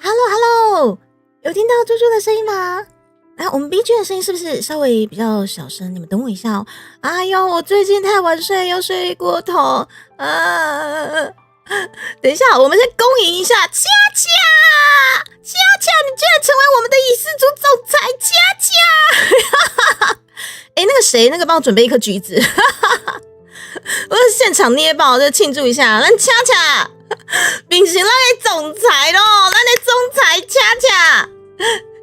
Hello， 有听到猪猪的声音吗？我们 B 君的声音是不是稍微比较小声？你们等我一下哦。哎呦，我最近太晚睡，又睡过头等一下，我们先恭迎一下恰恰，你居然成为我们的已世族总裁恰恰！那个谁，那个帮我准备一颗橘子，我是现场捏爆，再庆祝一下，让恰恰秉行咱的总裁咯，咱的总裁恰恰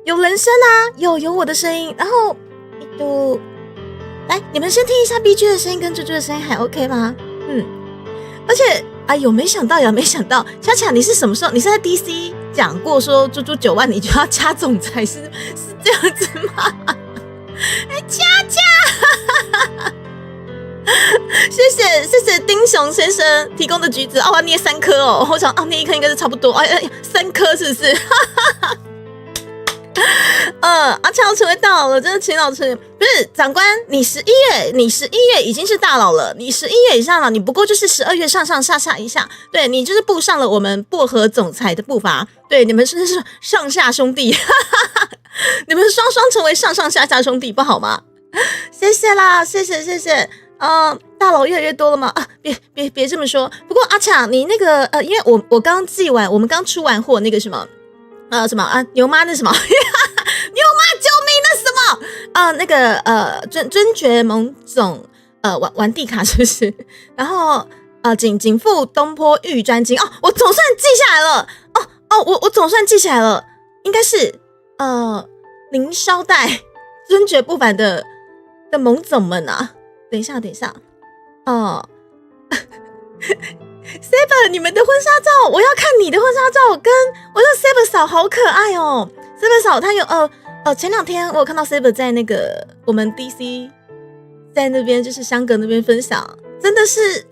有人声啊，有我的声音，然后来，你们先听一下 BG 的声音跟猪猪的声音还 OK 吗？而且没想到，恰恰你是什么时候？你是在 DC 讲过说猪猪9万你就要加总裁，是这样子吗？恰恰谢谢丁雄先生提供的橘子，我要捏3颗哦，我想捏1颗应该是差不多，3颗是不是？阿乔成为大佬了，真的请老师不是长官，你11月已经是大佬了，你11月以上了，你不过就是12月上下一下，对，你就是步上了我们薄荷总裁的步伐，对，你们是上下兄弟，你们双双成为上下兄弟，不好吗？谢谢啦，谢谢。大佬越来越多了吗？别这么说。不过阿强，你那个因为我刚寄完，我们刚出完货那个什么牛妈那什么牛妈救命那什么那个尊爵盟总玩地卡是不是？然后景富东坡玉专精我总算记下来了我总算记起来了，应该是您稍待，尊爵不凡的盟总们啊。等一下Saber 你们的婚纱照，我要看你的婚纱照，跟我的 Saber 嫂好可爱哦。Saber 嫂她有前2天我有看到 Saber 在那个我们 DC 在那边就是香格那边分享，真的是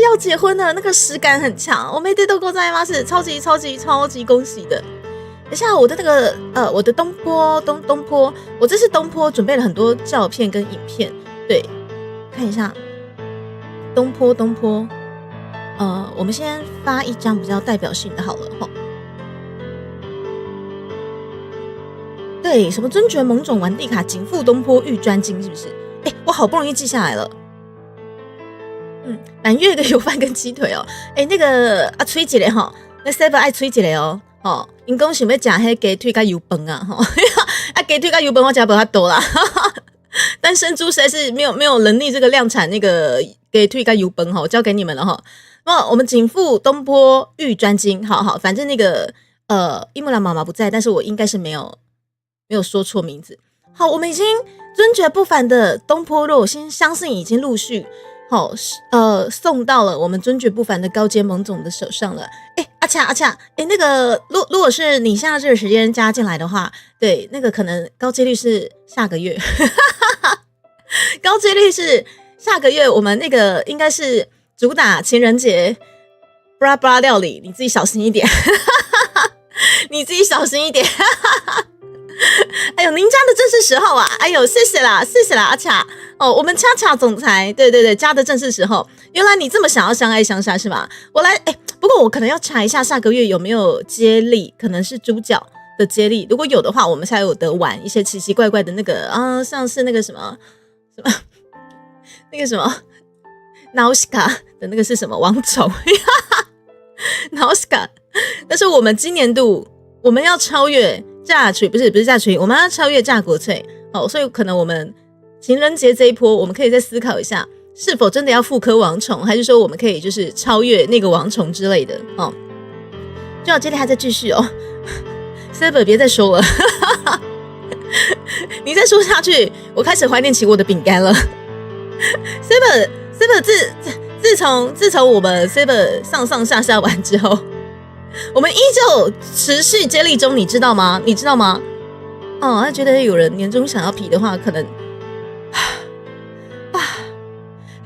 要结婚了，那个实感很强。我没得都够在吗？是超级恭喜的。等一下我的那个我的东坡，我这次东坡准备了很多照片跟影片，对。看一下东坡我们先发一张比较代表性的好了齁。对，什么尊爵盟总玩地卡景富东坡玉专精是不是？我好不容易记下来了。满月的油饭跟鸡腿哦。那个吹一个齁，那 Seven 爱吹一个哦。因讲想要吃迄鸡腿跟油饭啊齁。鸡腿跟油饭我吃不太多啦。单身猪实在是没有能力这个量产那个给推个油崩哈，我交给你们了哈。那我们景富东坡玉专精，好，反正那个伊木兰妈妈不在，但是我应该是没有说错名字。好，我们已经尊爵不凡的东坡肉，我先相信已经陆续送到了我们尊爵不凡的高阶盟总的手上了。阿恰，那个如果是你现在这个时间加进来的话，对，那个可能高阶率是下个月。高阶率是下个月，我们那个应该是主打情人节布拉布拉料理，你自己小心一点。你自己小心一点。您加的正是时候啊！谢谢啦阿恰我们恰恰总裁，对，加的正是时候。原来你这么想要相爱相杀是吧？我来不过我可能要查一下下个月有没有接力，可能是猪脚的接力，如果有的话，我们才有得玩一些奇奇怪怪的那个像是那个什么那个什么 Nausica 的那个是什么王宠Nausica， 但是我们今年度我们要超越炸锤，不是炸锤，我们要超越炸国粹所以可能我们情人节这一波，我们可以再思考一下，是否真的要复刻王宠，还是说我们可以就是超越那个王宠之类的就好，接着还在继续Saber 别再说了你再说下去我开始怀念起我的饼干了。Saber 自从我们 Seven 上上下下完之后，我们依旧持续接力中，你知道吗？你知道吗？哦，他觉得有人年终想要皮的话，可能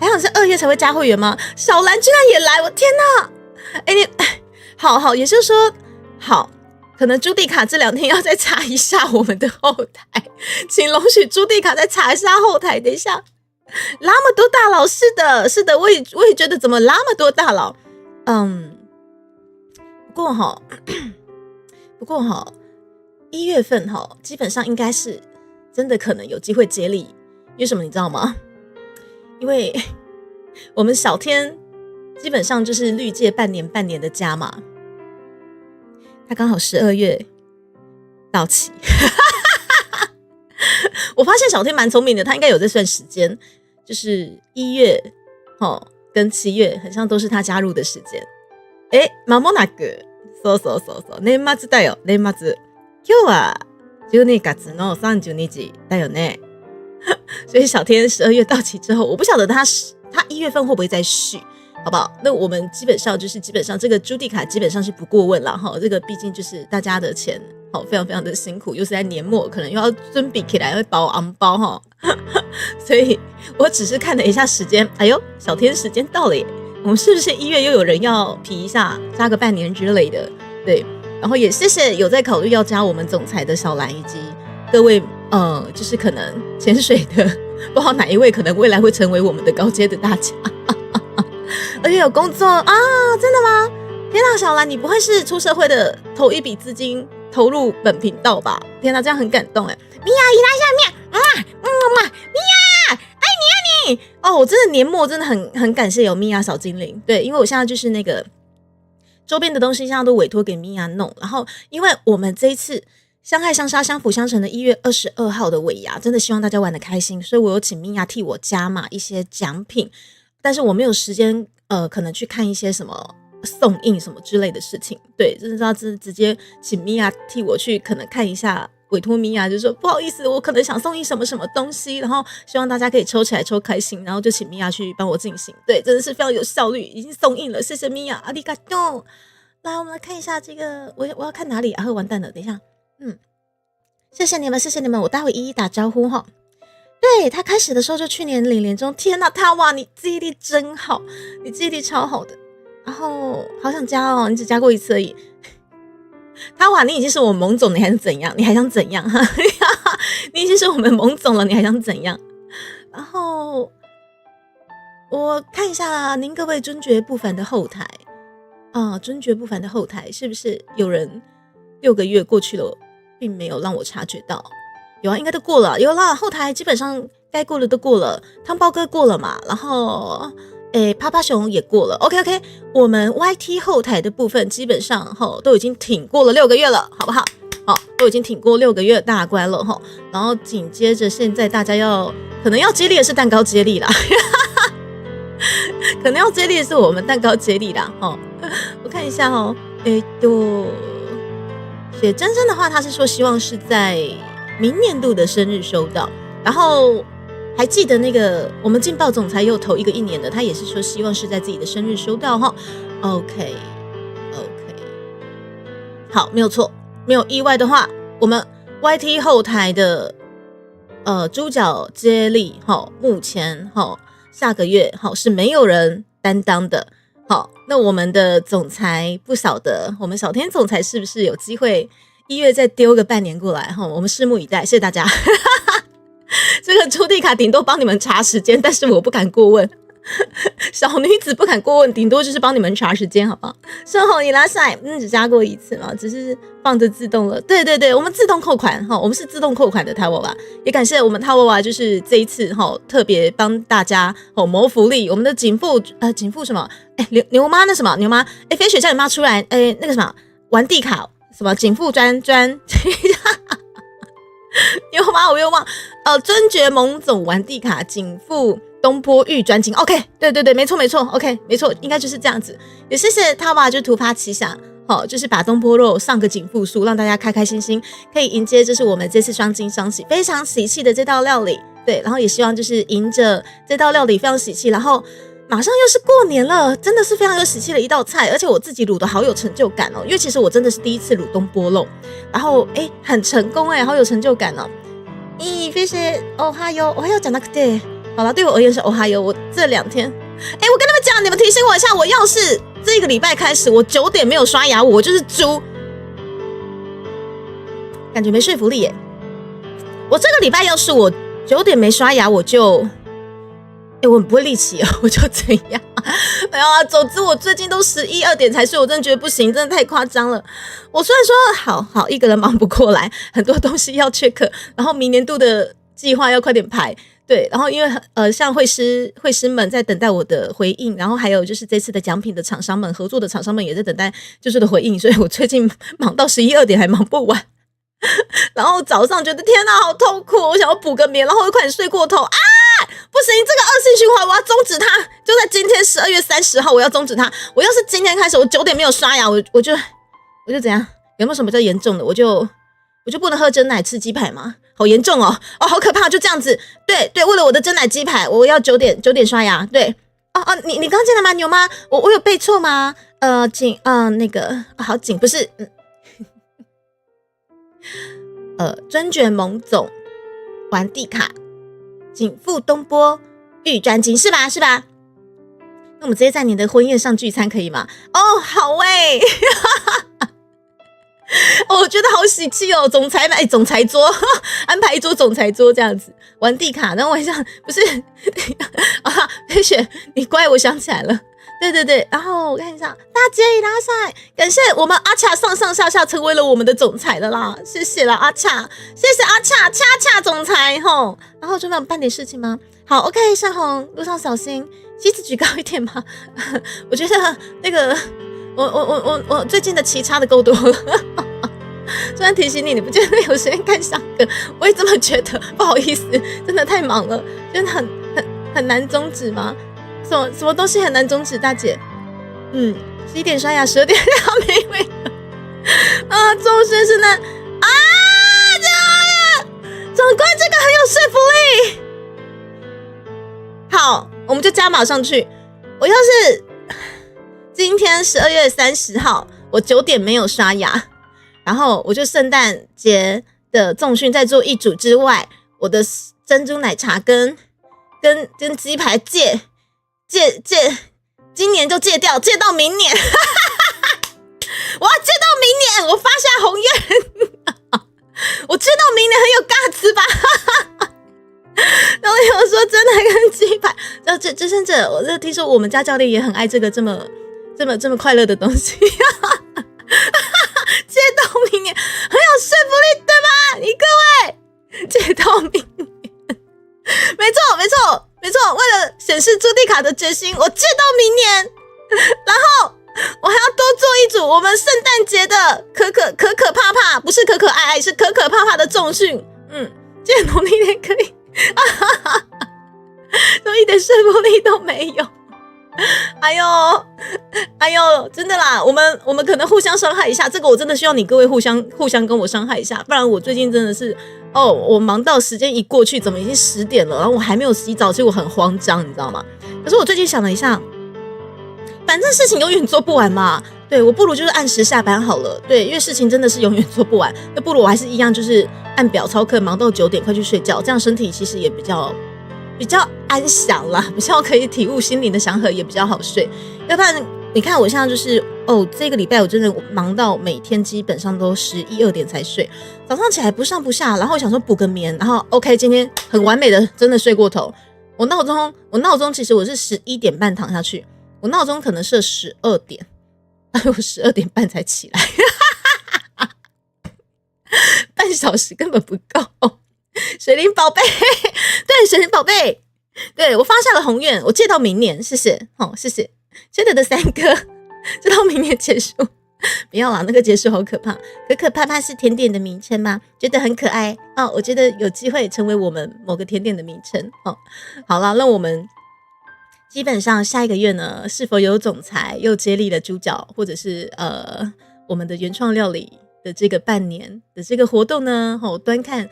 还好是2月才会加会员吗？小兰居然也来，我天哪！你好，也就是说，好，可能朱蒂卡这2天要再查一下我们的后台，请容许朱蒂卡再查一下后台。等一下，那么多大佬，是的，我也觉得怎么那么多大佬，不过哈，1月份哈，基本上应该是真的可能有机会接力，因为什么你知道吗？因为我们小天基本上就是绿界半年的加码，他刚好12月到期。我发现小天蛮聪明的，他应该有在算時間，就是1月跟7月很像都是他加入的时间。間もなく、そう年末だよ、年末。今日は12月の30日だよね。所以小天12月到期之后，我不晓得他1月份会不会再续，好不好？那我们基本上这个朱蒂卡基本上是不过问了哈，这个毕竟就是大家的钱，好非常非常的辛苦，又是在年末，可能又要准备起来会包红包哈，所以我只是看了一下时间，哎呦，小天时间到了耶，我们是不是1月又有人要皮一下，加个半年之类的？对，然后也谢谢有在考虑要加我们总裁的小兰以及各位。就是可能潜水的，不知道哪一位可能未来会成为我们的高阶的大家，而且有工作啊，真的吗？天哪，小兰，你不会是出社会的头一笔资金投入本频道吧？天哪，这样很感动哎！米娅一拉下面，米娅，爱你啊你！哦，我真的年末真的很感谢有米娅小精灵，对，因为我现在就是那个周边的东西现在都委托给米娅弄，然后因为我们这一次。相爱相杀相辅相成的1月22号的尾牙，真的希望大家玩得开心，所以我有请米娅替我加码一些奖品，但是我没有时间可能去看一些什么送印什么之类的事情，对，真的是要直接请米娅替我去可能看一下，委托米娅就说不好意思，我可能想送印什么什么东西，然后希望大家可以抽起来抽开心，然后就请米娅去帮我进行，对，真的是非常有效率，已经送印了，谢谢米娅，ありがとう。来，我们来看一下这个，我要看哪里啊？完蛋了，等一下。谢谢你们，我待会一一打招呼哈。对，他开始的时候就去年领年终，天哪，他哇，你记忆力真好，你记忆力超好的。然后好想加哦，你只加过1次而已。他哇，你已经是我们盟总，你还是怎样？你还想怎样？你已经是我们盟总了，你还想怎样？然后我看一下您各位尊爵不凡的后台啊，尊爵不凡的后台是不是有人6个月过去了？并没有让我察觉到，有啊，应该都过了，有啦，后台基本上该过的都过了，汤包哥过了嘛，然后趴趴熊也过了 ，OK， 我们 YT 后台的部分基本上都已经挺过了6个月了，好不好？都已经挺过6个月大关了哈，然后紧接着现在大家可能要接力的是蛋糕接力啦，可能要接力的是我们蛋糕接力啦，我看一下写真真的话，他是说希望是在明年度的生日收到，然后还记得那个我们劲爆总裁又投一个1年的，他也是说希望是在自己的生日收到哈。OK， 好，没有错，没有意外的话，我们 YT 后台的猪脚接力目前下个月是没有人担当的。好，那我们的总裁不晓得，我们小天总裁是不是有机会1月再丢个半年过来？我们拭目以待，谢谢大家。这个朱蒂卡顶多帮你们查时间，但是我不敢过问。小女子不敢过问，顶多就是帮你们查时间，好不好？顺后你拉塞，只加过1次嘛，只是放着自动了。对，我们自动扣款我们是自动扣款的 Tawowa， 也感谢我们 Tawowa， 就是这一次特别帮大家谋福利。我们的景富什么？牛妈那什么牛妈？飞雪叫你妈出来，那个什么玩地卡什么景富专牛妈我又忘尊爵盟总玩地卡景富。东坡玉专精 ，OK， 对，没错 ，OK， 没错，应该就是这样子。也谢谢他吧，就突发奇想，就是把东坡肉上个景富数，让大家开开心心，可以迎接这是我们这次双金双喜非常喜气的这道料理。对，然后也希望就是迎着这道料理非常喜气，然后马上又是过年了，真的是非常有喜气的一道菜，而且我自己卤的好有成就感哦，因为其实我真的是第一次卤东坡肉，然后很成功好有成就感哦。非是哦哈哟，我还要讲那个对，好了，对我而言是哦哈哟。我这2天，我跟你们讲，你们提醒我一下，我要是这个礼拜开始，我9点没有刷牙，我就是猪，感觉没说服力耶。我这个礼拜要是我9点没刷牙，我就。我很不会力气我就怎样？没有啊，总之我最近都11、2点才睡，我真的觉得不行，真的太夸张了。我虽然说好一个人忙不过来，很多东西要check，然后明年度的计划要快点排，对，然后因为像会师们在等待我的回应，然后还有就是这次的奖品的厂商们、合作的厂商们也在等待就是的回应，所以我最近忙到11、2点还忙不完。然后早上觉得天哪，好痛苦，我想要补个眠，然后又快点睡过头啊！不行，这个恶性循环我要终止它，就在今天12月30号我要终止它。我要是今天开始我9点没有刷牙，我就怎样？有没有什么比较严重的？我就不能喝真奶吃鸡排吗？好严重哦，好可怕，就这样子。对，为了我的真奶鸡排，我要9点刷牙。对，你刚进来吗？有吗？我有背错吗？景那个好景不是尊爵蒙总玩地卡景富东坡玉专精是吧？那我们直接在你的婚宴上聚餐可以吗？好我觉得好喜气哦，总裁桌安排一桌总裁桌这样子玩地卡，然后晚上不是佩雪你乖，我想起来了。对，然后我看一下，大姐拉塞，感谢我们阿恰上下成为了我们的总裁了啦，谢谢啦阿恰，谢谢阿恰总裁吼。然后准备我们办点事情吗？好 ，OK， 盛红路上小心，旗子举高一点吧。我觉得那个我最近的棋差的够多了。虽然提醒你不觉得有时间看小哥，我也这么觉得，不好意思，真的太忙了，真的很难终止吗？什么东西很难终止，大姐？11点刷牙，12点没味了。周先生呢？长官这个很有说服力。好，我们就加码上去。我要是今天12月30号，我9点没有刷牙，然后我就圣诞节的重训在做一组之外，我的珍珠奶茶跟鸡排戒，今年就戒掉，戒到明年。我要戒到明年，我发下宏愿。我戒到明年很有尬词吧。然后有说真的跟鸡排，这甚至我就听说我们家教练也很爱这个这么快乐的东西。戒到明年很有说服力，对吧？你各位戒到明年，没错，为了显示朱蒂卡的决心，我戒到明年。然后我还要多做一组我们圣诞节的可怕怕，不是可爱爱，是可怕怕的重训。戒农历年可以。都一点说服力都没有。哎呦，真的啦，我们可能互相伤害一下，这个我真的需要你各位互相跟我伤害一下，不然我最近真的是我忙到时间一过去，怎么已经10点了，然后我还没有洗澡，所以我很慌张，你知道吗？可是我最近想了一下，反正事情永远做不完嘛，对，我不如就是按时下班好了，对，因为事情真的是永远做不完，那不如我还是一样就是按表操课，忙到9点快去睡觉，这样身体其实也比较安详啦，比较可以体悟心灵的祥和，也比较好睡。要不然你看我现在就是这个礼拜我真的忙到每天基本上都11、2点才睡，早上起来不上不下，然后想说补个眠，然后 OK 今天很完美的真的睡过头。我闹钟其实我是11点半躺下去，我闹钟可能设12点，我12点半才起来。半小时根本不够。水灵宝贝，对，水灵宝贝，对，我发下了宏愿，我借到明年，谢谢，谢谢，缺德的3哥，直到明年结束。不要啦，那个结束好可怕。可怕怕是甜点的名称吗？觉得很可爱我觉得有机会成为我们某个甜点的名称好啦，那我们基本上下一个月呢，是否有总裁又接力了主角，或者是我们的原创料理的这个半年的这个活动呢？端看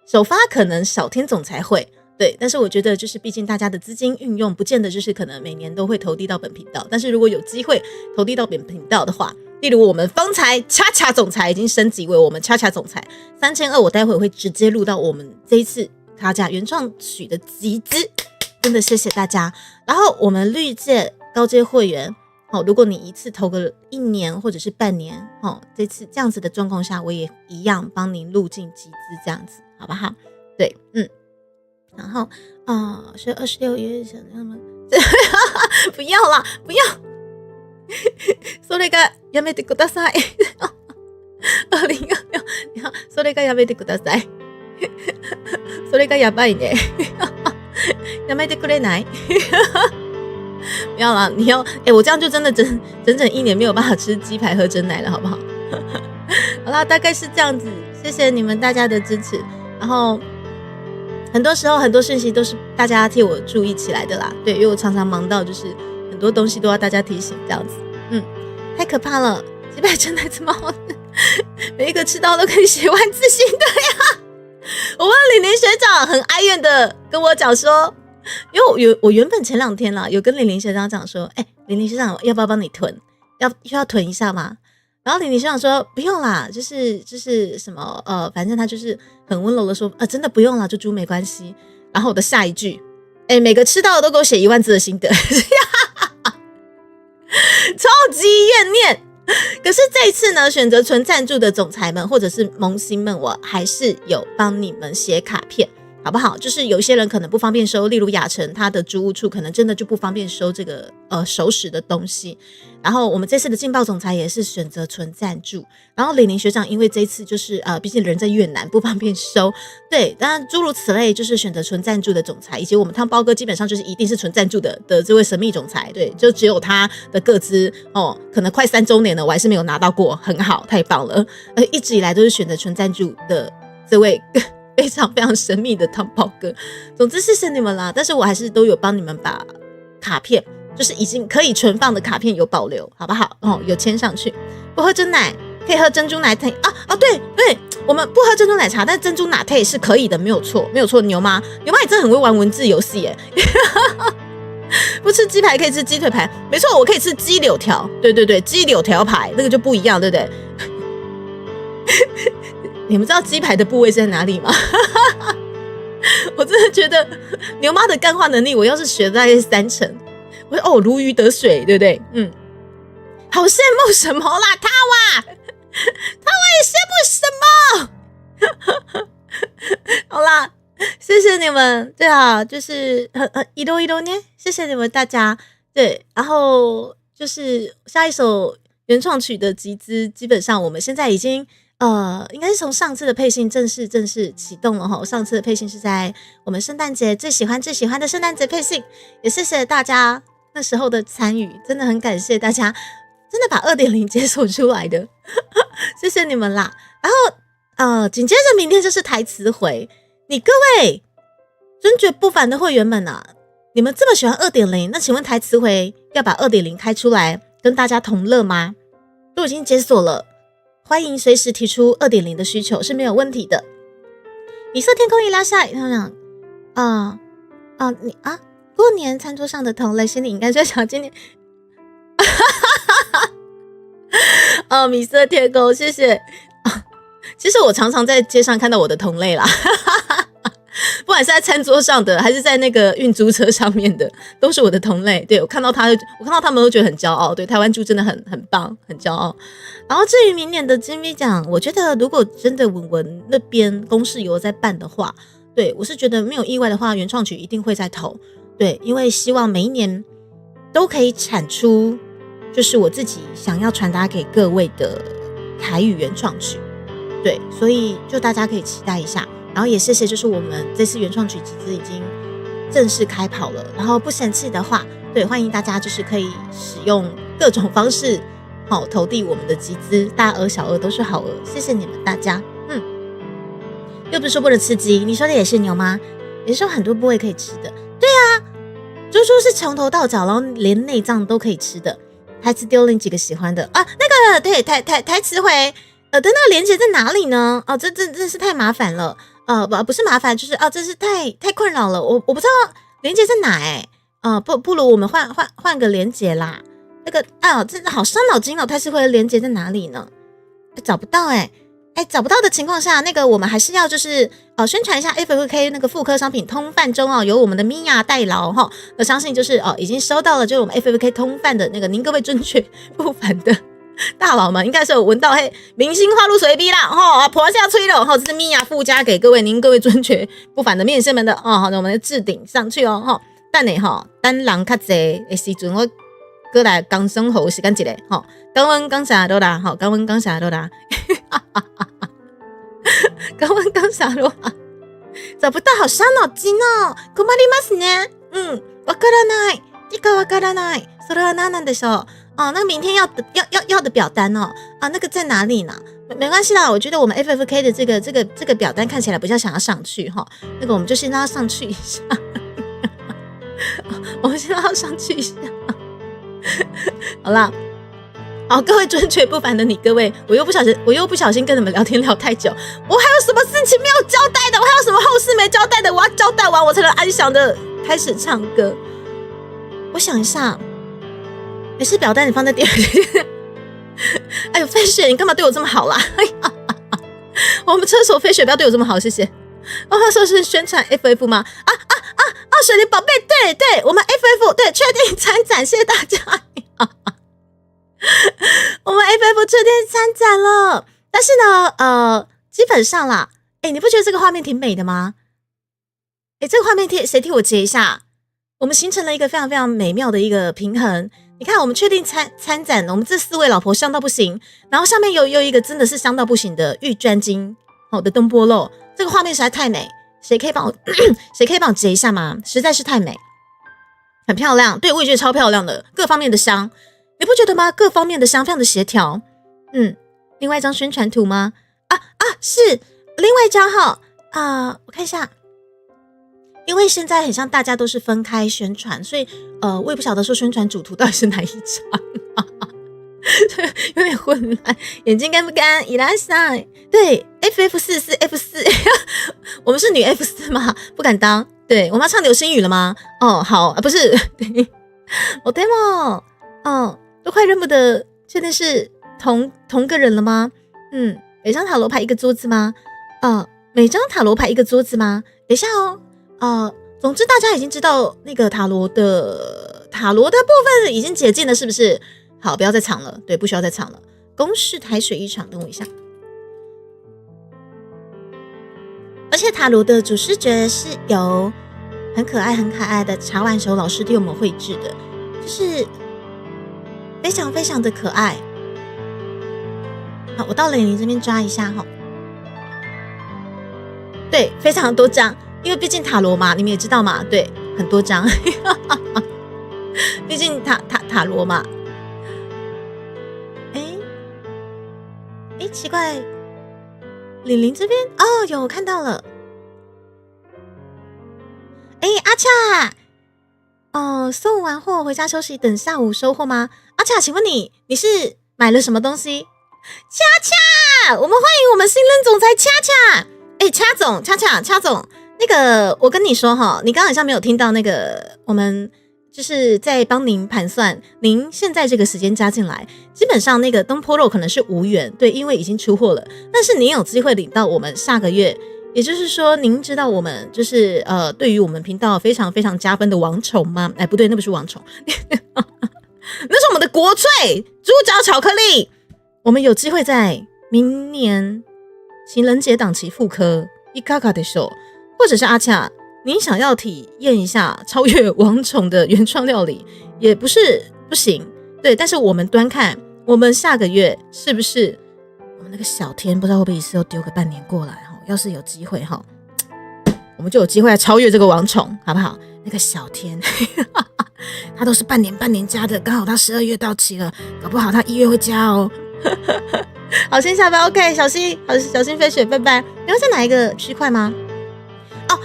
首发可能小天总裁会，对，但是我觉得就是毕竟大家的资金运用不见得就是可能每年都会投递到本频道，但是如果有机会投递到本频道的话，例如我们方才恰恰总裁已经升级为我们恰恰总裁3200，我待会会直接录到我们这一次卡甲原创曲的集资，真的谢谢大家。然后我们绿界高阶会员，如果你一次投个1年或者是半年，这次这样子的状况下，我也一样帮您录进集资，这样子好不好？对，然后是26月想那么不要啦，不要。それがやめてください。それがやめてください。それがやばいね。やめてくれない？不要啦，你要我这样就真的整整1年没有办法吃鸡排喝真奶了，好不好？好啦，大概是这样子，谢谢你们大家的支持。然后很多时候很多讯息都是大家替我注意起来的啦，对，因为我常常忙到就是很多东西都要大家提醒这样子，太可怕了，鸡排真奶这么好吃，每一个吃到都可以写万字心的呀。我问李玲学长很哀怨的跟我讲说，因为我原本前2天啦有跟李玲学长讲说，李玲学长要不要帮你囤，需要囤一下吗？然后李玲学长说不用啦，就是什么反正他就是很温柔的说真的不用啦，就猪没关系。然后我的下一句每个吃到的都给我写1万字的心得超级怨念。可是这一次呢，选择纯赞助的总裁们或者是萌新们，我还是有帮你们写卡片，好不好？就是有些人可能不方便收，例如雅晨他的租屋处可能真的就不方便收这个熟食的东西。然后我们这次的劲爆总裁也是选择纯赞助，然后李宁学长因为这一次就是毕竟人在越南不方便收，对，当然诸如此类就是选择纯赞助的总裁，以及我们汤包哥基本上就是一定是纯赞助的这位神秘总裁，对，就只有他的个资可能快3周年了，我还是没有拿到过，很好，太棒了，一直以来都是选择纯赞助的这位非常非常神秘的汤包哥。总之谢谢你们啦，但是我还是都有帮你们把卡片就是已经可以存放的卡片有保留，好不好？有签上去。不喝真奶可以喝珍珠奶茶对，我们不喝珍珠奶茶，但珍珠奶茶是可以的，没有错，没有错。牛妈你真的很会玩文字游戏耶。不吃鸡排可以吃鸡腿排，没错，我可以吃鸡柳条，对，鸡柳条排那个就不一样，对不对？你们知道鸡排的部位是在哪里吗？我真的觉得牛妈的干话能力，我要是学大概3成，我说如鱼得水，对不对？好羡慕什么啦，他哇也羡慕什么？好啦，谢谢你们，对啊，就是一路呢，谢谢你们大家，对，然后就是下一首原创曲的集资，基本上我们现在已经应该是从上次的配信正式启动了齁。上次的配信是在我们圣诞节最喜欢的圣诞节配信，也谢谢大家那时候的参与，真的很感谢大家，真的把 2.0 接受出来的，谢谢你们啦。然后紧接着明天就是台词回，你各位尊爵不凡的会员们啊，你们这么喜欢 2.0， 那请问台词回要把 2.0 开出来跟大家同乐吗？都已经解锁了，欢迎随时提出 2.0 的需求是没有问题的。米色天空一拉下，他讲你过年餐桌上的同类，心里应该在想今年米色天空，谢谢其实我常常在街上看到我的同类啦不管是在餐桌上的还是在那个运租车上面的，都是我的同类。对，我看到他们都觉得很骄傲，对，台湾猪真的很棒，很骄傲。然后至于明年的金币奖，我觉得如果真的文文那边公示有在办的话，对，我是觉得没有意外的话，原创曲一定会在投。对，因为希望每一年都可以产出就是我自己想要传达给各位的台语原创曲。对，所以就大家可以期待一下。然后也谢谢，就是我们这次原创曲集资已经正式开跑了。然后不嫌弃的话，对，欢迎大家就是可以使用各种方式，投递我们的集资，大额小额都是好额，谢谢你们大家。又不是说不能吃鸡，你说的也是牛吗？也是说很多部位可以吃的。对啊，猪猪是从头到脚，然后连内脏都可以吃的。台词丢了你几个喜欢的啊？那个对台词回。的那个连接在哪里呢？哦，这真是太麻烦了。不是麻烦，就是这是太困扰了。我不知道连接在哪不如我们换个连接啦。那个真的好伤脑筋哦，它是会的连接在哪里呢？找不到找不到的情况下，那个我们还是要就是宣传一下 FFK 那个复刻商品通贩中由我们的米娅代劳哈。那相信就是已经收到了，就是我们 FFK 通贩的那个您各位尊爵不凡的大佬们，应该是有闻到明星花露水逼啦婆下吹了这是米娅附加给各位尊爵不凡的面线们的好的，我们的置顶上去等呢等人较济的时阵我过来讲生活时间一个讲阮讲啥都啦讲阮讲啥都啦讲阮讲啥都啦找不到，好伤脑筋哦。困りますね。わからない。这个わからない。それは何なんでしょう？那个明天要的表单那个在哪里呢？没关系啦，我觉得我们 FFK 的这个表单看起来比较想要上去那个我们就先让它上去一下。我们先让它上去一下。好啦，好，各位尊爵不凡的你各位，我又不小心跟你们聊天聊太久，我还有什么事情没有交代的？我还有什么后事没交代的？我要交代完我才能安详的开始唱歌。我想一下，没事，表单你放在第二天。哎呦，飞雪，你干嘛对我这么好啦？我们车手飞雪不要对我这么好，谢谢。他说是宣传 FF 吗？雪梨宝贝，对，我们 FF 对确定参展，谢谢大家。我们 FF 确定参展了，但是呢，基本上啦，你不觉得这个画面挺美的吗？这个画面谁替我截一下？我们形成了一个非常非常美妙的一个平衡。你看，我们确定参展，我们这4位老婆香到不行，然后下面又一个真的是香到不行的玉专精的东坡肉，这个画面实在太美。谁可以帮我截一下吗？实在是太美，很漂亮。对，我也觉得超漂亮的，各方面的香，你不觉得吗？各方面的香非常的协调。另外一张宣传图吗？是另外一张我看一下。因为现在很像大家都是分开宣传，所以我也不晓得说宣传主图到底是哪一张。有点混乱，眼睛干不干？伊拉塞，对 ，FF44 F4， 我们是女 F4 吗？不敢当。对，我们要唱流星雨了吗？好不是，我 demo， 都快认不得，确定是同个人了吗？每张塔罗牌一个桌子吗？每张塔罗牌一个桌子吗？等一下总之大家已经知道那个塔罗的部分已经解禁了，是不是？好，不要再藏了，对，不需要再藏了。公式台水一场，等我一下。而且塔罗的主视觉是由很可爱的茶碗手老师替我们绘制的，就是非常非常的可爱。好，我到了你这边抓一下对，非常多张，因为毕竟塔罗嘛，你们也知道嘛，对，很多张。毕竟塔罗嘛。奇怪，玲玲这边有我看到了。阿恰，送完货回家休息，等下午收货吗？阿恰，请问你是买了什么东西？恰恰，我们欢迎我们新任总裁恰恰。恰总，那个我跟你说你刚刚好像没有听到那个我们。就是在帮您盘算，您现在这个时间加进来，基本上那个东坡肉可能是无缘，对，因为已经出货了。但是您有机会领到我们下个月，也就是说，您知道我们就是对于我们频道非常非常加分的王宠吗？不对，那不是王宠，那是我们的国粹猪脚巧克力。我们有机会在明年情人节档期复刻伊卡卡的时候，或者是阿恰。您想要体验一下超越王宠的原创料理，也不是不行，对。但是我们端看，我们下个月是不是我们那个小天，不知道会不会一次又丢个半年过来要是有机会我们就有机会来超越这个王宠，好不好？那个小天，他都是半年加的，刚好他12月到期了，搞不好他1月会加哦。好，先下班 ，OK， 小心飞雪，拜拜。你要在哪一个区块吗？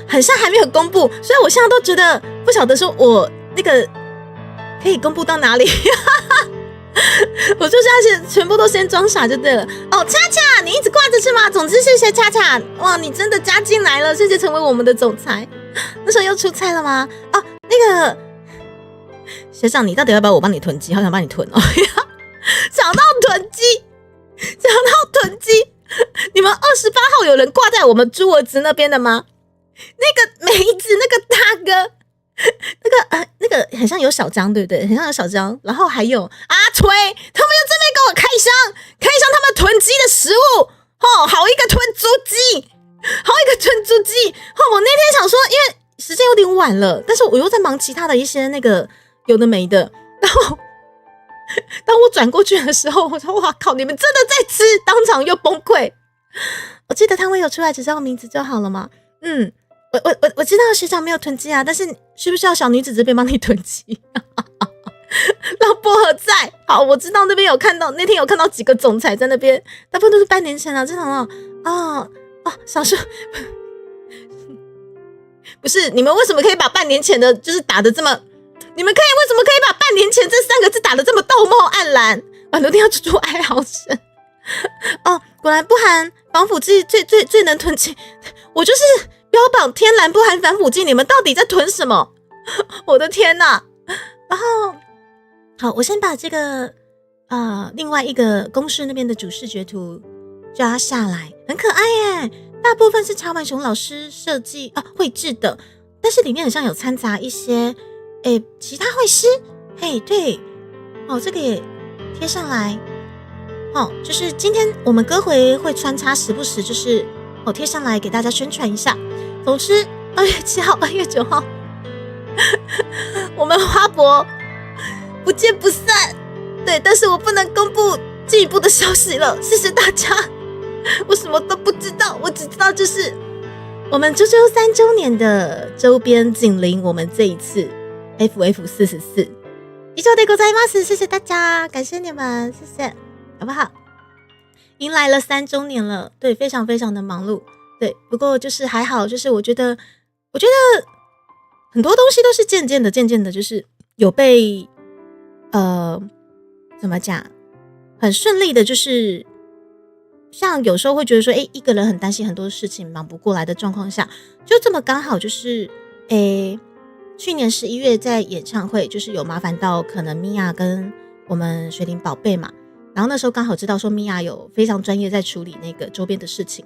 很像还没有公布，所以我现在都觉得不晓得说我那个可以公布到哪里。我就现在全部都先装傻就对了。哦，恰恰，你一直挂着是吗？总之谢谢恰恰，哇，你真的加进来了，谢谢成为我们的总裁。那时候又出差了吗？哦，那个学长，你到底要不要我帮你囤积？好想帮你囤哦。讲到囤积，你们28号有人挂在我们猪儿子那边的吗？那个梅子，那个大哥。那个很像有小张，对不对？很像有小张，然后还有阿吹，他们又这边给我开箱他们囤积的食物，好一个囤猪鸡，我那天想说，因为时间有点晚了，但是我又在忙其他的一些那个有的没的，然后当我转过去的时候，我说哇靠，你们真的在吃，当场又崩溃。我记得摊位有出来，只知道名字就好了嘛。我知道学长没有囤积啊，但是需不需要小女子这边帮你囤积？让薄荷在。好，我知道那边有看到，那天有看到几个总裁在那边，大部分都是半年前啊，这种小叔，不是你们为什么可以把半年前的，就是打的这么？你们为什么可以把半年前这3个字打的这么道貌岸然？很多天要出哀嚎声。果然不含防腐剂最能囤积，我就是标榜天然不含防腐剂，你们到底在囤什么？我的天哪！然后好，我先把这个另外一个公司那边的主视觉图抓下来，很可爱耶，大部分是茶碗熊老师设计绘制的，但是里面好像有掺杂一些其他绘师，对，这个也贴上来，就是今天我们歌回会穿插时不时就是贴上来给大家宣传一下。总之2月7号、2月9号，我们花博不见不散。对，但是我不能公布进一步的消息了，谢谢大家。我什么都不知道，我只知道就是我们啾啾3周年的周边紧邻我们这一次 FF44。以上でございます，谢谢大家，感谢你们，谢谢，好不好？迎来了3周年了，对，非常非常的忙碌。对，不过就是还好，就是我觉得很多东西都是渐渐的，就是有被怎么讲，很顺利的，就是像有时候会觉得说，一个人很担心很多事情忙不过来的状况下，就这么刚好就是去年11月在演唱会，就是有麻烦到可能米娅跟我们水灵宝贝嘛，然后那时候刚好知道说米娅有非常专业在处理那个周边的事情。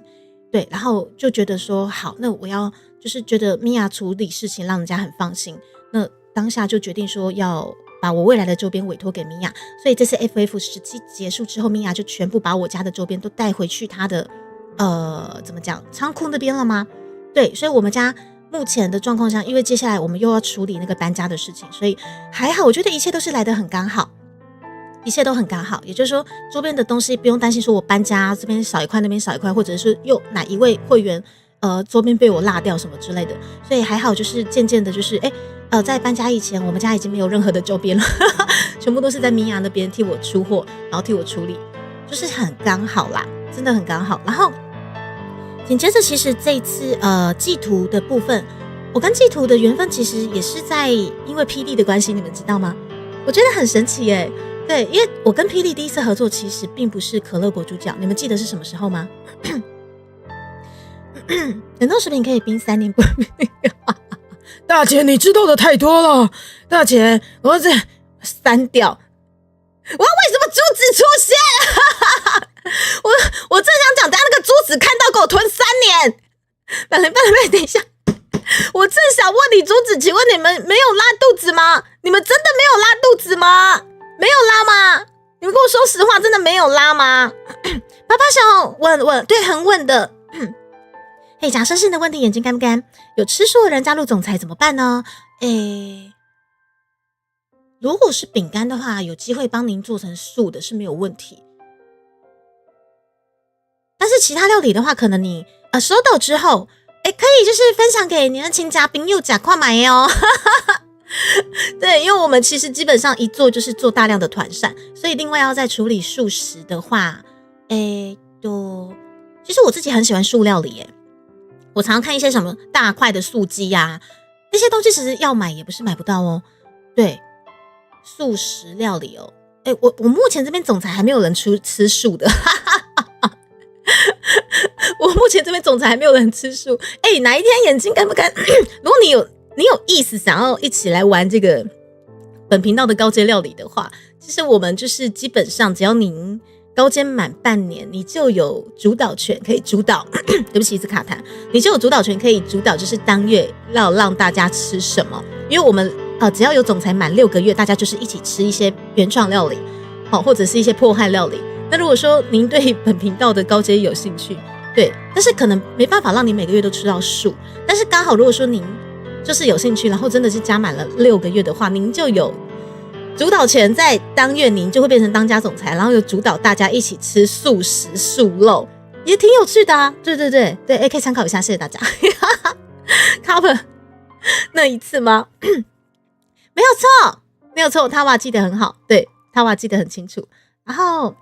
对，然后就觉得说好，那我要就是觉得米娅处理事情让人家很放心，那当下就决定说要把我未来的周边委托给米娅，所以这次 FF17 结束之后，米娅就全部把我家的周边都带回去她的怎么讲仓库那边了吗？对，所以我们家目前的状况下，因为接下来我们又要处理那个搬家的事情，所以还好，我觉得一切都是来得很刚好。一切都很刚好，也就是说周边的东西不用担心说我搬家这边少一块那边少一块，或者是又哪一位会员周边被我落掉什么之类的，所以还好，就是渐渐的就是在搬家以前我们家已经没有任何的周边了全部都是在米娅那边替我出货，然后替我处理，就是很刚好啦，真的很刚好。然后紧接着其实这一次祭图的部分，我跟祭图的缘分其实也是在因为霹雳的关系，你们知道吗？我觉得很神奇耶。对，因为我跟霹雳第一次合作其实并不是可乐果主角，你们记得是什么时候吗？冷冻食品可以冰3年不冰大姐你知道的太多了，大姐我这删掉，我要为什么珠子出现我正想讲，等下那个珠子看到给我囤3年。半雷，等一下，我正想问你珠子，请问你们没有拉肚子吗？你们真的没有拉肚子吗？没有拉吗？你们跟我说实话，真的没有拉吗？爸爸想稳，对，很稳的。假设性的问题，眼睛干不干？有吃素的人加入总裁怎么办呢？如果是饼干的话，有机会帮您做成素的是没有问题。但是其他料理的话，可能你收到之后，可以就是分享给你的亲家朋友吃看买哦。对，因为我们其实基本上一做就是做大量的团膳，所以另外要再处理素食的话，其实我自己很喜欢素料理耶，我常常看一些什么大块的素鸡啊，那些东西其实要买也不是买不到哦。对，素食料理哦，我目前这边总裁还没有人吃素的，我目前这边总裁还没有人吃素。哪一天眼睛干不干？如果你有意思想要一起来玩这个本频道的高阶料理的话，其实我们就是基本上只要您高阶满半年，你就有主导权可以主导对不起，一直卡痰，你就有主导权可以主导，就是当月要让大家吃什么。因为我们只要有总裁满6个月，大家就是一起吃一些原创料理，或者是一些迫害料理。那如果说您对本频道的高阶有兴趣，对，但是可能没办法让你每个月都吃到素，但是刚好如果说您就是有兴趣，然后真的是加满了6个月的话，您就有主导权，在当月您就会变成当家总裁，然后有主导大家一起吃素食素肉，也挺有趣的啊。对，可以参考一下，谢谢大家。cover 那一次吗？没有错，他娃记得很好，对，他娃记得很清楚。然后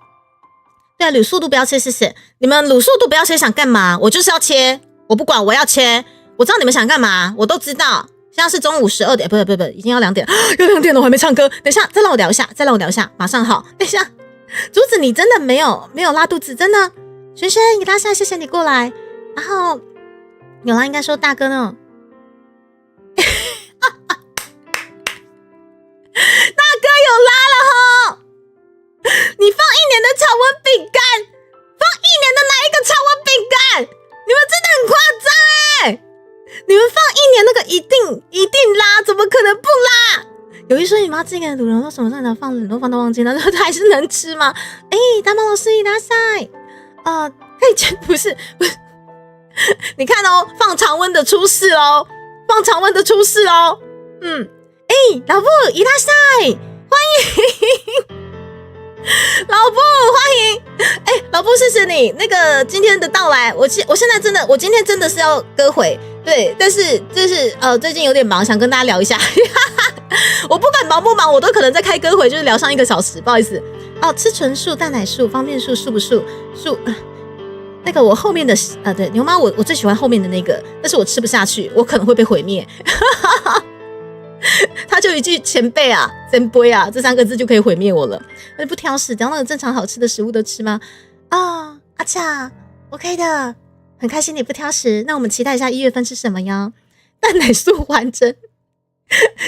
对，卤素度不要切，谢谢你们。卤素度不要切，想干嘛？我就是要切，我不管，我要切。我知道你们想干嘛，我都知道。现在是中午12点，不，已经要2点，要2点了，我还没唱歌。等一下，再让我聊一下，马上好。等一下，竹子，你真的没有拉肚子，真的。璇璇，你拉下，谢谢你过来。然后有啦，应该说大哥呢。大哥有拉了齁！你放1年的常温饼干，放1年的哪一个常温饼干？你们真的很夸张你们放1年那个一定拉，怎么可能不拉？有一说你妈这个卤肉什么上的放冷冻放都忘记了，它还是能吃吗？大猫老师你拉塞可以吃，不是你看哦，放常温的出事哦，老布伊拉塞，欢迎老布欢迎，老布谢谢你那个今天的到来，我现在真的，我今天真的是要割回，对，但是就是最近有点忙，想跟大家聊一下，我不管忙不忙，我都可能在开割回，就是聊上1个小时，不好意思。吃纯素、蛋奶素、方便素、素不素？素，那个我后面的对牛妈，我最喜欢后面的那个，但是我吃不下去，我可能会被毁灭。他就一句前辈啊、前辈啊这3个字就可以毁灭我了。那不挑食，只要那个正常好吃的食物都吃吗？阿恰 ，OK 的，很开心你不挑食。那我们期待一下1月份是什么呀？蛋奶素完整，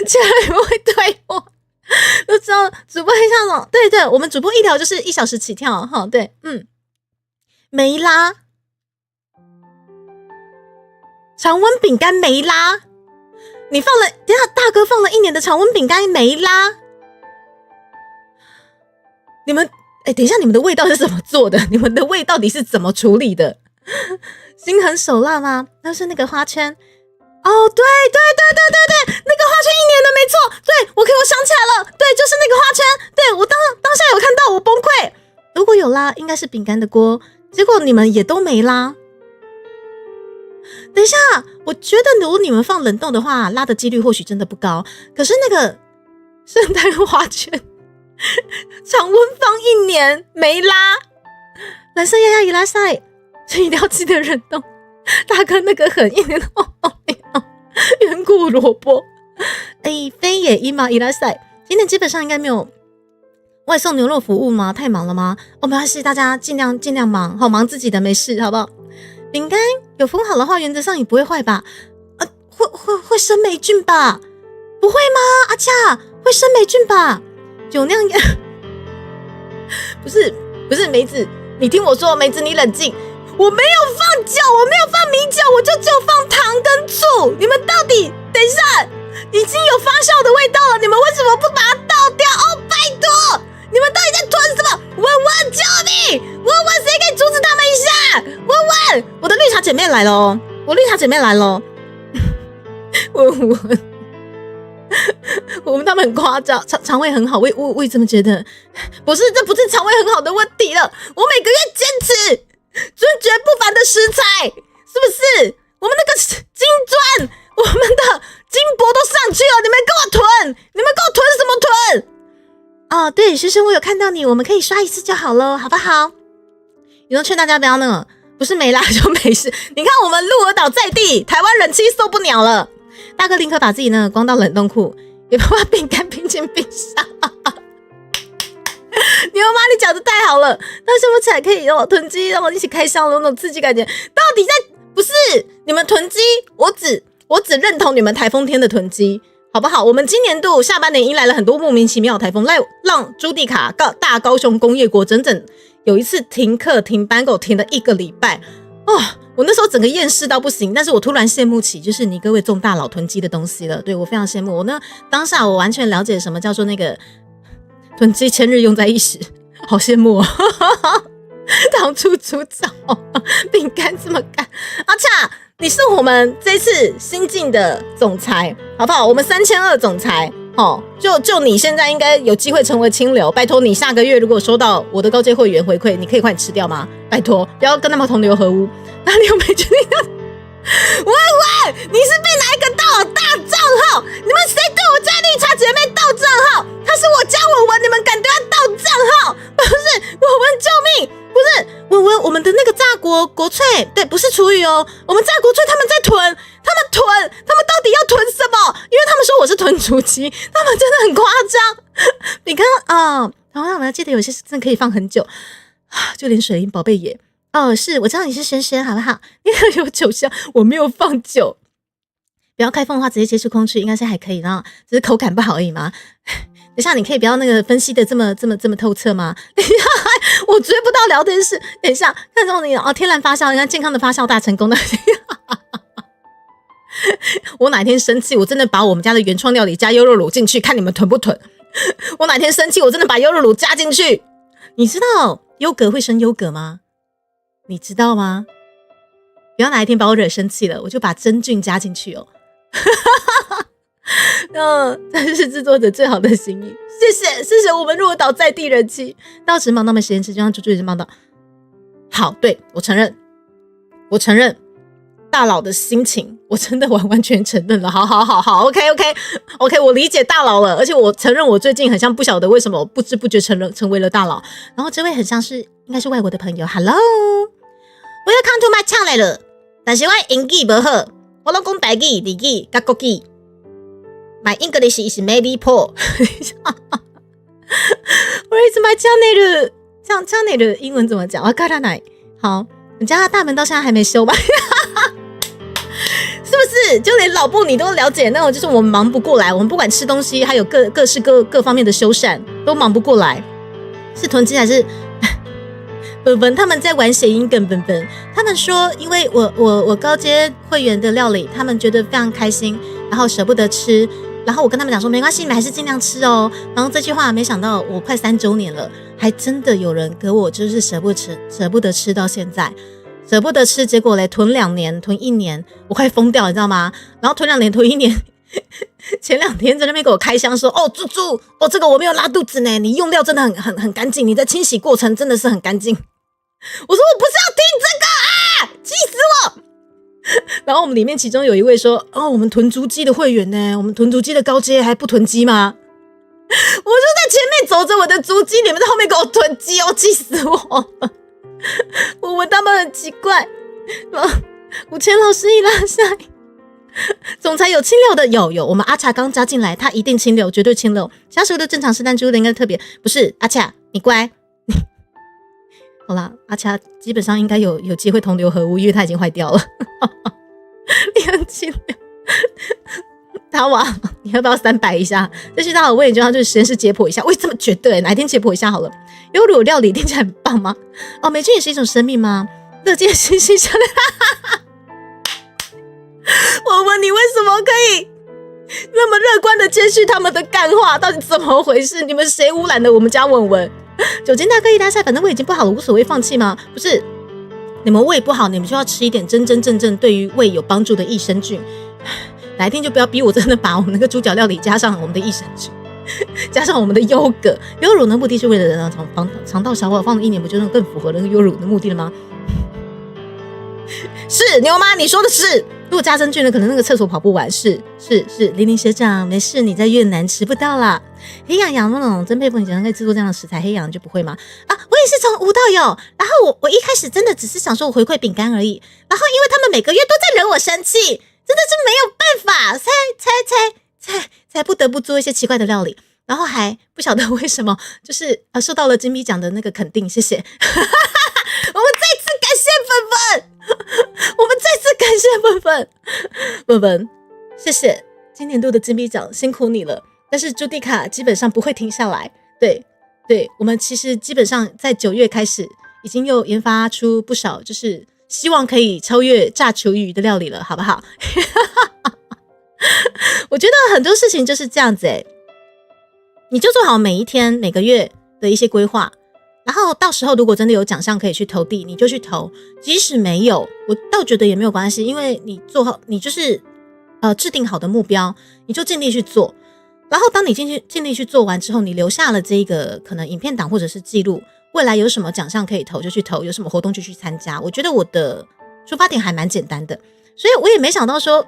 竟然会对我，都知道主播黑上了。对，我们主播一条就是1小时起跳哈。对，没拉，常温饼干没拉。你放了，等一下大哥放了1年的常温饼干没拉，你们等一下你们的味道是怎么做的？你们的味到底是怎么处理的？心狠手辣吗？那是那个花圈对，那个花圈1年的没错，对我想起来了，对，就是那个花圈，对我当下有看到，我崩溃。如果有拉，应该是饼干的锅，结果你们也都没拉。等一下，我觉得如果你们放冷冻的话，拉的几率或许真的不高。可是那个圣诞花圈常温放1年没拉，蓝色丫丫伊拉塞，所以一定要记得冷冻。大哥那个很1年的圆骨萝卜，非也伊玛伊拉塞，今天基本上应该没有外送牛肉服务吗？太忙了吗？没关系，大家尽量忙，好忙自己的，没事，好不好？饼干有封好的话，原则上也不会坏吧？会生霉菌吧？不会吗？阿恰会生霉菌吧？酒酿也不是梅子，你听我说，梅子你冷静，我没有放酒，我没有放米酒，我就只有放糖跟醋。你们到底等一下，已经有发酵的味道了，你们为什么不把它倒掉？拜托，你们到底在吞什么？问救命！问谁可以阻止他们一下？问我的绿茶姐妹来了，我们他们很夸张，肠胃很好，我也这么觉得。这不是肠胃很好的问题了，我每个月坚持尊爵不凡的食材，是不是？我们那个金砖，我们的金箔都上去了，你们给我囤什么囤？对，学生我有看到你，我们可以刷1次就好了，好不好？有人劝大家不要那个，不是没拉就没事。你看我们鹿儿岛在地，台湾人妻受不了了。大哥宁可把自己呢光到冷冻库，也不把饼干拼进冰箱。牛妈，你讲的太好了，那什么才可以让我囤积，让我一起开箱的那种刺激感觉？到底不是你们囤积，我只认同你们台风天的囤积，好不好？我们今年度下半年迎来了很多莫名其妙的台风，让朱地卡大高雄工业国整整有一次停课停班，给我停了1个礼拜哦。我那时候整个厌世到不行，但是我突然羡慕起就是你各位众大佬囤积的东西了，对，我非常羡慕。我呢当下我完全了解什么叫做那个囤积千日用在一时，好羡慕哦。当初主角饼干这么干，阿恰，你是我们这次新进的总裁，好不好？我们3200总裁，就你现在应该有机会成为清流，拜托你下个月如果收到我的高阶会员回馈，你可以快点吃掉吗？拜托，不要跟他们同流合污。哪里有没决定的？喂，你是被哪一个大佬大账号？你们谁对我家绿茶姐妹盗账号？他是我家文文，你们敢对他盗账号？不是，文文救命！不是文文，我们的那个炸国粹，对，不是厨余哦，我们炸国粹他们在囤，他们到底要囤什么？因为他们说我是囤足鸡，他们真的很夸张。你看啊，然后我要记得有些真的可以放很久，就连水灵宝贝也。是我知道你是轩轩，好不好？你有酒香，我没有放酒。不要开封的话，直接接触空气应该是还可以的，只是口感不好而已嘛。等一下，你可以不要那个分析的这么透彻吗？我追不到聊天室。等一下，看到你天然发酵，你看健康的发酵大成功的。我哪天生气，我真的把我们家的原创料理加优酪乳进去，看你们囤不囤。我哪天生气，我真的把优酪乳加进去。你知道优格会生优格吗？你知道吗？不要哪一天把我惹生气了，我就把真菌加进去哦。这是制作者最好的心意，谢谢我们若岛在地人气。到时忙到我们实验室，就让猪猪也是忙到。好，对，我承认大佬的心情，我真的完全承认了。好 OK， 我理解大佬了，而且我承认我最近很像不晓得为什么不知不觉成为了大佬。然后这位很像是应该是外国的朋友 ，Hello， Welcome to my channel。但是我英语不好，我都讲台语、日语、甲国语。My English is maybe poor 。Where is my channel？ channel 英文怎么讲？我看到哪？好，你家的大门到现在还没修吧？是不是？就连老布你都了解那种，就是我们忙不过来，我们不管吃东西，还有各式各方面的修缮，都忙不过来。是囤积还是？本他们在玩谐音梗，本他们说，因为我高阶会员的料理，他们觉得非常开心，然后舍不得吃，然后我跟他们讲说没关系，你们还是尽量吃哦。然后这句话没想到我快3周年了，还真的有人给我就是舍不得吃到现在，舍不得吃，结果嘞囤2年囤1年，我快疯掉，你知道吗？然后囤2年囤1年。前2天在那边给我开箱说，猪猪，这个我没有拉肚子呢，你用料真的很干净，你的清洗过程真的是很干净。我说我不是要听这个啊，气死我！然后我们里面其中有一位说，我们囤足鸡的会员呢，我们囤足鸡的高阶还不囤鸡吗？我就在前面走着我的足鸡，你们在后面给我囤鸡哦，气死我！我闻他们很奇怪。5000老师一拉下。总裁有清流的，有，我们阿茶刚加进来，他一定清流，绝对清流。其他时候都正常，是但猪的应该特别不是。阿茶，你乖。好啦，阿茶基本上应该有机会同流合污，因为他已经坏掉了。你很清流。大王，你要不要300一下？这是大佬问你，就像就是实验室解剖一下，我也这么觉得哪一天解剖一下好了。优乳料理听起来很棒吗？霉菌也是一种生命吗？乐见欣欣相恋。我问你为什么可以那么乐观的接续他们的干话，到底怎么回事？你们谁污染了我们家文文？酒精大哥一大赛，反正胃已经不好了，无所谓，放弃吗？不是，你们胃不好，你们就要吃一点真正对于胃有帮助的益生菌。哪一天就不要逼我真的把我们那个猪脚料理加上我们的益生菌，加上我们的优格。优乳的目的是为了人从肠道消化，放了1年不就更符合那个优乳的目的了吗？是牛妈，你说的是。如果加生菌呢，可能那个厕所跑不完。是，玲玲学长，没事，你在越南吃不到啦。黑羊羊那种，真佩服你，想可以制作这样的食材，黑羊就不会吗？我也是从无到有，然后我一开始真的只是想说我回馈饼干而已，然后因为他们每个月都在惹我生气，真的是没有办法，才不得不做一些奇怪的料理。然后还不晓得为什么，就是受到了金币奖的那个肯定，谢谢。我们再次感谢粉粉，我们再次感谢粉粉，粉粉，谢谢今年度的金币奖，辛苦你了。但是朱迪卡基本上不会停下来，对，我们其实基本上在9月开始，已经又研发出不少，就是希望可以超越炸厨余的料理了，好不好？我觉得很多事情就是这样子你就做好每一天每个月的一些规划，然后到时候如果真的有奖项可以去投递，你就去投，即使没有，我倒觉得也没有关系，因为你做好，你就是制定好的目标，你就尽力去做，然后当你尽力去做完之后，你留下了这个可能影片档或者是记录，未来有什么奖项可以投就去投，有什么活动就去参加。我觉得我的出发点还蛮简单的，所以我也没想到说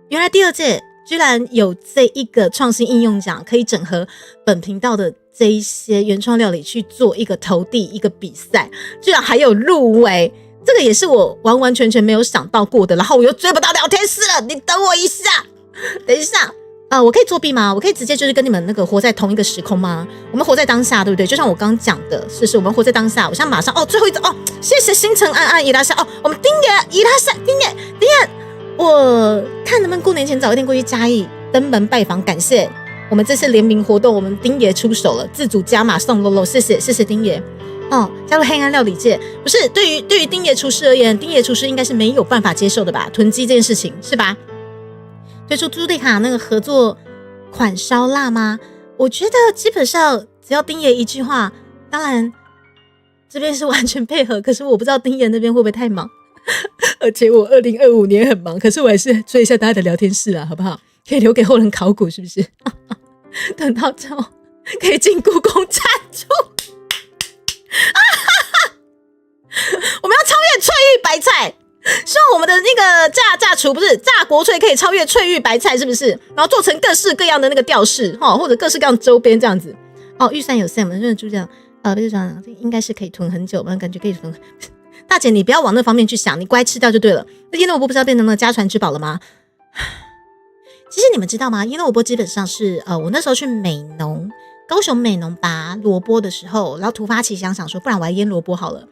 原来第2届居然有这一个创新应用奖，可以整合本频道的这一些原创料理去做一个投递一个比赛，居然还有入围，这个也是我完完全全没有想到过的。然后我又追不到聊天室了，你等我一下，等一下我可以作弊吗？我可以直接就是跟你们那个活在同一个时空吗？我们活在当下，对不对？就像我刚讲的，是我们活在当下。我现在马上最后一张谢谢星辰安安伊拉夏我们丁爷伊拉夏丁爷，我看能不能过年前早一点过去嘉义登门拜访，感谢我们这次联名活动，我们丁爷出手了，自主加码送 Lolo， 谢谢丁爷加入黑暗料理界。不是对于丁爷厨师而言，丁爷厨师应该是没有办法接受的吧？囤积这件事情是吧？推出朱迪卡那个合作款烧腊吗？我觉得基本上只要丁爷一句话，当然这边是完全配合，可是我不知道丁爷那边会不会太忙。而且我2025年很忙，可是我还是追一下大家的聊天室好不好？可以留给后人考古，是不是？等到之后可以进故宫赞助。我们要超越翠玉白菜，希望我们的那个炸厨不是炸国粹可以超越翠玉白菜，是不是？然后做成各式各样的那个吊饰或者各式各样的周边这样子预算有限，我们就这样不是讲应该是可以囤很久，我感觉可以囤。大姐，你不要往那方面去想，你乖吃掉就对了。那腌萝卜不知道变成了家传之宝了吗？其实你们知道吗？腌萝卜基本上是我那时候去高雄美浓拔萝卜的时候，然后突发奇想说，不然我来腌萝卜好了。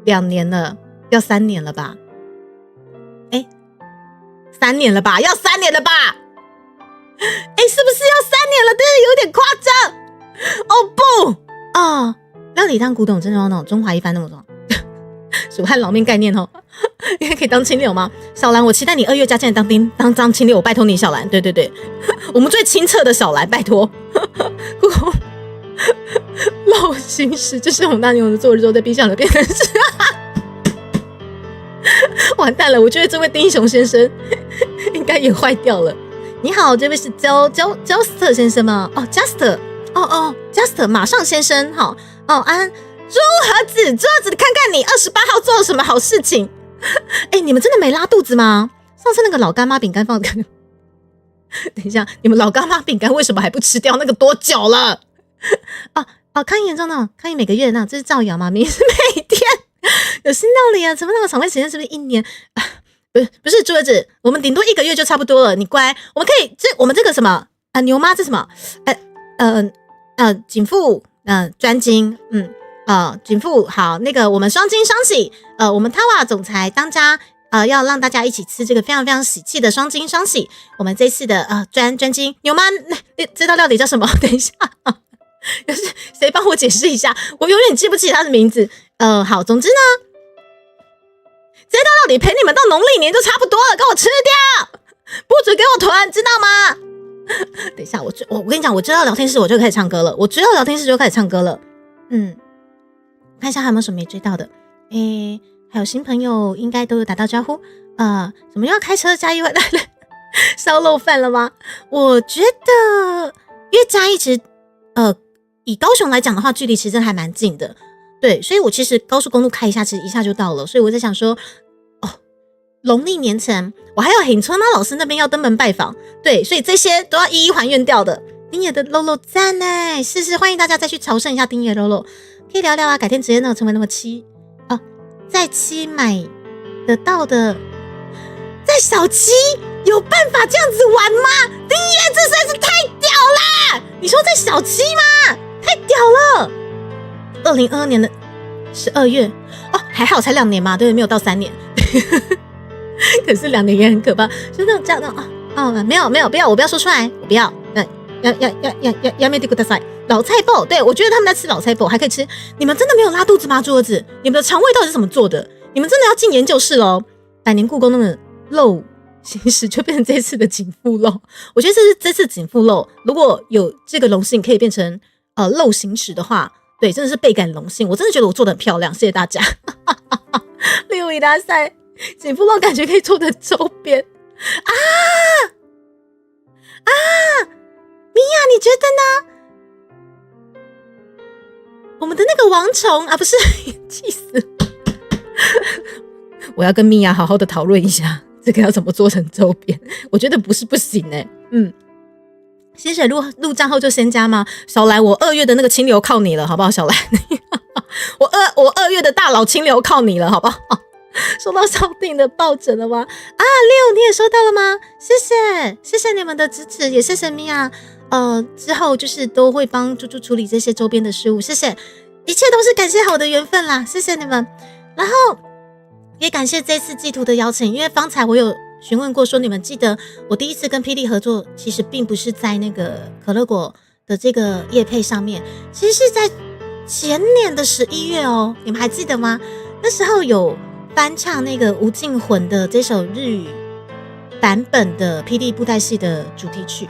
2年了，要3年了吧？3年了吧？要3年了吧？是不是要3年了？但是有点夸张。不料理当古董真的有那种中华一番那种蜀汉老面概念应该可以当清流吗？小兰，我期待你2月加进来当清流，我拜托你，小兰，对，我们最清澈的小兰，拜托。故宫老行驶就是我们大牛的做日之后在冰箱的变成是完蛋了，我觉得这位丁雄先生应该也坏掉了。你好，这位是 Juster 先生吗？Juster 马上先生安朱盒子，你看看你28号做了什么好事情？你们真的没拉肚子吗？上次那个老干妈饼干放的，等一下，你们老干妈饼干为什么还不吃掉？那个多久了？抗议严重的，抗议每个月这是造谣吗？明明是每天有新道理啊！怎么那个场外时间是不是1年？不是朱盒子，我们顶多1个月就差不多了。你乖，我们可以我们这个什么牛妈这什么锦腹专精锦腹好，那个我们双金双喜我们 Tawa 总裁当家要让大家一起吃这个非常非常喜气的双金双喜。我们这次的专精牛妈这道料理叫什么？等一下谁帮我解释一下？我永远记不起他的名字。好，总之呢，这道料理陪你们到农历年就差不多了，给我吃掉，不准给我囤，知道吗？等一下，我跟你讲，我追到聊天室我就开始唱歌了，看一下还有没有什么没追到的。还有新朋友应该都有打到招呼。怎么又要开车嘉义回来了？烧肉饭了吗？我觉得，因为嘉义其实以高雄来讲的话，距离其实真的还蛮近的。对，所以我其实高速公路开一下，其实一下就到了。所以我在想说，农历年前我还有很春妈老师那边要登门拜访，对，所以这些都要一一还原掉的。丁爷的肉肉赞哎，是欢迎大家再去朝圣一下丁爷肉肉，可以聊聊改天直接成为那么在七买得到的，在小七有办法这样子玩吗？丁爷这实在是太屌啦！你说在小七吗？太屌了！2022年的12月哦，还好才2年嘛，对，没有到3年。可是2年也很可怕，就那种这样的没有，不要，我不要说出来，我不要。要めてください。老菜脯，对，我觉得他们在吃老菜脯还可以吃。你们真的没有拉肚子吗？猪儿子，你们的肠胃到底是怎么做的？你们真的要进研究室咯。百年故宫那个肉形式就变成这次的景腹肉，我觉得这次景腹肉如果有这个荣幸可以变成肉形石的话，对，真的是倍感荣幸。我真的觉得我做的很漂亮，谢谢大家。利物浦大赛景腹肉感觉可以做的周边米娅，你觉得呢？我们的那个王虫啊，不是，气死！我要跟米娅好好的讨论一下，这个要怎么做成周边？我觉得不是不行薪水入账后就先加吗？小兰，我2月的那个清流靠你了，好不好？小兰，我2月的大佬清流靠你了，好不好？收到小鼎的抱枕了吗？Leo，你也收到了吗？谢谢你们的支持，也谢谢米娅。之后就是都会帮猪猪处理这些周边的事物，谢谢，一切都是感谢好的缘分啦，谢谢你们。然后也感谢这次寄图的邀请，因为方才我有询问过说，你们记得我第一次跟霹雳合作，其实并不是在那个可乐果的这个业配上面，其实是在前年的11月哦，你们还记得吗？那时候有翻唱那个吴敬混的这首日语版本的霹雳布袋戏的主题曲。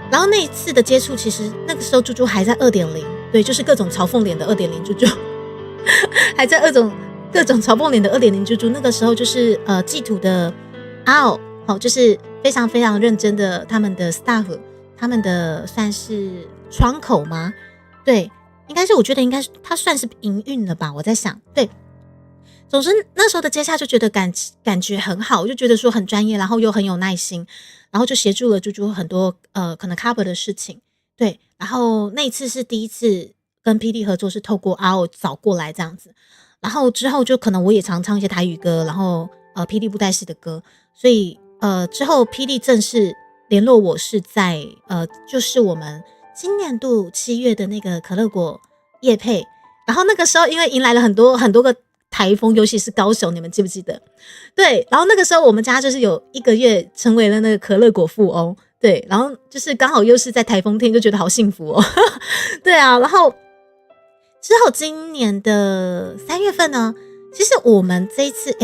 然后那一次的接触，其实那个时候猪猪还在 2.0， 对，就是各种嘲讽脸的 2.0 猪猪，还在各种嘲讽脸的 2.0 猪猪。那个时候就是祭图的就是非常非常认真的他们的 staff， 他们的算是窗口吗？对，应该是，我觉得应该是他算是营运了吧，我在想，对。总之那时候的接洽就觉得感觉很好，我就觉得说很专业，然后又很有耐心，然后就协助了猪猪很多可能 cover 的事情，对。然后那一次是第一次跟霹雳合作，是透过RO找过来这样子，然后之后就可能我也常唱一些台语歌，然后霹雳布袋戏的歌，所以之后霹雳正式联络我是在就是我们今年度7月的那个可乐果业配，然后那个时候因为迎来了很多个台风，尤其是高雄，你们记不记得？对，然后那个时候我们家就是有1个月成为了那个可乐果富翁，对，然后就是刚好又是在台风天，就觉得好幸福哦。对啊，然后之后今年的3月份呢，其实我们这一次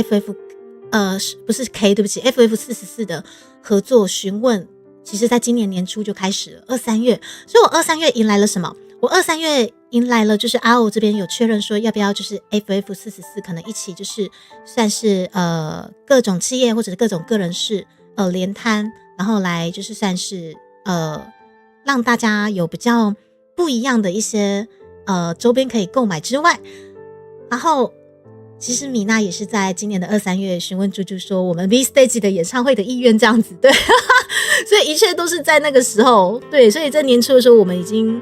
不是 K， 对不起 FF44 的合作询问，其实在今年年初就开始了，23月，所以我23月迎来了什么？我23月迎来了，就是 RO 这边有确认说要不要就是 FF44 可能一起就是算是各种企业或者是各种个人事联摊，然后来就是算是让大家有比较不一样的一些周边可以购买之外，然后其实米娜也是在今年的2、3月询问猪猪说我们 V Stage 的演唱会的意愿这样子，对，所以一切都是在那个时候，对，所以在年初的时候我们已经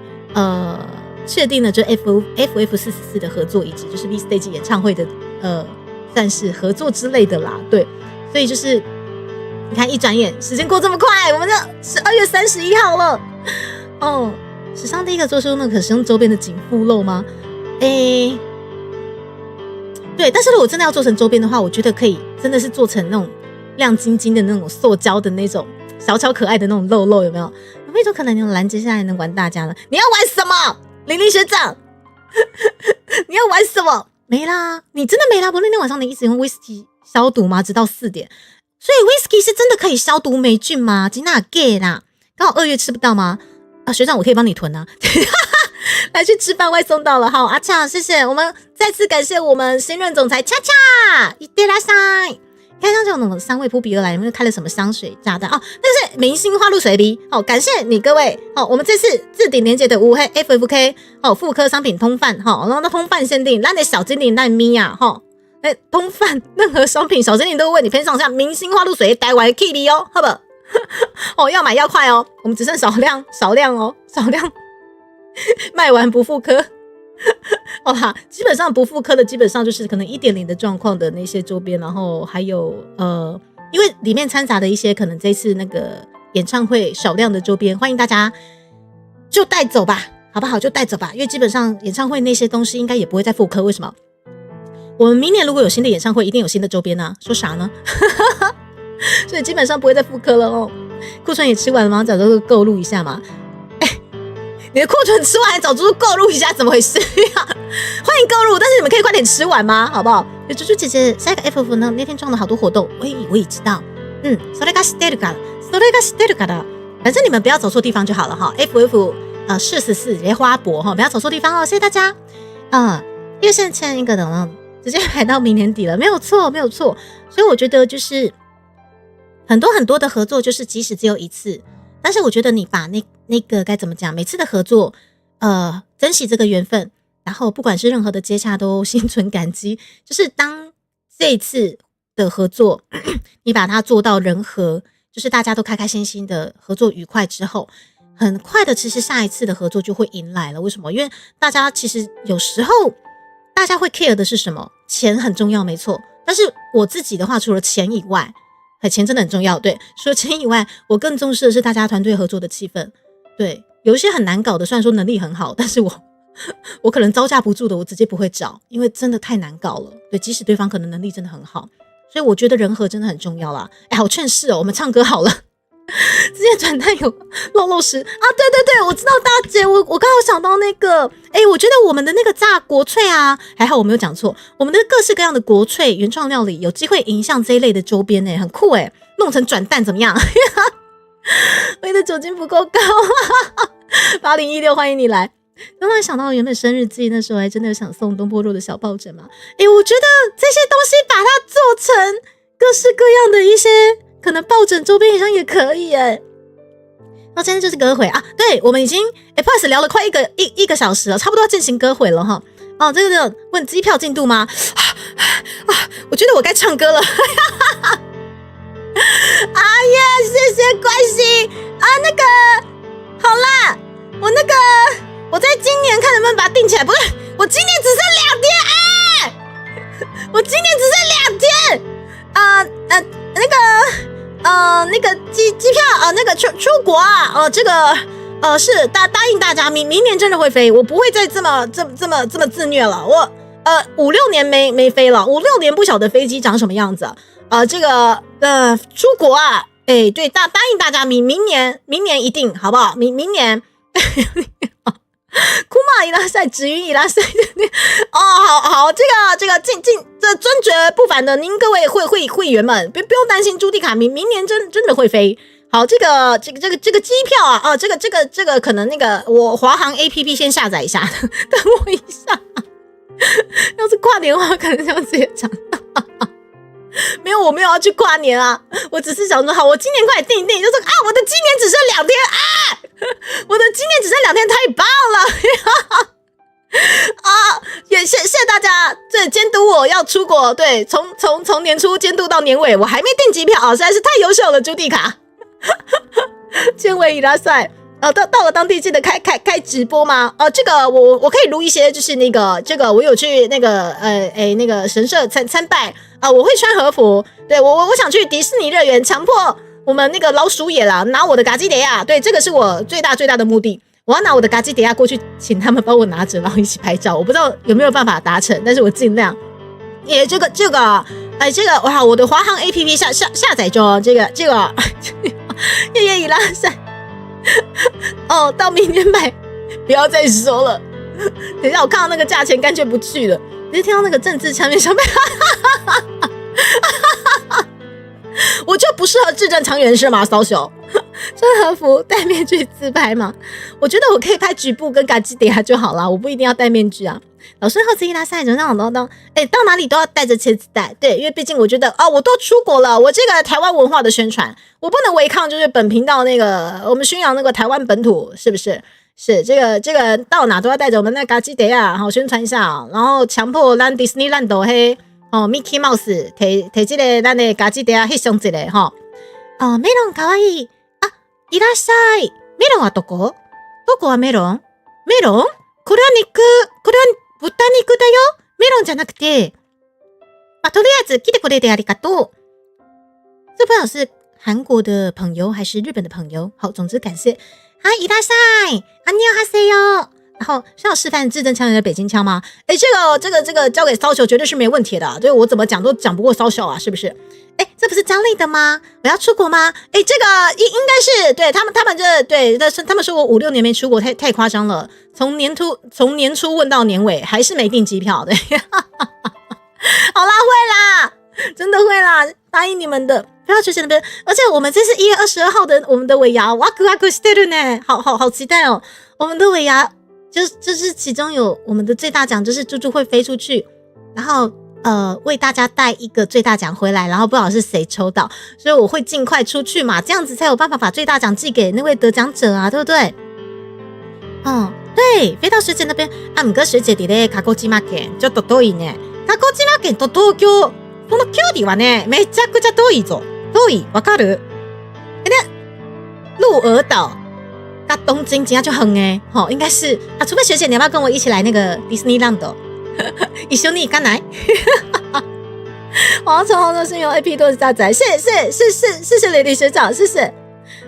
确定了就 FF44 的合作，以及就是 V Stage 演唱会的算是合作之类的啦，对，所以就是你看一转眼时间过这么快，我们就12月31号了哦。史上第一个做出那个可使用周边的紧缚肉吗？对，但是如果真的要做成周边的话，我觉得可以真的是做成那种亮晶晶的那种塑胶的那种小巧可爱的那种肉肉，有没有？有没有一种可能，你拦截下来能玩大家呢？你要玩什么？玲玲学长，你要玩什么？没啦，你真的没啦？不，那天晚上你一直用 whisky 消毒吗？直到4点，所以 whisky 是真的可以消毒霉菌吗？吉娜 gay 啦，刚好2月吃不到吗？学长，我可以帮你囤啊。来去吃饭外送到了，好，阿恰，谢谢，我们再次感谢我们新任总裁恰恰，いってらっしゃい。看上这种香味扑鼻而来，有没有开了什么香水炸弹哦？那是明星花露水笔，好，感谢你各位，好，我们这次置顶连结的5黑 FFK， 好，复刻商品通贩，好，然后通贩限定，让你小精灵让咪呀，好，通贩任何商品小精灵都会为你喷上像明星花露水台湾 Kitty 哦，好不好？哦，要买要快哦，我们只剩少量哦，少量卖完不复刻。哦哈，基本上不复刻的，基本上就是可能 1.0 的状况的那些周边，然后还有因为里面掺杂的一些可能这次那个演唱会少量的周边，欢迎大家就带走吧，好不好？就带走吧，因为基本上演唱会那些东西应该也不会再复刻。为什么？我们明年如果有新的演唱会，一定有新的周边啊，说啥呢？所以基本上不会再复刻了哦。库存也吃完了吗？早就购入一下嘛。你的库存吃完，早就购入一下，怎么回事呀？欢迎购入，但是你们可以快点吃完吗？好不好？猪猪姐姐下一个 FF 呢？那天撞了好多活动，我也知道。それが知ってるから，それが知ってるから。反正你们不要走错地方就好了哈。FF 44莲花博哈，不要走错地方哦。谢谢大家。月线欠一个的呢，直接排到明年底了，没有错，没有错。所以我觉得就是很多的合作，就是即使只有一次。但是我觉得你把那个该怎么讲，每次的合作，珍惜这个缘分，然后不管是任何的接洽都心存感激。就是当这一次的合作，你把它做到人和，就是大家都开开心心的合作愉快之后，很快的，其实下一次的合作就会迎来了。为什么？因为大家其实有时候大家会 care 的是什么？钱很重要，没错。但是我自己的话，除了钱以外，钱真的很重要，对。除了钱以外，我更重视的是大家团队合作的气氛。对，有一些很难搞的，虽然说能力很好，但是我可能招架不住的，我直接不会找，因为真的太难搞了。对，即使对方可能能力真的很好，所以我觉得人和真的很重要啦。好劝世哦，我们唱歌好了。之前转单有露食啊，对，我知道大姐，我刚好想到那个，我觉得我们的那个炸国粹啊，还好我没有讲错，我们的各式各样的国粹原创料理有机会迎向这一类的周边很酷弄成转蛋怎么样？我的酒精不够高，8016欢迎你来。刚刚想到原本生日季那时候还真的想送东坡肉的小抱枕嘛，我觉得这些东西把它做成各式各样的一些。可能抱枕周边好像也可以那今天就是歌会啊，对，我们已经不好意思聊了快一个小时了，差不多要进行歌会了哈。这个问机票进度吗？我觉得我该唱歌了。哎呀，谢谢关心啊，那个好啦，我在今年看能不能把它定起来，不是，我今年只剩2天，我今年只剩2天那个机票那个出国啊，这个是答应大家，明年真的会飞，我不会再这么自虐了。我5-6年没飞了，5-6年不晓得飞机长什么样子这个出国啊，对，答应大家，明年一定好不好？明年。库马伊拉赛，直云伊拉赛好，这个这尊爵不凡的，您各位会员们，不用担心，朱迪卡明年真的会飞。好，这个机票啊，这个可能那个我华航 APP 先下载一下，等我一下。要是跨年的话，可能就要直接讲。没有，我没有要去跨年啊，我只是想说，好，我今年快点定一定，就说我的今年只剩2天我的今年只剩2天，太棒了也谢谢大家这监督我要出国，对，从年初监督到年尾，我还没订机票实在是太优秀了，朱迪卡。千维伊拉赛到了当地记得开直播吗？这个我可以录一些，就是那个这个我有去那个那个神社参拜我会穿和服，对我想去迪士尼乐园，强迫我们那个老鼠野狼拿我的嘎基德亚，对，这个是我最大的目的，我要拿我的嘎基德亚过去，请他们帮我拿着，然后一起拍照，我不知道有没有办法达成，但是我尽量。这个哇，我的华航 APP 下载中这个夜夜已拉塞到明年买，不要再说了。等一下，我看到那个价钱，干脆不去了。只是听到那个政治场面上面，我就不适合智正长远是吗？骚熊穿和服戴面具自拍吗？我觉得我可以拍局部跟嘎基迪亚就好了，我不一定要戴面具啊。老师好，自己拉赛人让我到哪里都要带着茄子带，对，因为毕竟我觉得我都出国了，我这个台湾文化的宣传，我不能违抗，就是本频道那个我们宣扬那个台湾本土，是不是？是这个到哪都要带着我们那嘎基德亚，好宣传一下，然后强迫咱迪士尼兰都嘿Mickey Mouse 提这个咱的嘎基德亚翕相一个メロンかわいいいらっしゃい。メロンはどこはメロンこれは豚肉だよ。メロンじゃなくて。とりあえず来てくれてありがとう。这不老师韩国的朋友还是日本的朋友。好，总之感谢。伊大塞，안녕하세요。然后是要示范字正腔圆的北京腔吗？这个交给骚手绝对是没问题的，对我怎么讲都讲不过骚手啊，是不是？这不是张力的吗？我要出国吗？这个应该是对他们这对，但是他们说我5-6年没出国，太夸张了。从年初问到年尾，还是没订机票，对。好啦，会啦，真的会啦，答应你们的。不要学姐那边，而且我们这是1月22号的我们的尾牙，哇咕哇咕してる呢，好期待哦！我们的尾牙就是其中有我们的最大奖，就是猪猪会飞出去，然后为大家带一个最大奖回来，然后不知道是谁抽到，所以我会尽快出去嘛，这样子才有办法把最大奖寄给那位得奖者啊，对不对？对，飛到學姐那邊不過學姐伫咧鹿児島県ちょっと遠いね。鹿児島県と東京その距離はねめちゃくちゃ遠いぞ。遠いわかる？鹿兒島跟東京真的就遠耶。應該是除非學姐你要不要跟我一起來那個迪士尼ランド？一緒に行かない？我要從紅豆信用 AP 多下載，謝謝雷迪學長，謝謝。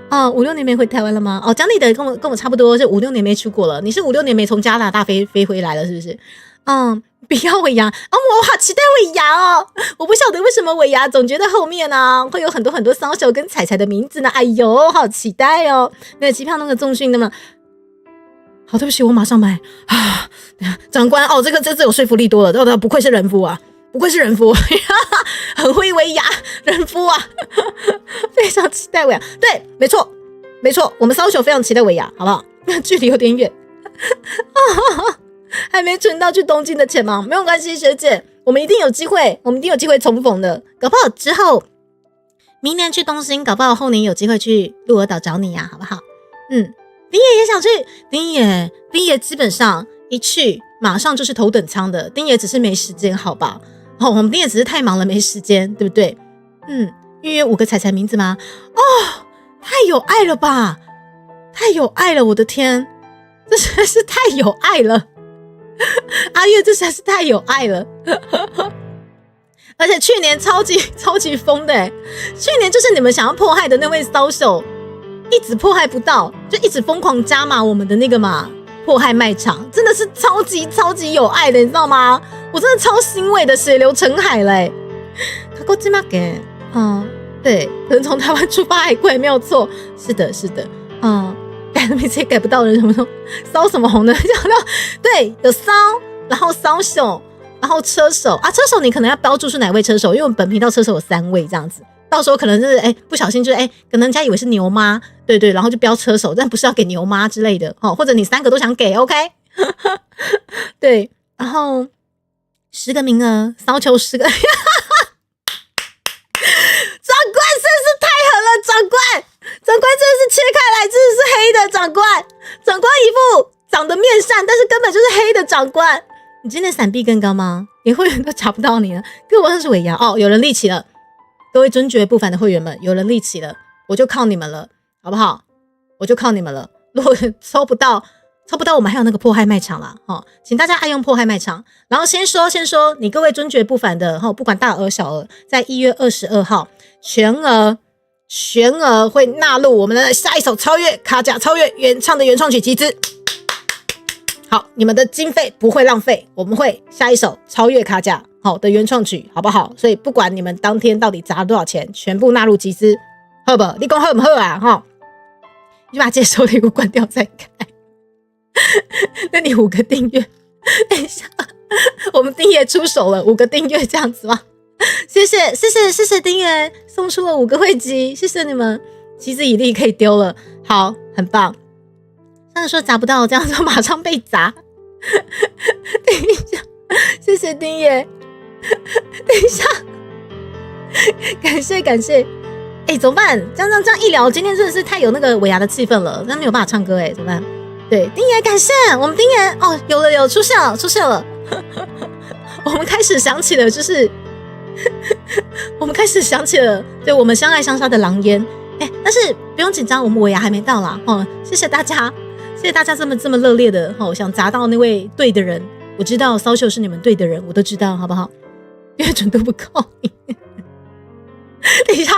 5-6年没回台湾了吗？江丽德跟我差不多，是5-6年没出国了。你是5-6年没从加拿大飞回来了，是不是？不要尾牙我好期待尾牙哦！我不晓得为什么尾牙总觉得后面呢会有很多骚手跟彩彩的名字呢。哎呦，好期待哦！那个机票那个重训的嘛，好，对不起，我马上买啊！长官这次有说服力多了，不愧是人夫啊！不愧是人夫，很会尾牙人夫啊，非常期待尾牙。对，没错，我们骚手非常期待尾牙，好不好？距离有点远，还没存到去东京的钱吗？没有关系，学姐，我们一定有机会重逢的。搞不好之后明年去东京，搞不好后年有机会去鹿儿岛找你呀，好不好？丁爷也想去，丁爷基本上一去马上就是头等舱的，丁爷只是没时间，好吧？我们丁爷只是太忙了，没时间，对不对？预约5个彩彩名字吗？太有爱了吧！太有爱了，我的天，这实在是太有爱了。阿月，这实在是太有爱了。而且去年超级疯的去年就是你们想要迫害的那位骚手，一直迫害不到，就一直疯狂加码我们的那个嘛迫害卖场，真的是超级有爱的，你知道吗？我真的超欣慰的，血流成海了鹿児島県，对，可能从台湾出发还贵，没有错，是的，改名字也改不到人，什么骚什么红的，对，有骚，然后骚手，然后车手车手你可能要标注是哪位车手，因为我们本频道车手有3位这样子，到时候可能是不小心就是可能人家以为是牛妈，对，然后就标车手，但不是要给牛妈之类的或者你3个都想给 OK 对，然后10个名额，骚球10个。长官真是太狠了，长官真的是切开来，真的是黑的长官一副长得面善，但是根本就是黑的长官。你今天闪避更高吗？连会员都找不到你了，各位我是尾牙有人立起了，各位尊爵不凡的会员们，有人立起了，我就靠你们了，好不好？我就靠你们了。如果抽不到，我们还有那个迫害卖场啦请大家爱用迫害卖场。然后先说你各位尊爵不凡的不管大额小额，在1月22号全额会纳入我们的下一首超越卡甲超越原唱的原创曲集资。好，你们的经费不会浪费，我们会下一首超越卡甲的原创曲，好不好？所以不管你们当天到底砸了多少钱，全部纳入集资，好不好？你说好不好啊？你把接收礼物关掉再开。那你5个订阅，等一下，我们丁爷出手了，5个订阅这样子吗？谢谢丁爷送出了5个会籍，谢谢你们，旗子以力可以丢了，好，很棒。上次说砸不到，这样说马上被砸。等一下，谢谢丁爷，等一下，感谢。怎么办？这样一聊，今天真的是太有那个尾牙的气氛了，但没有办法唱歌怎么办？对，丁爷感谢我们丁爷有出现了我们开始想起了就是对我们相爱相杀的狼烟但是不用紧张，我们尾牙还没到啦谢谢大家这么热烈的想砸到那位对的人，我知道骚秀是你们对的人，我都知道，好不好？因为准度不够等一下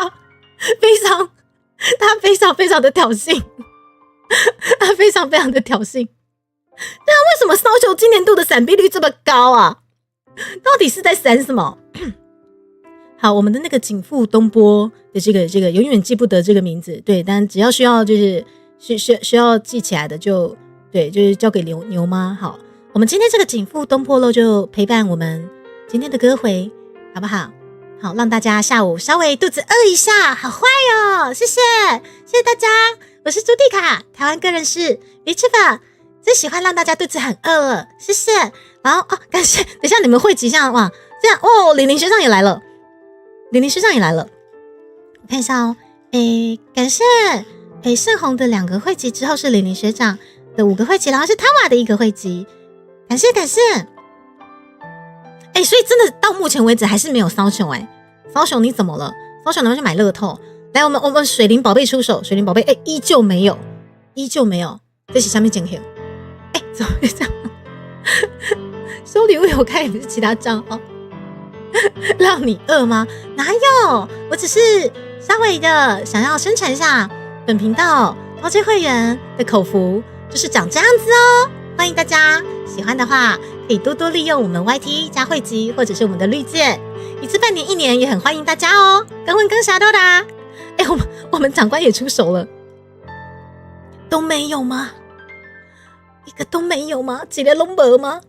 他非常非常的挑衅，他非常非常的挑衅。那为什么骚球今年度的闪避率这么高啊？到底是在闪什么？好，我们的那个景富东波的这个永远记不得这个名字，对，但只要需要就是需要记起来的就对，就是交给牛妈。好，我们今天这个景富东坡肉就陪伴我们今天的歌回，好不好？好，让大家下午稍微肚子饿一下，好坏哦，谢谢大家，我是朱蒂卡，台湾个人是 VTuber， 最喜欢让大家肚子很饿了，谢谢。然后感谢，等一下你们汇集一下，哇，这样哦，玲玲学长也来了，我看一下哦，感谢盛红的2个汇集之后是玲玲学长的5个汇集，然后是汤瓦的1个汇集，感谢。所以真的到目前为止还是没有骚熊骚熊你怎么了？骚熊能不能去买乐透？来，我们水灵宝贝出手，水灵宝贝依旧没有，这是下面剪黑，怎么会这样？收礼物有开也不是其他账号，让你饿吗？哪有？我只是稍微的想要宣传一下本频道高阶会员的口福，就是长这样子哦。欢迎大家喜欢的话，可以多多利用我们 YT 加汇集，或者是我们的绿箭，1次半年1年也很欢迎大家哦。更混更侠都啦，我们长官也出手了，都没有吗？一个都没有吗？几连龙没吗？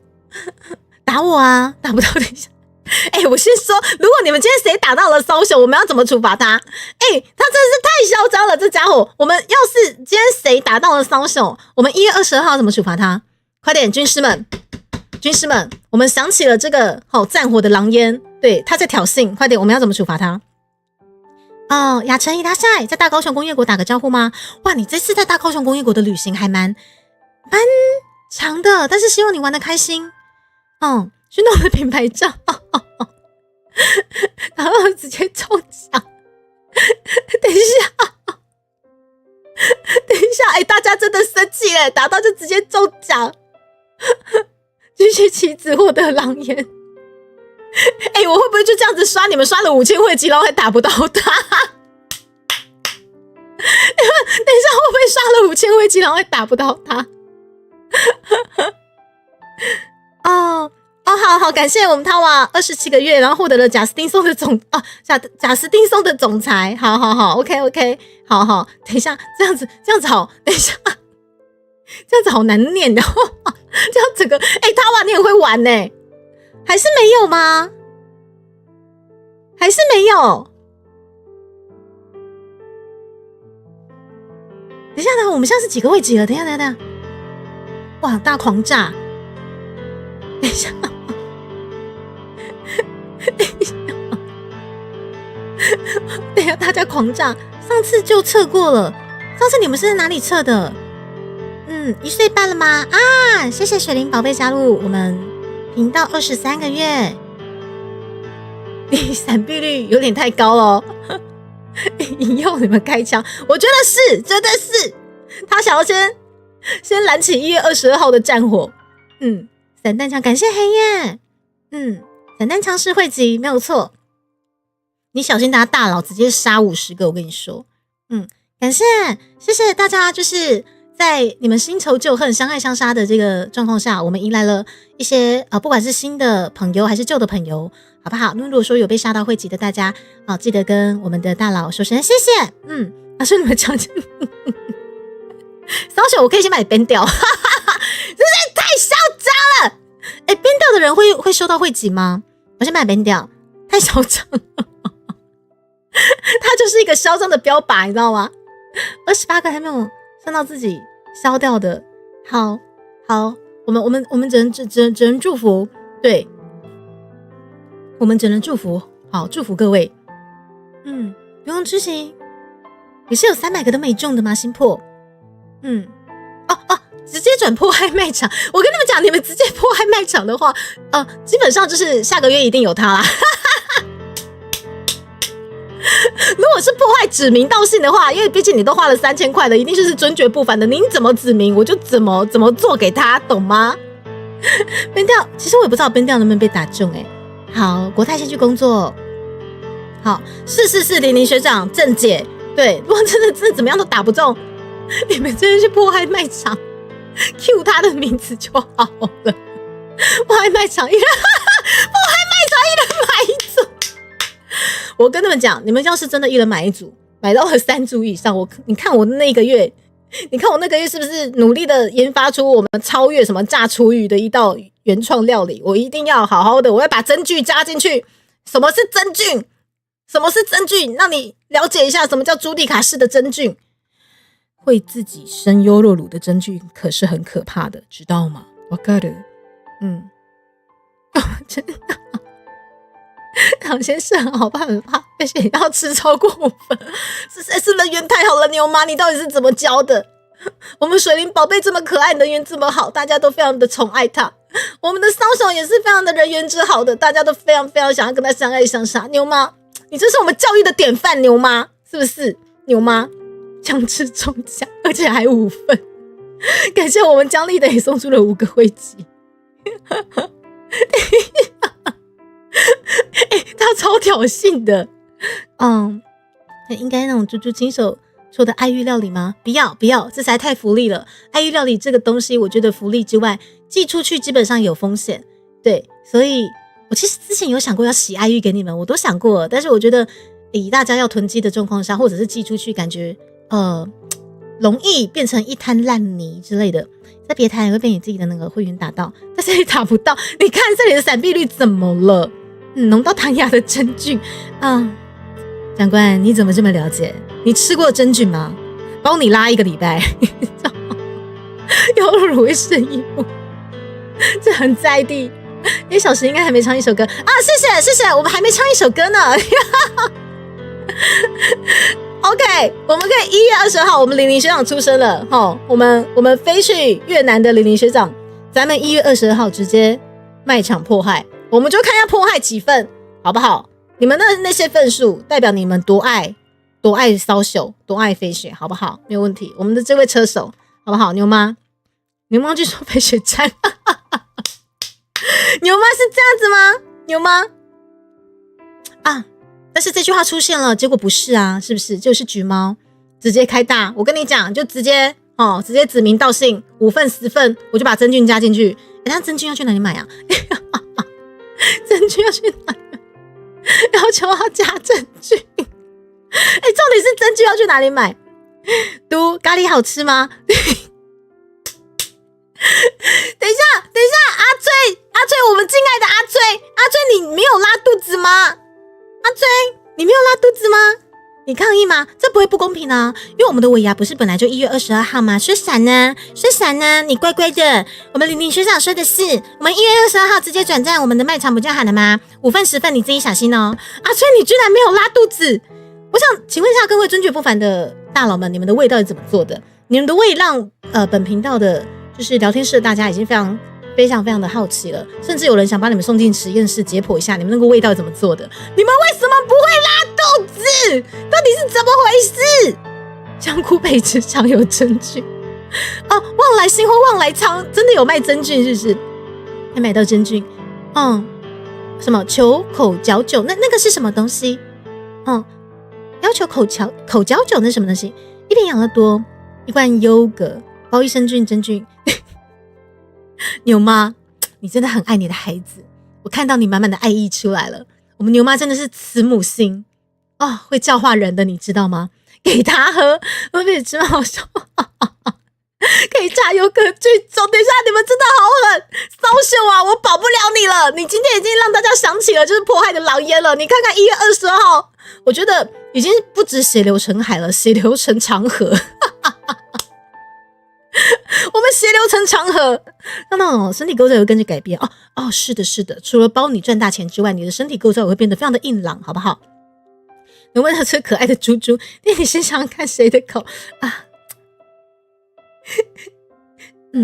打我啊！打不到，等一下。我先说，如果你们今天谁打到了骚熊，我们要怎么处罚他？他真的是太嚣张了，这家伙！我们要是今天谁打到了骚熊，我们1月22号怎么处罚他？快点，军师们，我们想起了这个战火的狼烟，对，他在挑衅，快点，我们要怎么处罚他？雅晨伊达赛在大高雄工业国打个招呼吗？哇，你这次在大高雄工业国的旅行还蛮长的，但是希望你玩得开心。去弄了品牌照，然后直接中奖。等一下，大家真的生气了，打到就直接中奖，继续棋子获得狼烟。我会不会就这样子刷？你们刷了5000汇集，然后还打不到他？你们等一下会不会刷了5000汇集，然后还打不到他？好，感谢我们汤瓦27个月，然后获得了贾斯汀松的贾斯汀松的总裁。好 ，OK， 好，等一下，这样子好，等一下，这样子好难念的，这样整个汤瓦你很会玩呢，还是没有吗？还是没有？等一下呢，我们现在是几个位置了？等一下，哇，大狂炸！等一下。等一下，大家狂炸！上次就测过了，上次你们是在哪里测的？1岁半了吗？谢谢水灵宝贝加入我们频道23个月，你闪避率有点太高了，引诱你们开枪，我觉得是，真的是，他想要先燃起1月22号的战火。散弹枪，感谢黑夜，散弹枪是汇集，没有错。你小心，大佬直接杀50个，我跟你说。感谢，谢谢大家，就是在你们新仇旧恨、相爱相杀的这个状况下，我们迎来了一些不管是新的朋友还是旧的朋友，好不好？那如果说有被杀到汇集的大家，记得跟我们的大佬说声谢谢。说你们讲，骚熊，我可以先把你编掉，真是太嚣张了。编掉的人会收到汇集吗？我先把你编掉，太嚣张了。他就是一个嚣张的标靶，你知道吗？28个还没有算到自己消掉的。好，我们只能祝福，对，我们只能祝福，好，祝福各位。不用执行，也是有300个都没中的吗？新破，直接转破坏卖场。我跟你们讲，你们直接破坏卖场的话，基本上就是下个月一定有他啦。如果是破坏指名道姓的话，因为毕竟你都花了3000块的，一定是尊爵不凡的。您怎么指名，我就怎么做给他，懂吗？边调，其实我也不知道边调能不能被打中。好，国泰先去工作。好，是玲玲学长正解，对，如果真的怎么样都打不中，你们真的去迫害卖场 ，Q 他的名字就好了。迫害卖场一人买一组。我跟你们讲，你们要是真的一人买一组，买到了3组以上，你看我那个月是不是努力的研发出我们超越什么炸厨余的一道原创料理？我一定要好好的，我要把真菌加进去。什么是真菌？什么是真菌？让你了解一下什么叫朱迪卡式的真菌。会自己生优酪乳的真菌可是很可怕的，知道吗？わかる？真的。唐先生好怕很怕，而且要吃超过5分，实在是人缘太好了。牛妈，你到底是怎么教的？我们水灵宝贝这么可爱，人缘这么好，大家都非常的宠爱他。我们的骚手也是非常的人缘之好的，大家都非常非常想要跟他相爱相杀。牛妈，你这是我们教育的典范，牛妈是不是？牛妈强制中奖，而且还5分，感谢我们姜丽的也送出了5个徽集。他超挑衅的，应该那种猪猪亲手做的爱玉料理吗？不要，这实在太福利了。爱玉料理这个东西，我觉得福利之外，寄出去基本上有风险。对，所以我其实之前有想过要洗爱玉给你们，我都想过了，但是我觉得以大家要囤积的状况下，或者是寄出去，感觉容易变成一滩烂泥之类的。在别台也会被你自己的那个会员打到，在这里打不到。你看这里的闪避率怎么了？浓到弹牙的真菌长官你怎么这么了解？你吃过真菌吗？帮你拉1个礼拜。优酪乳会生异物，这很在地。因为小时应该还没唱一首歌啊！谢谢，我们还没唱一首歌呢。OK， 我们可以1月20号，我们玲玲学长出生了，我们飞去越南的玲玲学长，咱们1月22号直接卖场迫害，我们就看一下迫害几份，好不好？你们的那些份数代表你们多爱骚秀，多爱飞雪，好不好？没有问题。我们的这位车手，好不好？牛妈去说飞雪站，牛妈是这样子吗？牛妈但是这句话出现了，结果不是啊，是不是？就是橘猫直接开大，我跟你讲，就直接指名道姓，5份10份，我就把真菌加进去。那真菌要去哪里买啊？真菌要去哪里？要求要加真菌。重点是真菌要去哪里买？咖喱好吃吗？等一下，阿翠，我们敬爱的阿翠，你没有拉肚子吗？阿翠，你没有拉肚子吗？你抗议吗？这不会不公平啊！因为我们的尾牙不是本来就1月22号吗？说闪呢？你乖乖的。我们玲玲学长说的是，我们1月22号直接转战我们的卖场不就好了吗？5份10份你自己小心哦。阿翠，你居然没有拉肚子！我想请问一下各位尊爵不凡的大佬们，你们的胃到底怎么做的？你们的胃让本频道的就是聊天室的大家已经非常的好奇了，甚至有人想把你们送进实验室解剖一下，你们那个味道怎么做的？你们为什么不会拉肚子？到底是怎么回事？香菇培植场有真菌旺来新或旺来仓真的有卖真菌，是不是？还买到真菌？什么球口嚼酒？那个是什么东西？要求口嚼酒那是什么东西？一瓶养乐多，一罐优格，包益生菌真菌。牛妈，你真的很爱你的孩子，我看到你满满的爱意出来了。我们牛妈真的是慈母心会教化人的，你知道吗？给他喝，我比真好笑。可以加油，可剧终。等一下，你们真的好狠，骚秀啊！我保不了你了。你今天已经让大家想起了就是迫害的老烟了。你看看1月22号，我觉得已经不止血流成海了，血流成长河。我们血流成长河，那身体构造也会跟着改变是的，除了包你赚大钱之外，你的身体构造也会变得非常的硬朗，好不好？能问到这可爱的猪猪，你先想想看谁的口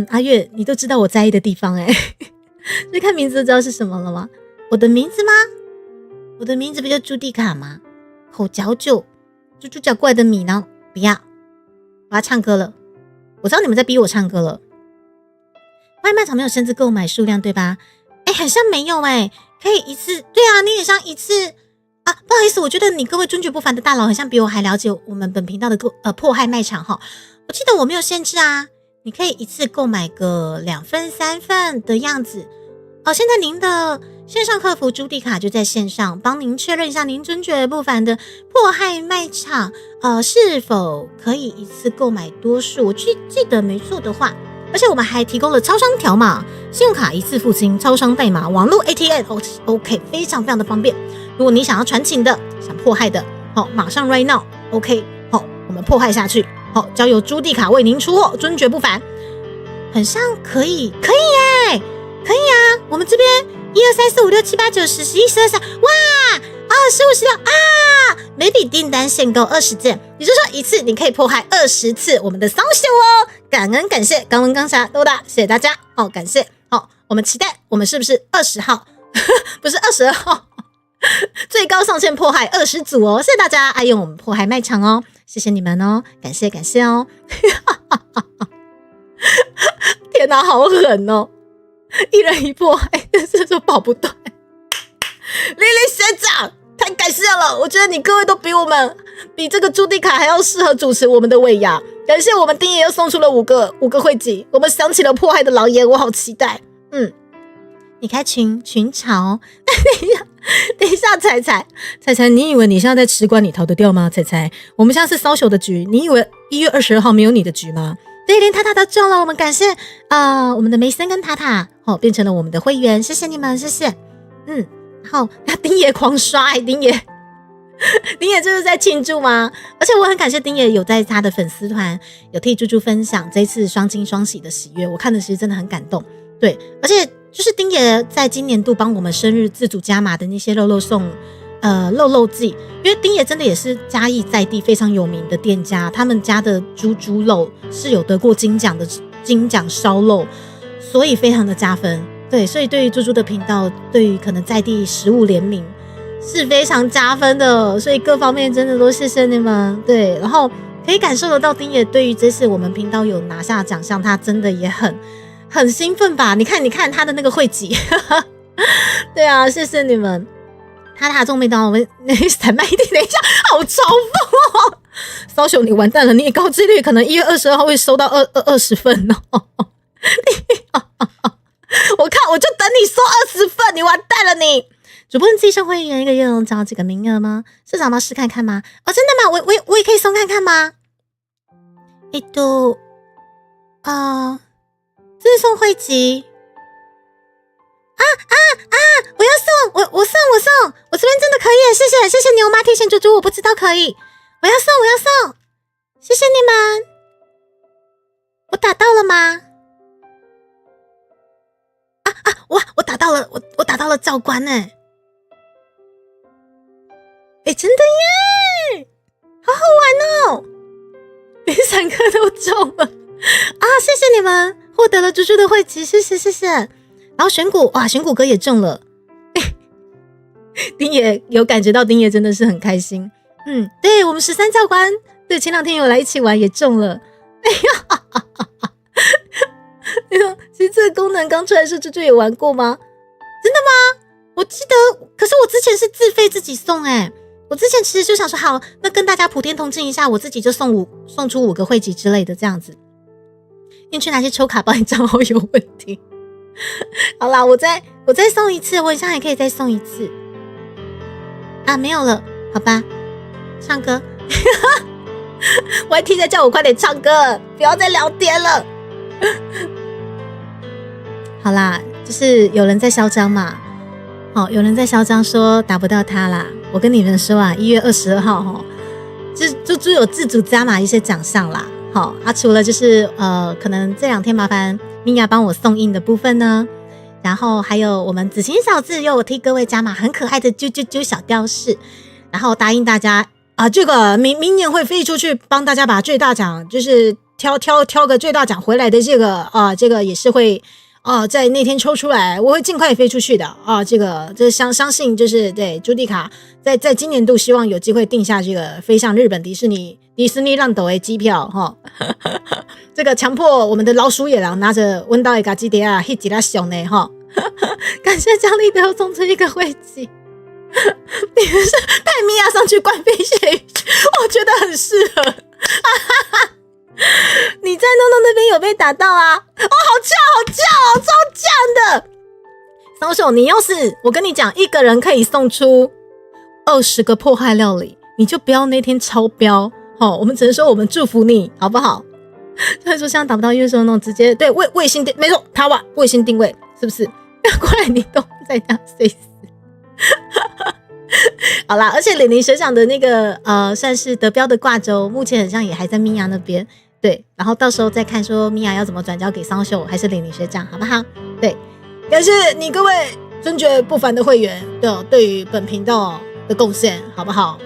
阿月，你都知道我在意的地方所以看名字就知道是什么了吗？我的名字吗？我的名字不就朱蒂卡吗？口嚼酒，猪猪嚼过来的米呢？不要，我要唱歌了。我知道你们在逼我唱歌了。外卖场没有限制购买数量对吧？好像没有可以一次，对啊，你也像一次不好意思，我觉得你各位尊爵不凡的大佬很像比我还了解我们本频道的迫害卖场哈。我记得我没有限制啊，你可以一次购买个2份3份的样子。现在您的线上客服朱迪卡就在线上帮您确认一下您尊爵不凡的迫害卖场是否可以一次购买多数。我记得没错的话，而且我们还提供了超商条码、信用卡一次付清、超商代码、网络 ATM，OK， 非常非常的方便。如果你想要传情的、想迫害的，马上 right now，OK， 我们迫害下去，交由朱迪卡为您出货，尊爵不凡。很像可以耶，可以啊！我们这边1、2、3、4、5、6、7、8、9、10、11、12、13，哇！15、16啊！每笔订单限购20件，也就是说一次你可以迫害20次我们的商秀哦！感恩感谢，刚文刚侠多大，谢谢大家感谢我们期待我们是不是20号，不是22号，最高上限迫害20组哦！谢谢大家爱用我们迫害卖场哦，谢谢你们哦，感谢感谢哦！天哪，好狠哦！一人一迫害，这就跑不断。莉莉学长，太感谢了！我觉得你各位都比这个朱迪卡还要适合主持我们的尾牙。感谢我们丁爷又送出了5个会籍，我们想起了迫害的老爷，我好期待。你开群潮，等一下，彩彩，你以为你现在在吃瓜，你逃得掉吗？彩彩，我们现在是骚秀的局，你以为1月22号没有你的局吗？对，连塔塔都中了，我们感谢我们的梅森跟塔塔变成了我们的会员，谢谢你们，谢谢。然后丁爷狂刷丁爷就是在庆祝吗？而且我很感谢丁爷有在他的粉丝团有替猪猪分享这一次双金双喜的喜悦，我看的其实真的很感动。对，而且就是丁爷在今年度帮我们生日自主加码的那些肉送肉季，因为丁爷真的也是嘉义在地非常有名的店家，他们家的猪肉是有得过金奖的金奖烧肉，所以非常的加分。对，所以对于猪猪的频道，对于可能在地食物联名是非常加分的，所以各方面真的都谢谢你们。对，然后可以感受得到丁爷对于这次我们频道有拿下奖项，他真的也很兴奋吧？你看他的那个汇集，对啊，谢谢你们。他中没到，我们闪慢一点，等一下，好嘲讽哦！骚熊你完蛋了，你也高几率可能1月22号会收到20份哦。我就等你收20份，你完蛋了你！主播你自己上会员一个月能找几个名额吗？市长吗？试看看吗？真的吗？我也可以送看看吗？这是送会籍我要送，我送，我这边真的可以，谢谢牛妈提醒猪猪，我不知道可以，我要送，谢谢你们，我打到了吗？我打到了，我打到了教官真的耶，好好玩哦，连3颗都中了谢谢你们获得了猪猪的会籍，谢谢。然后选股哥也中了，丁爷有感觉到丁爷真的是很开心。对，我们13教官，对，前2天有来一起玩也中了。其实这个功能刚出来的时候，猪猪有玩过吗？真的吗？我记得，可是我之前是自费自己送我之前其实就想说，好，那跟大家普天同庆一下，我自己就送出5个会籍之类的这样子。因为去拿去抽卡包，你账号有问题。好啦，我再送一次，我好像也可以再送一次。没有了，好吧，唱歌。YT 在叫我快点唱歌，不要再聊天了。好啦，就是有人在嚣张嘛，有人在嚣张说打不到他啦。我跟你们说1月22号就有自主加码一些奖项啦。除了就是可能这2天麻烦米娅帮我送印的部分呢，然后还有我们紫晴小字又替各位加码很可爱的啾啾啾小吊饰，然后答应大家这个明年会飞出去帮大家把最大奖就是挑个最大奖回来的这个也是会在那天抽出来，我会尽快飞出去的这相信就是对朱迪卡在今年度希望有机会定下这个飞向日本迪士尼浪斗的机票这个强迫我们的老鼠野狼拿着温刀的嘎基碟一起来熊呢感谢奖励的又送出一个会籍，你是带米娅上去关飞蟹鱼，我觉得很适合。你在弄弄那边有被打到啊？哦，好叫，超犟的。松手，你要是我跟你讲，一个人可以送出20个破坏料理，你就不要那天超标。我们只能说我们祝福你，好不好？所以说像打不到月收那种直接对卫星定，没错，他哇卫星定位是不是？过来你都在家睡死。好啦，而且李宁学长的那个算是得标的挂轴，目前好像也还在米娅那边，对，然后到时候再看说米娅要怎么转交给桑秀还是李宁学长，好不好？对，感谢你各位尊爵不凡的会员对于本频道的贡献，好不好？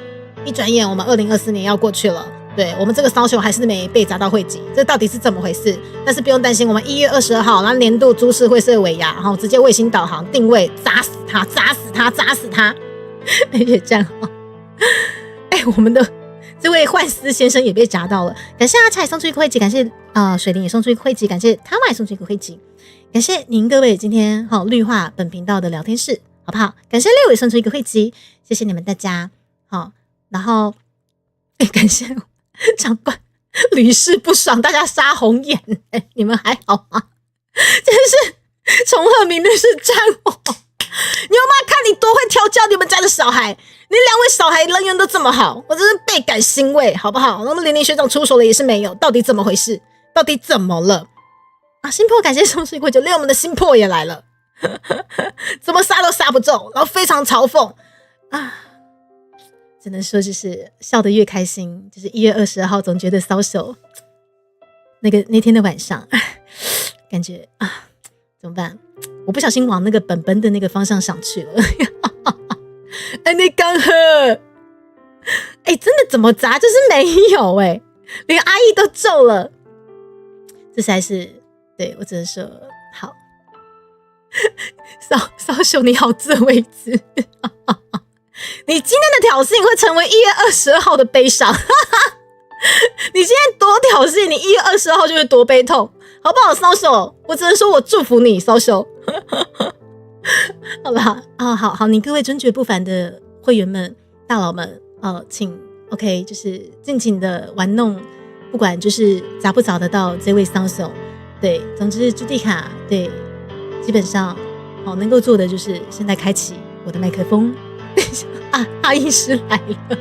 一转眼我们2024年要过去了，对，我们这个桑秀还是没被砸到会籍，这到底是怎么回事？但是不用担心，我们1月22号，然后年度株式会社尾牙，然后直接卫星导航定位，砸死他，砸死他，砸死他！而且这样我们的这位幻思先生也被砸到了，感谢阿柴送出一个会籍，感谢水灵也送出一个会籍，感谢他们也送出一个会籍，感谢您各位今天绿化本频道的聊天室，好不好？感谢六伟送出一个会籍，谢谢你们大家。然后感谢长官屡试不爽，大家杀红眼，你们还好吗？真是崇鹤明律师战我，你有没有看你多会调教你们家的小孩？你2位小孩人缘都这么好，我真是倍感欣慰，好不好？那么玲玲学长出手了也是没有，到底怎么回事？到底怎么了？心破感谢送水果酒，连我们的心破也来了，怎么杀都杀不中，然后非常嘲讽只能说就是笑得越开心，就是1月22号总觉得骚手那天的晚上，感觉怎么办？我不小心往那个本本的那个方向想去了。你刚喝，真的怎么砸就是没有连阿姨都皱了，这才是对我只能说好。骚手你好自为之。你今天的挑衅会成为1月22号的悲伤。你今天多挑衅，你1月22号就会多悲痛，好不好？骚手，我只能说我祝福你，骚手。好啦，好，你各位尊爵不凡的会员们、大佬们，请 OK， 就是尽情的玩弄，不管就是找不找得到这位骚手，对，总之朱蒂卡，对，基本上能够做的就是现在开启我的麦克风。阿医师来了，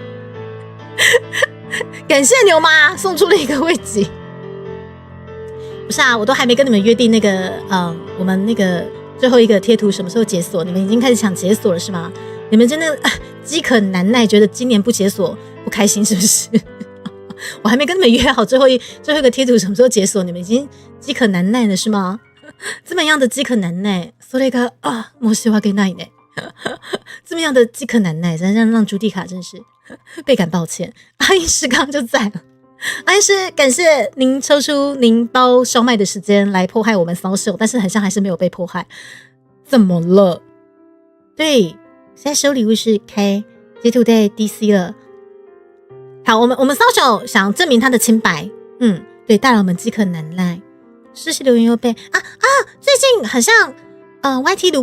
感谢牛妈送出了一个位置。不是我都还没跟你们约定那个我们那个最后一个贴图什么时候解锁，你们已经开始抢解锁了是吗？你们真的饥渴难耐，觉得今年不解锁不开心是不是？我还没跟你们约好最后一个贴图什么时候解锁，你们已经饥渴难耐了是吗？这么样的饥渴难耐，それが申し訳ないね。这么样的饥渴难耐，真的让朱蒂卡真是倍感抱歉。阿医师刚刚就在了，阿医师感谢您抽出您包烧麦的时间来迫害我们骚手，但是好像还是没有被迫害，怎么了？对，现在收礼物是开截图在 DC 了。好，我们骚手想证明他的清白，对，大佬们饥渴难耐，实习留言又被最近好像YT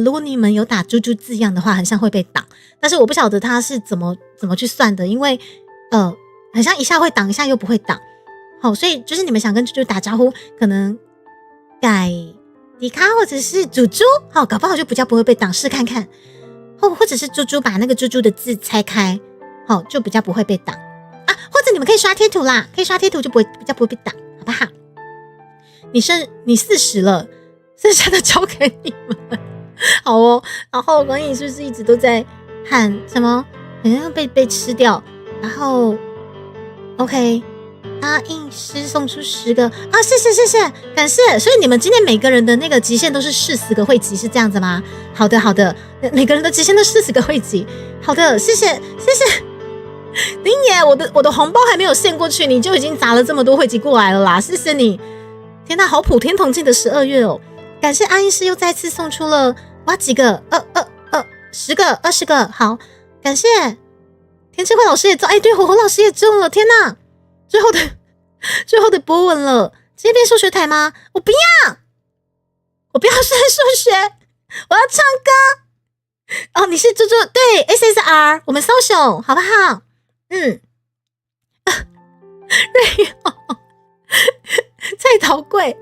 如果你们有打猪猪字样的话，很像会被挡，但是我不晓得他是怎么去算的，因为很像一下会挡，一下又不会挡。好，所以就是你们想跟猪猪打招呼，可能改迪卡或者是猪猪，搞不好就比较不会被挡，试看看。或者是猪猪把那个猪猪的字拆开，就比较不会被挡或者你们可以刷贴图啦，可以刷贴图就比较不会被挡，好不好？你40了，剩下的交给你们。好哦，然后王颖是不是一直都在喊什么？好像被吃掉，然后 OK， 阿应师送出10个谢谢，感谢。所以你们今天每个人的那个极限都是40个会籍，是这样子吗？好的，每个人的极限都40个会籍。好的，谢谢。林爷，我的红包还没有献过去，你就已经砸了这么多会籍过来了啦，谢谢你。天哪，好普天同庆的12月哦！感谢阿应师又再次送出了几个10个20个，好，感谢田智慧老师也中，对，火火老师也中了，天哪，最后的波纹了，直接变数学台吗？我不要算数学，我要唱歌，哦，你是猪猪，对 SSR， 我们social好不好？瑞菜桃贵，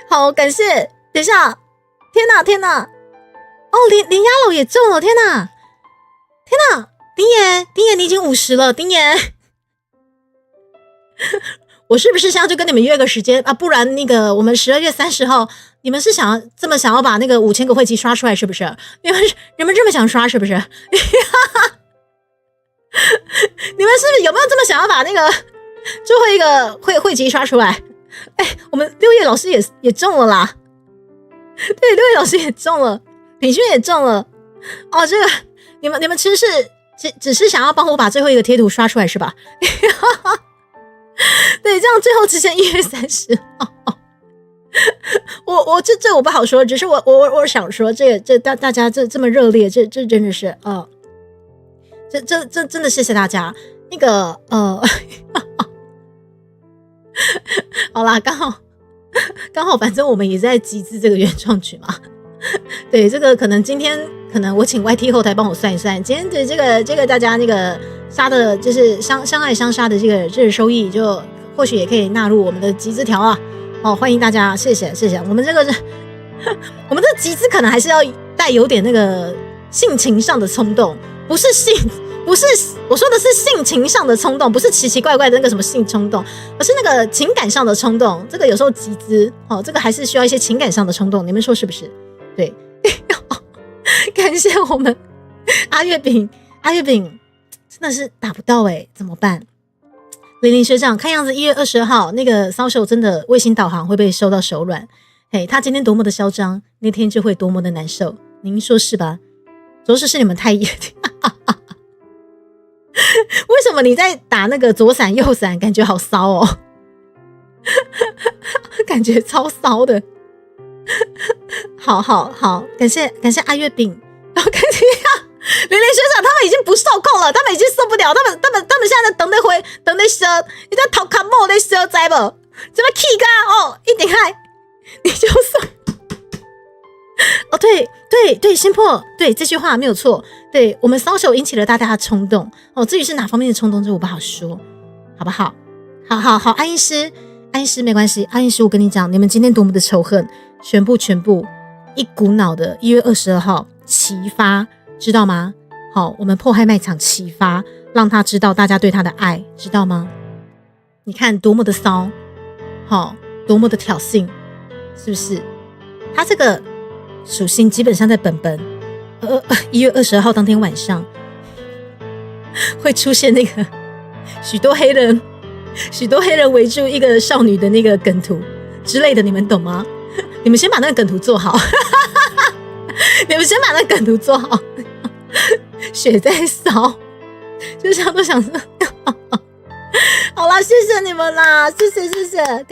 好，感谢。等一下，天哪！哦，林鸭楼也中了，天哪！丁爷，你已经50了，丁爷。我是不是现在就跟你们约个时间啊？不然那个我们12月30号，你们是想要把那个5000个会籍刷出来，是不是？你们这么想刷，是不是？你们是不是有没有这么想要把那个最后一个会籍刷出来？我们6月老师也中了啦，对，6月老师也中了，品轩也中了。哦，这个你们其实只是想要帮我把最后一个贴图刷出来是吧？对，这样最后之前1月30号，我这我不好说，只是我想说，这大家这么热烈，这真的是这真的谢谢大家。那个好啦，刚好，反正我们也在集资这个原创曲嘛。对，这个可能今天我请 YT 后台帮我算一算，今天的这个大家那个杀的，就是相爱相杀的这个收益，就或许也可以纳入我们的集资条啊。哦，欢迎大家，谢谢。我们这个集资可能还是要带有点那个性情上的冲动，不是我说的是性情上的冲动，不是奇奇怪怪的那个什么性冲动，而是那个情感上的冲动。这个有时候集资，这个还是需要一些情感上的冲动，你们说是不是？对，感谢我们阿月饼真的是打不到怎么办？林学长，看样子1月22号那个骚手真的卫星导航会被收到手软。他今天多么的嚣张，那天就会多么的难受，您说是吧？主要是你们太野。为什么你在打那个左闪右闪，感觉好骚哦？感觉超骚的。好，感谢阿月饼，然后感谢林学长，他们已经不受控了，他们已经受不了，他们现在等在烧，你在头壳毛在烧，知不？怎么气噶？一定爱你就送。对，先破，对这句话没有错，对我们骚手引起了大家的冲动至于是哪方面的冲动，这我不好说，好不好？好，安医师没关系，安医师，我跟你讲，你们今天多么的仇恨，全部一股脑的1月22号齐发，知道吗？好，我们迫害卖场齐发，让他知道大家对他的爱，知道吗？你看多么的骚，多么的挑衅，是不是？他这个属性基本上在本1月22号当天晚上会出现那个许多黑人围住一个少女的那个梗图之类的，你们懂吗？你们先把那个梗图做好，血在烧，就想都想说，好啦，谢谢你们啦，谢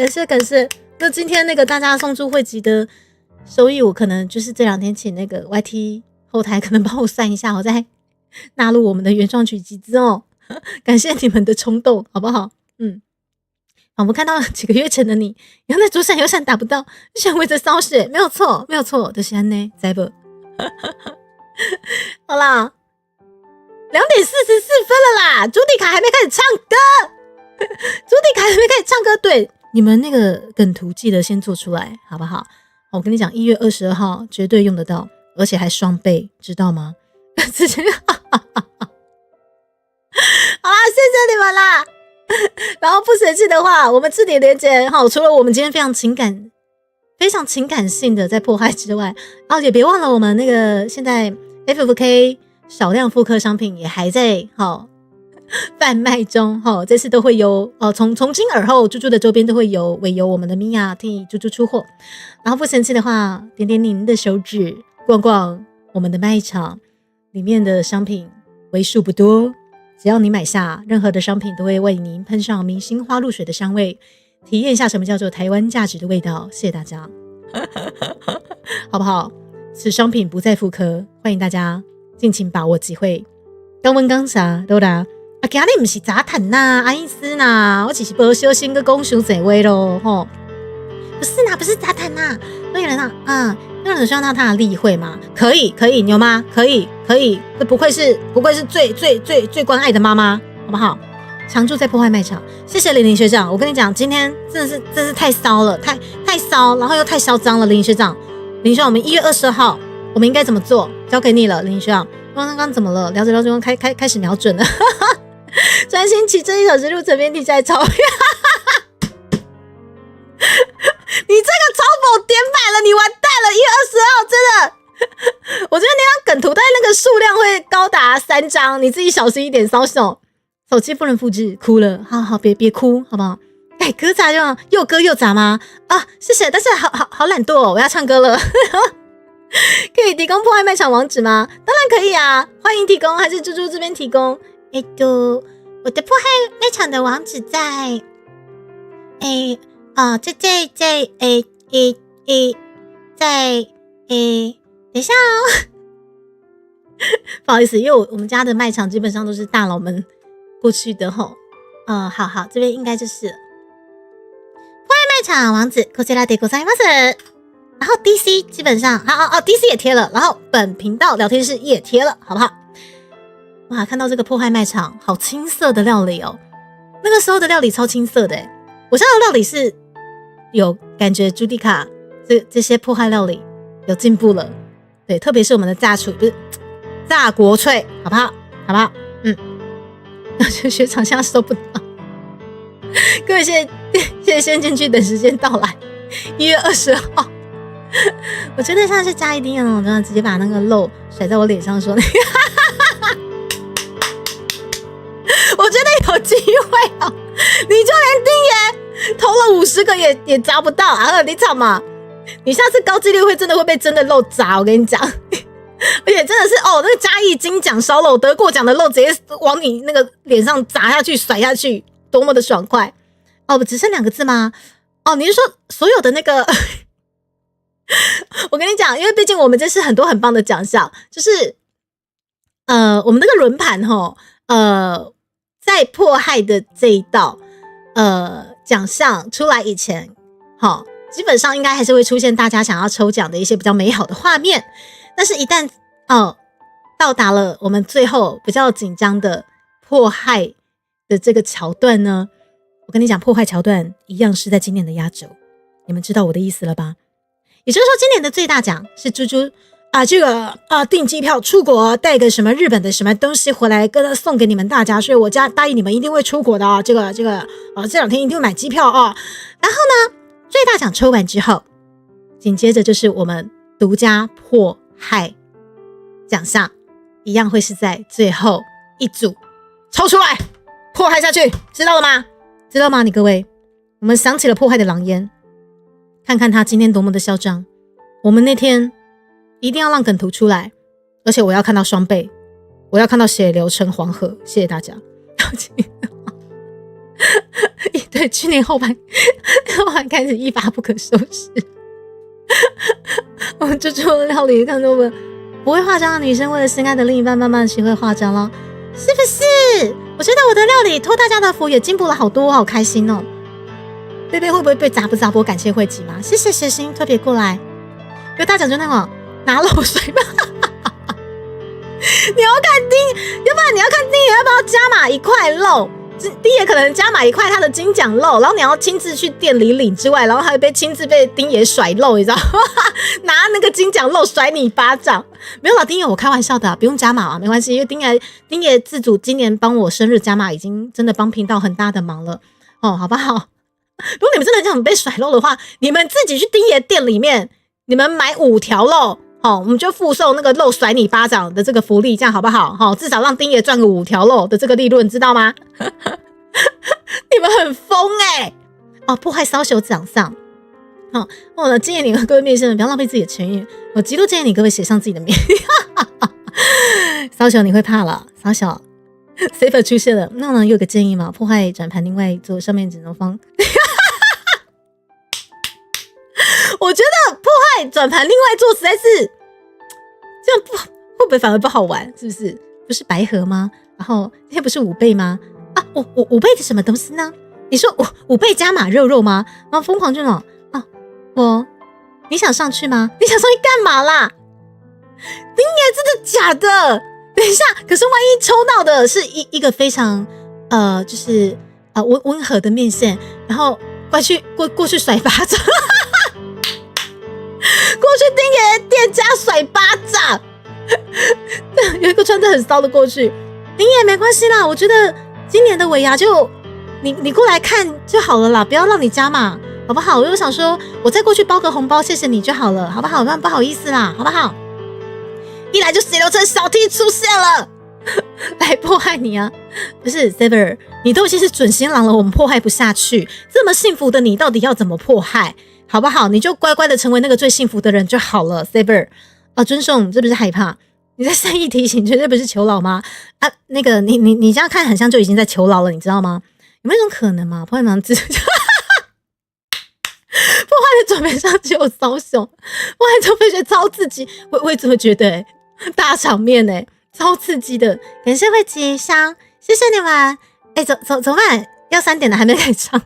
谢，感谢。那今天那个大家送出会籍的收益，我可能就是这2天请那个 YT 后台可能帮我算一下，我再纳入我们的原创曲集资哦。感谢你们的冲动，好不好？我们看到几个月前的你，原来左闪右闪打不到，想围着烧血，没有错，就是安呢，在不？好啦，2点44分了啦，朱迪卡还没开始唱歌，对，你们那个梗图记得先做出来，好不好？我跟你讲，1月22号绝对用得到，而且还双倍，知道吗？好啦，谢谢你们啦。然后不生气的话，我们置顶连结除了我们今天非常情感性的在迫害之外，也别忘了我们那个现在 FFK 少量复刻商品也还在贩卖中这次都会有从今而后猪猪的周边都会有委由我们的米娅替猪猪出货。然后不生气的话，点点您的手指逛逛我们的卖场，里面的商品为数不多，只要你买下任何的商品，都会为您喷上明星花露水的香味，体验一下什么叫做台湾价值的味道。谢谢大家，好不好？此商品不再复刻，欢迎大家尽情把握机会。刚问刚啥都啦，今日不是杂谈呐，阿伊斯呐，我只是不小心个讲伤侪话咯，不是杂谈呐，对了啦，那有人需要他的例会吗？可以，牛妈可以，这不愧是最关爱的妈妈，好不好？常驻在破坏卖场，谢谢玲玲学长。我跟你讲，今天真是太骚了，太骚，然后又太嚣张了，玲玲学长。玲玲学长，我们1月22号我们应该怎么做？交给你了，玲玲学长。刚刚怎么了？聊着聊着开始瞄准了，专心骑这1小时路程边地在钞票。你这个超否点满了，你完蛋了！1月22号真的，我觉得你要梗图，但那个数量会高达3张，你自己小心一点，骚手。手机不能复制，哭了，好，别哭，好不好？改歌杂就又歌又杂吗？啊，谢谢，但是好懒惰哦，我要唱歌了。可以提供破坏卖场网址吗？当然可以啊，欢迎提供，还是猪猪这边提供？我的破坏卖场的网址在，等一下哦。不好意思，因为我们家的卖场基本上都是大佬们过去的吼。好，这边应该就是破坏卖场网址，こちらでございます。然后 DC 基本上DC 也贴了，然后本频道聊天室也贴了，好不好？哇，看到这个破坏卖场，好青涩的料理哦。那个时候的料理超青涩的，我现在的料理是有感觉，朱迪卡这些破坏料理有进步了，对，特别是我们的炸厨，不是炸国粹，好不好？学长现在收不到，各位谢谢先进去等时间到来，1月20号。我觉得像是加一丁那种，直接把那个肉甩在我脸上说，我觉得有机会哦，你就连丁爷投了50个也砸不到啊！你吵嘛？你下次高几率真的会被真的肉砸，我跟你讲。而且真的是那个嘉义金奖烧肉得过奖的肉，直接往你那个脸上砸下去、甩下去，多么的爽快！只剩2个字吗？你是说所有的那个？我跟你讲，因为毕竟我们这是很多很棒的奖项，就是我们那个轮盘在迫害的这一道奖项出来以前，基本上应该还是会出现大家想要抽奖的一些比较美好的画面。但是一旦到达了我们最后比较紧张的迫害的这个桥段呢，我跟你讲，破坏桥段一样是在今年的压轴，你们知道我的意思了吧？也就是说，今年的最大奖是猪猪这个订机票出国，带个什么日本的什么东西回来，跟他送给你们大家，所以我家答应你们一定会出国的这2天一定会买机票然后呢，最大奖抽完之后，紧接着就是我们独家迫害奖项，一样会是在最后一组抽出来迫害下去，知道了吗？知道吗？你各位，我们想起了迫害的狼烟，看看他今天多么的嚣张。我们那天一定要让梗图出来，而且我要看到双倍，我要看到血流成黄河。谢谢大家。对，去年后半开始一发不可收拾。我们猪猪的料理看多不会化妆的女生，为了心爱的另一半，慢慢学会化妆了，是不是？我觉得我的料理托大家的福，也进步了好多，好开心哦。贝贝会不会被砸不砸波感谢汇集吗？谢谢学心特别过来。有大奖就那种拿漏水吧。你要看丁，要不然你要看丁爷要不要加码1块肉。丁爷可能加码1块他的金奖肉，然后你要亲自去店里领之外，然后还亲自被丁爷甩肉，你知道吗？拿那个金奖肉甩你一巴掌。没有啦，丁爷我开玩笑的不用加码没关系，因为丁爷自主今年帮我生日加码，已经真的帮频道很大的忙了好不好？如果你们真的这样被甩肉的话，你们自己去丁爷店里面，你们买5条肉我们就附送那个肉甩你巴掌的这个福利，这样好不好？至少让丁爷赚个5条肉的这个利润，知道吗？你们很疯迫害骚手奖项。我建议你们各位面试人不要浪费自己的权益，我极度建议你各位写上自己的名。骚手你会怕了，骚手 Safer 出现了，那有个建议嘛，破坏转盘另外做，上面只能放。我觉得破坏转盘另外做实在是这样会不会反而不好玩？是不是？不是白盒吗？然后今天不是5倍吗？5倍是什么东西呢？你说5倍加码肉吗？然后疯狂这种你想上去吗？你想上去干嘛啦？丁爷，真的假的？等一下，可是万一抽到的是一个非常就是温和的面线，然后过去甩巴掌，过去丁爷店家甩巴掌，有一个穿着很骚的过去，丁爷没关系啦，我觉得今年的尾牙就你过来看就好了啦，不要让你加码，好不好？我就想说，我再过去包个红包，谢谢你就好了，好不好？不好意思啦，好不好？一来就血流成小 T 出现了，来迫害你啊！不是 Saver， 你都已经是准新郎了，我们迫害不下去。这么幸福的你，到底要怎么迫害？好不好？你就乖乖的成为那个最幸福的人就好了 ，Saver。尊重，这不是害怕？你在善意提醒，绝对不是求饶吗？那个你这样看，很像就已经在求饶了，你知道吗？有没有一种可能吗？迫害忙破坏的转变上只有骚熊，迫害周飞雪超刺激，我也这么觉得大场面超刺激的，感谢慧吉香，谢谢你们。怎么办？要3点了还没开始唱歌，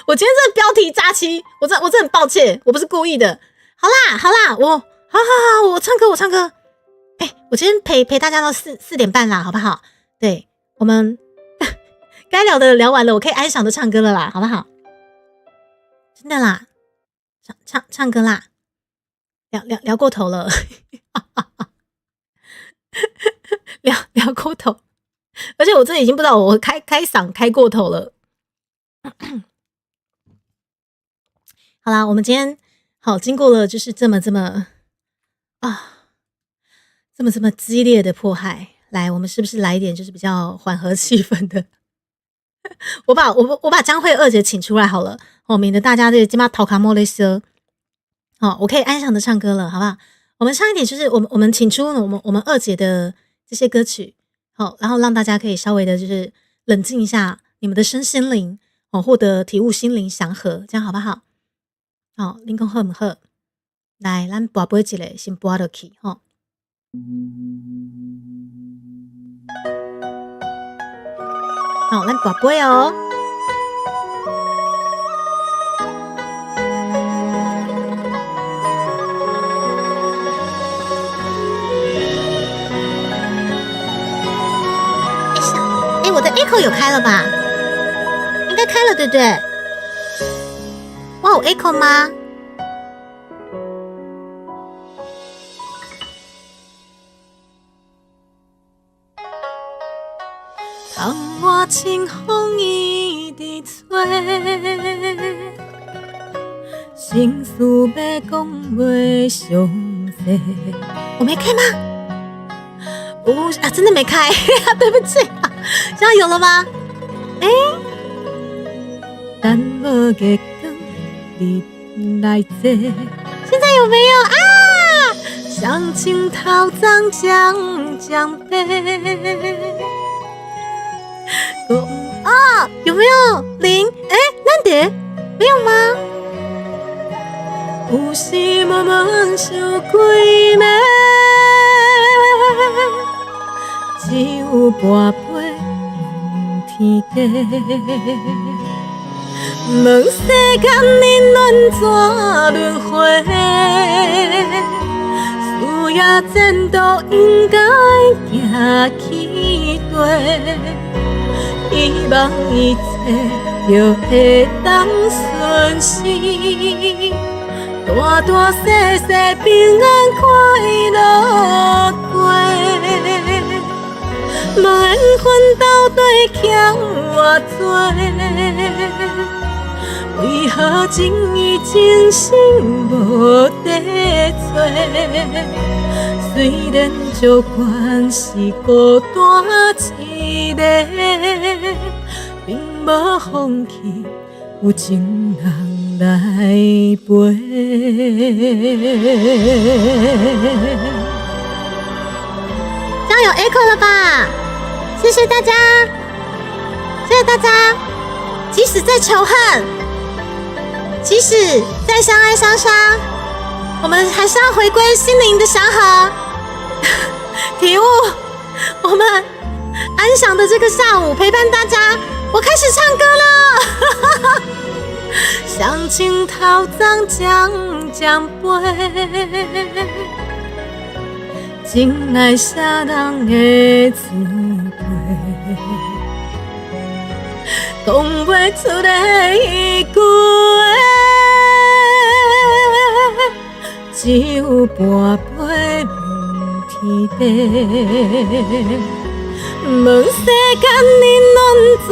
我今天这个标题扎期，我真的很抱歉，我不是故意的。好啦，我唱歌，我今天陪大家到4点半啦，好不好？对，我们该聊的聊完了，我可以安详的唱歌了啦，好不好？真的啦，唱歌啦，聊过头了。聊过头，而且我真的已经不知道我开嗓开过头了。好啦，我们今天经过了就是这么激烈的迫害，来，我们是不是来一点就是比较缓和气氛的？我把江蕙二姐请出来好了，免得大家这今嘛讨卡莫雷斯。我可以安详的唱歌了，好不好？我们唱一点，就是我们请出我们二姐的这些歌曲，然后让大家可以稍微的就是冷静一下你们的身心灵，获得体悟心灵祥和，这样好不好？恁讲好不好？来，咱拔杯一个，先拔落去，好，咱拔杯哦。我的 echo 有开了吧？应该开了，对不对？哇，有 echo 吗？窗外清风一直吹，心事要讲袂详细。我没开吗？真的没开，对不起。现在有了吗？等无月光日来坐，现在有没有啊？上镜头张江杯，有没有零？难得没有吗？有时默默想几暝，只有半杯天地。问世间因缘怎轮回？事业前途应该行起地，希望一切就会当顺时，大大小小平安快乐过。嘛缘分斗对欠偌多，为何情义真心无地找？虽然照关是孤单一个，并无放弃有情人来陪。这样有 echo 了吧？谢谢大家，谢谢大家。即使再仇恨，即使再相爱相杀，我们还是要回归心灵的祥和，体悟我们安详的这个下午，陪伴大家。我开始唱歌了。想情头鬃渐渐飞，真爱啥人的滋味，讲袂出的一句话，只有半杯问天地。问世间因怎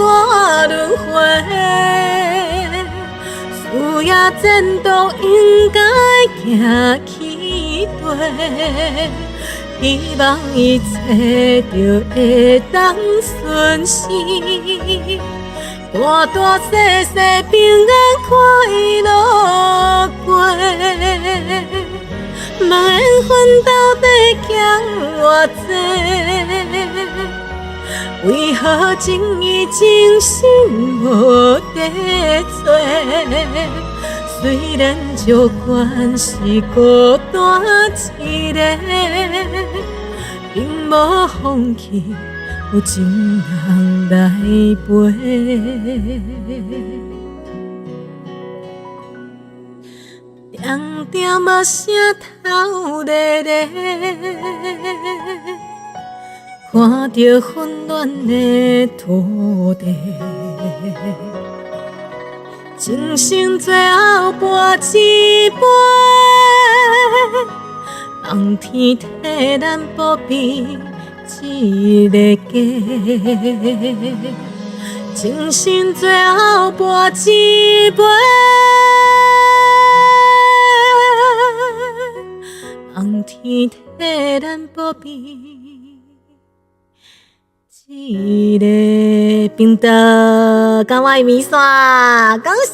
轮回？事业前途应该行起地，希望一切就会当顺时，大大细细平安快乐过。问缘分到底欠偌济？为何情义真心无地找？虽然照关是孤单一个，并无放弃有情人来陪。定定无声头咧咧，看着混乱的土地，人生最后跋一杯，望天替咱保庇一个家。人生最后跋一杯，望天替咱保庇一个平道。感谢米刷，感谢！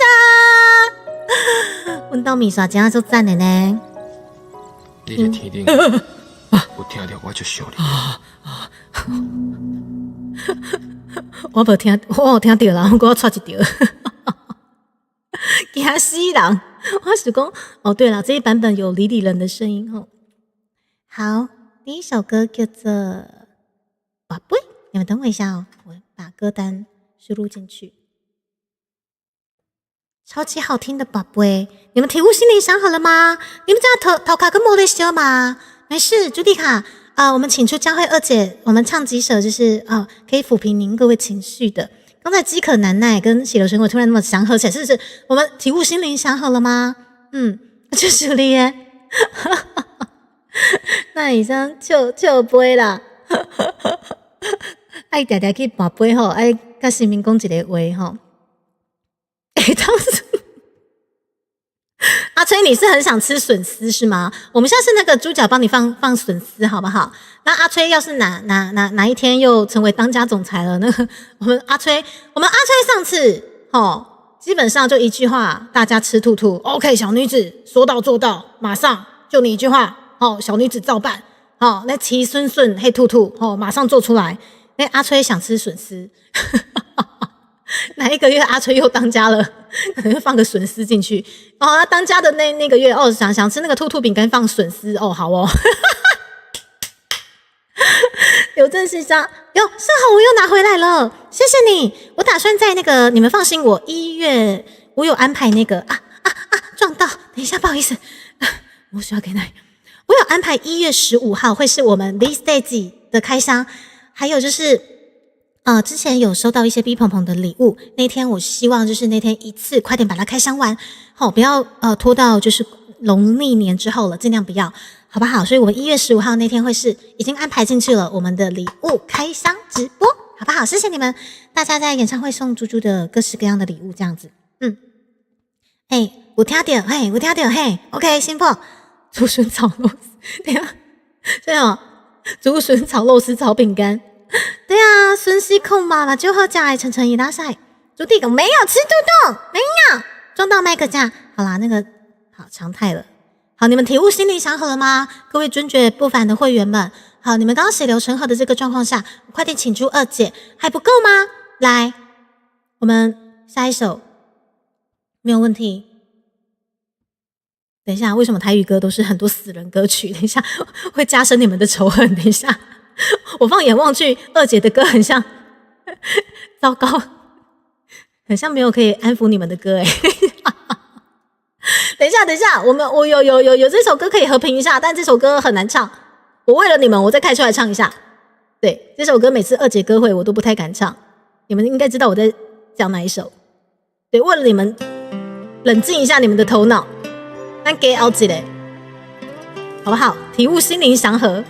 阮兜米刷真啊足赞的呢。你在天顶有听到我就笑你。我无听，我有听到啦，我错一条，惊死人！我是讲，哦对了，这一版本有李李仁的声音哦。好，第一首歌叫做《宝贝》，你们等我一下哦，我把歌单输入进去。超级好听的宝贝，你们题目心里想好了吗？你们家头卡跟莫雷修吗？没事，朱迪卡我们请出佳慧二姐，我们唱几首就是可以抚平您各位情绪的。刚才饥渴难耐跟血流成河突然那么祥和起来，是不是？我们体悟心灵想好了吗？就是你耶。那以上就杯啦。爱常常去跋杯吼，爱甲神明讲一个话吼。当时阿崔，你是很想吃笋丝是吗？我们现在是那个猪脚帮你放笋丝好不好？那阿崔要是哪一天又成为当家总裁了，那个我们阿崔上次基本上就一句话，大家吃兔兔 ，OK， 小女子说到做到，马上就你一句话，小女子照办，那齐顺嘿兔兔，马上做出来。那阿崔想吃笋丝。哪一个月阿崔又当家了？可能放个笋丝进去他当家的那个月想吃那个兔兔饼干放笋丝好哦。邮政信箱哟，幸好我又拿回来了，谢谢你。我打算在那个你们放心，我1月我有安排那个撞到，等一下不好意思，我需要给奶。我有安排1月15号会是我们 This Days 的开箱，还有就是之前有收到一些 B 鹏鹏的礼物，那天我希望就是那天一次快点把它开箱完，不要拖到就是农历年之后了，尽量不要，好不好？所以我们1月15号那天会是已经安排进去了，我们的礼物开箱直播，好不好？谢谢你们，大家在演唱会送猪猪的各式各样的礼物，这样子，我听到，OK， 先破竹笋炒肉丝，等一下，这样竹笋炒肉丝炒饼干。对啊，孙熙控嘛，就喝假晨晨一大赛，朱棣狗没有吃兔兔，没有撞到麦克架。好啦，那个好常态了。好，你们体悟心里想好了吗？各位尊爵不凡的会员们，好，你们刚刚血流成河的这个状况下，快点请出二姐，还不够吗？来，我们下一首，没有问题。等一下，为什么台语歌都是很多死人歌曲？等一下会加深你们的仇恨。等一下。我放眼望去，二姐的歌很像，糟糕，很像没有可以安抚你们的歌下，我有这首歌可以和平一下，但这首歌很难唱。我为了你们，我再开出来唱一下。对，这首歌每次二姐歌会我都不太敢唱，你们应该知道我在讲哪一首。对，为了你们，冷静一下你们的头脑，咱给熬几嘞，好不好？体悟心灵祥和。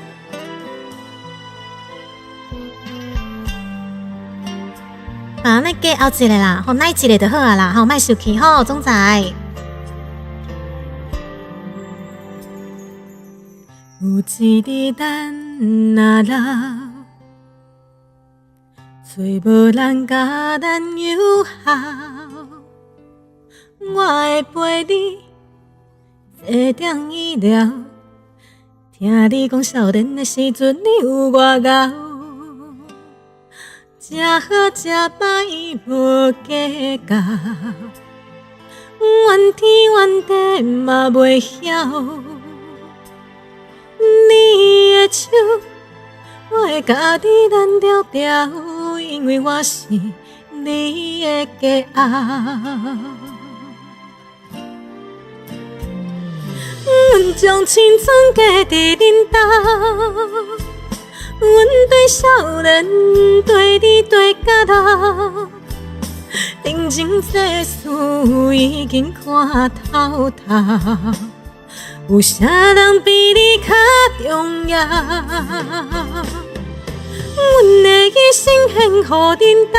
啊，那给熬一个啦，好，那一个就好啊啦，好，卖生气吼，总裁。有一日咱若老，找无人甲咱友好，我会陪你坐中医疗，听你讲少年的时阵你有外敖。吃好吃歹无计较，怨天怨地嘛袂晓。你的手，我会家己难条条，因为我是你的骄傲。阮将青春嫁伫恁家。阮对少年，对你对甲老，人情世事已经看透透，有啥人比你较重要？阮的一生献予恁家，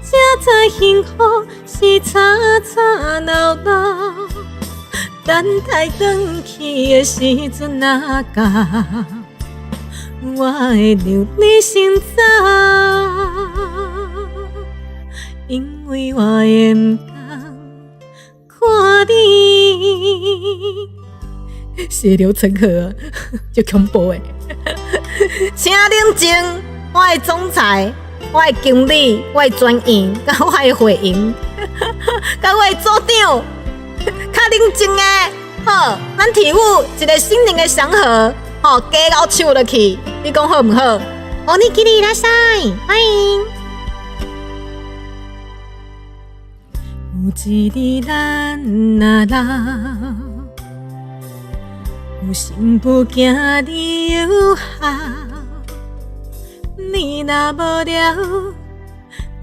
才知幸福是吵吵闹闹，等待转去的时阵哪到？我会留你先走，因为我会不甘看你血流成河，就恐怖诶！请冷静，我的总裁，我的经理，我的专员，甲我的会员，甲我的组长，较冷静诶！好，咱体悟一个心灵的祥和。哦，加到唱落去，你讲好唔好？おにぎりいらっしゃい，欢迎。有一日咱若老，有心不惊你友好，你若无聊，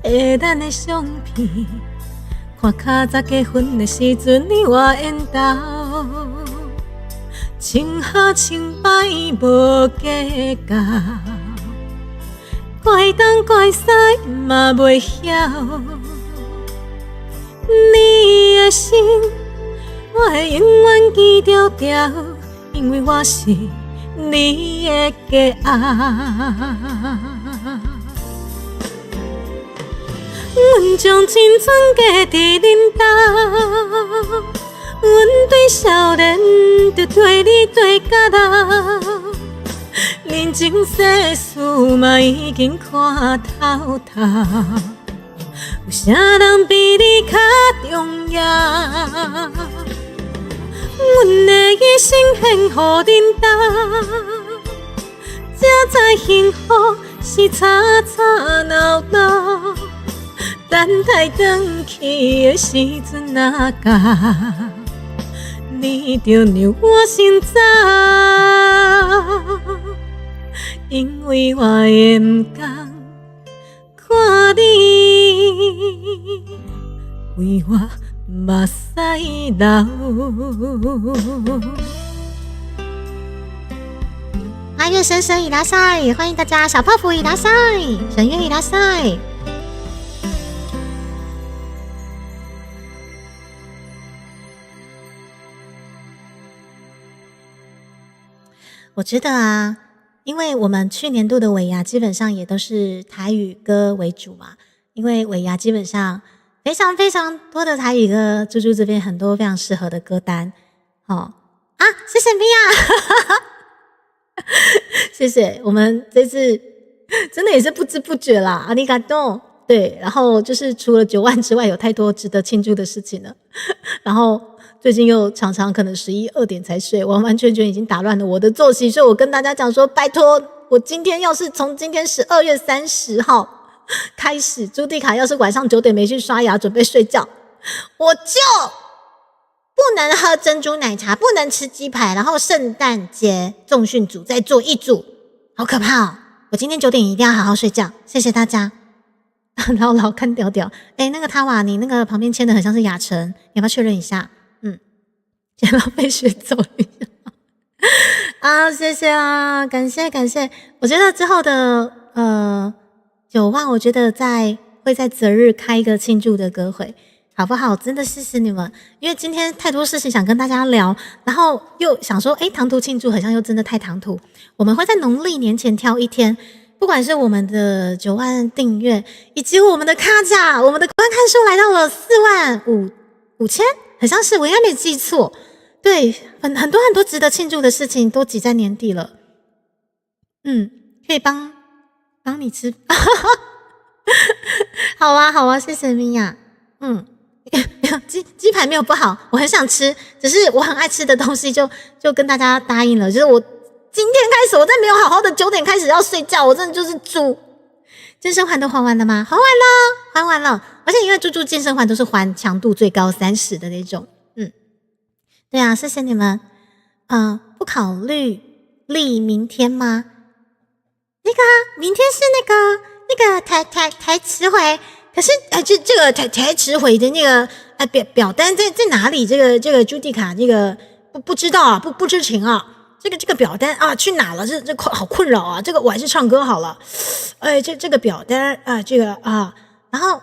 摕咱的相片，看较早结婚的时阵你我缘投。穿好穿歹无计较，怪东怪西嘛袂晓。你的心，我会永远记牢牢，因为我是你的骄傲。阮将青春嫁伫恁家。阮对少年，就对你对甲老，人情世事嘛已经看透透，有啥人比你较重要？阮的一生献予恁家，才知幸福是吵吵闹闹，等待转去的时阵哪到？你就让我先走，因为我会不甘看你为我目屎流。阿月神神伊拉塞，欢迎大家，小泡芙伊拉塞，神月伊拉塞。我觉得啊，因为我们去年度的尾牙基本上也都是台语歌为主嘛，因为尾牙基本上非常非常多的台语歌，猪猪这边很多非常适合的歌单。啊，谢谢米娅，谢谢。我们这次真的也是不知不觉啦，阿里嘎多。对，然后就是除了9万之外，有太多值得庆祝的事情了。然后最近又常常可能11、2点才睡，完完全全已经打乱了我的作息，所以我跟大家讲说，拜托，我今天要是从今天12月30号开始，朱蒂卡要是晚上9点没去刷牙准备睡觉，我就能喝珍珠奶茶，不能吃鸡排，然后圣诞节重训组再做一组，好可怕哦！我今天9点一定要好好睡觉，谢谢大家。老老看屌屌，那个他瓦，你那个旁边签的很像是雅晨，你要不要确认一下？钱老被学走了一下啊，谢谢啊，感谢。我觉得之后的9万，我觉得会在择日开一个庆祝的歌会，好不好？真的谢谢你们，因为今天太多事情想跟大家聊，然后又想说，唐突庆祝好像又真的太唐突，我们会在农历年前挑一天。不管是我们的9万订阅，以及我们的卡价，我们的观看数来到了4万5千，很像是我应该没记错。对，很多值得庆祝的事情都挤在年底了。可以帮你吃，好啊，谢谢米娅。鸡排没有不好，我很想吃，只是我很爱吃的东西就跟大家答应了，就是我。今天开始，我再没有好好的9点开始要睡觉，我真的就是猪。健身环都还完了吗？还完了。而且因为猪健身环都是还强度最高30的那种。对啊，谢谢你们。不考虑立明天吗？那个明天是那个台词回，可是这个台词回的那个表单在哪里？这个朱迪卡这个不知道啊，不知情啊。这个表单啊去哪了？这好困扰啊！这个我还是唱歌好了。这个表单啊，然后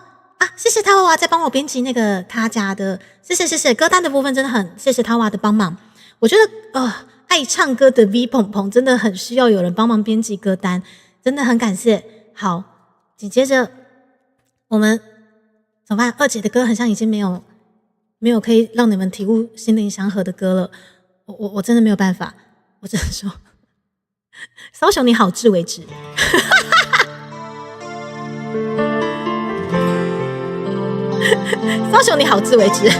谢谢他娃在帮我编辑那个他家的，谢谢歌单的部分真的很谢谢他娃的帮忙。我觉得爱唱歌的 V 鹏鹏真的很需要有人帮忙编辑歌单，真的很感谢。好，紧接着我们怎么办？二姐的歌好像已经没有可以让你们体悟心灵祥和的歌了，我真的没有办法。我只能说，骚熊你好自为之。骚熊你好自为之。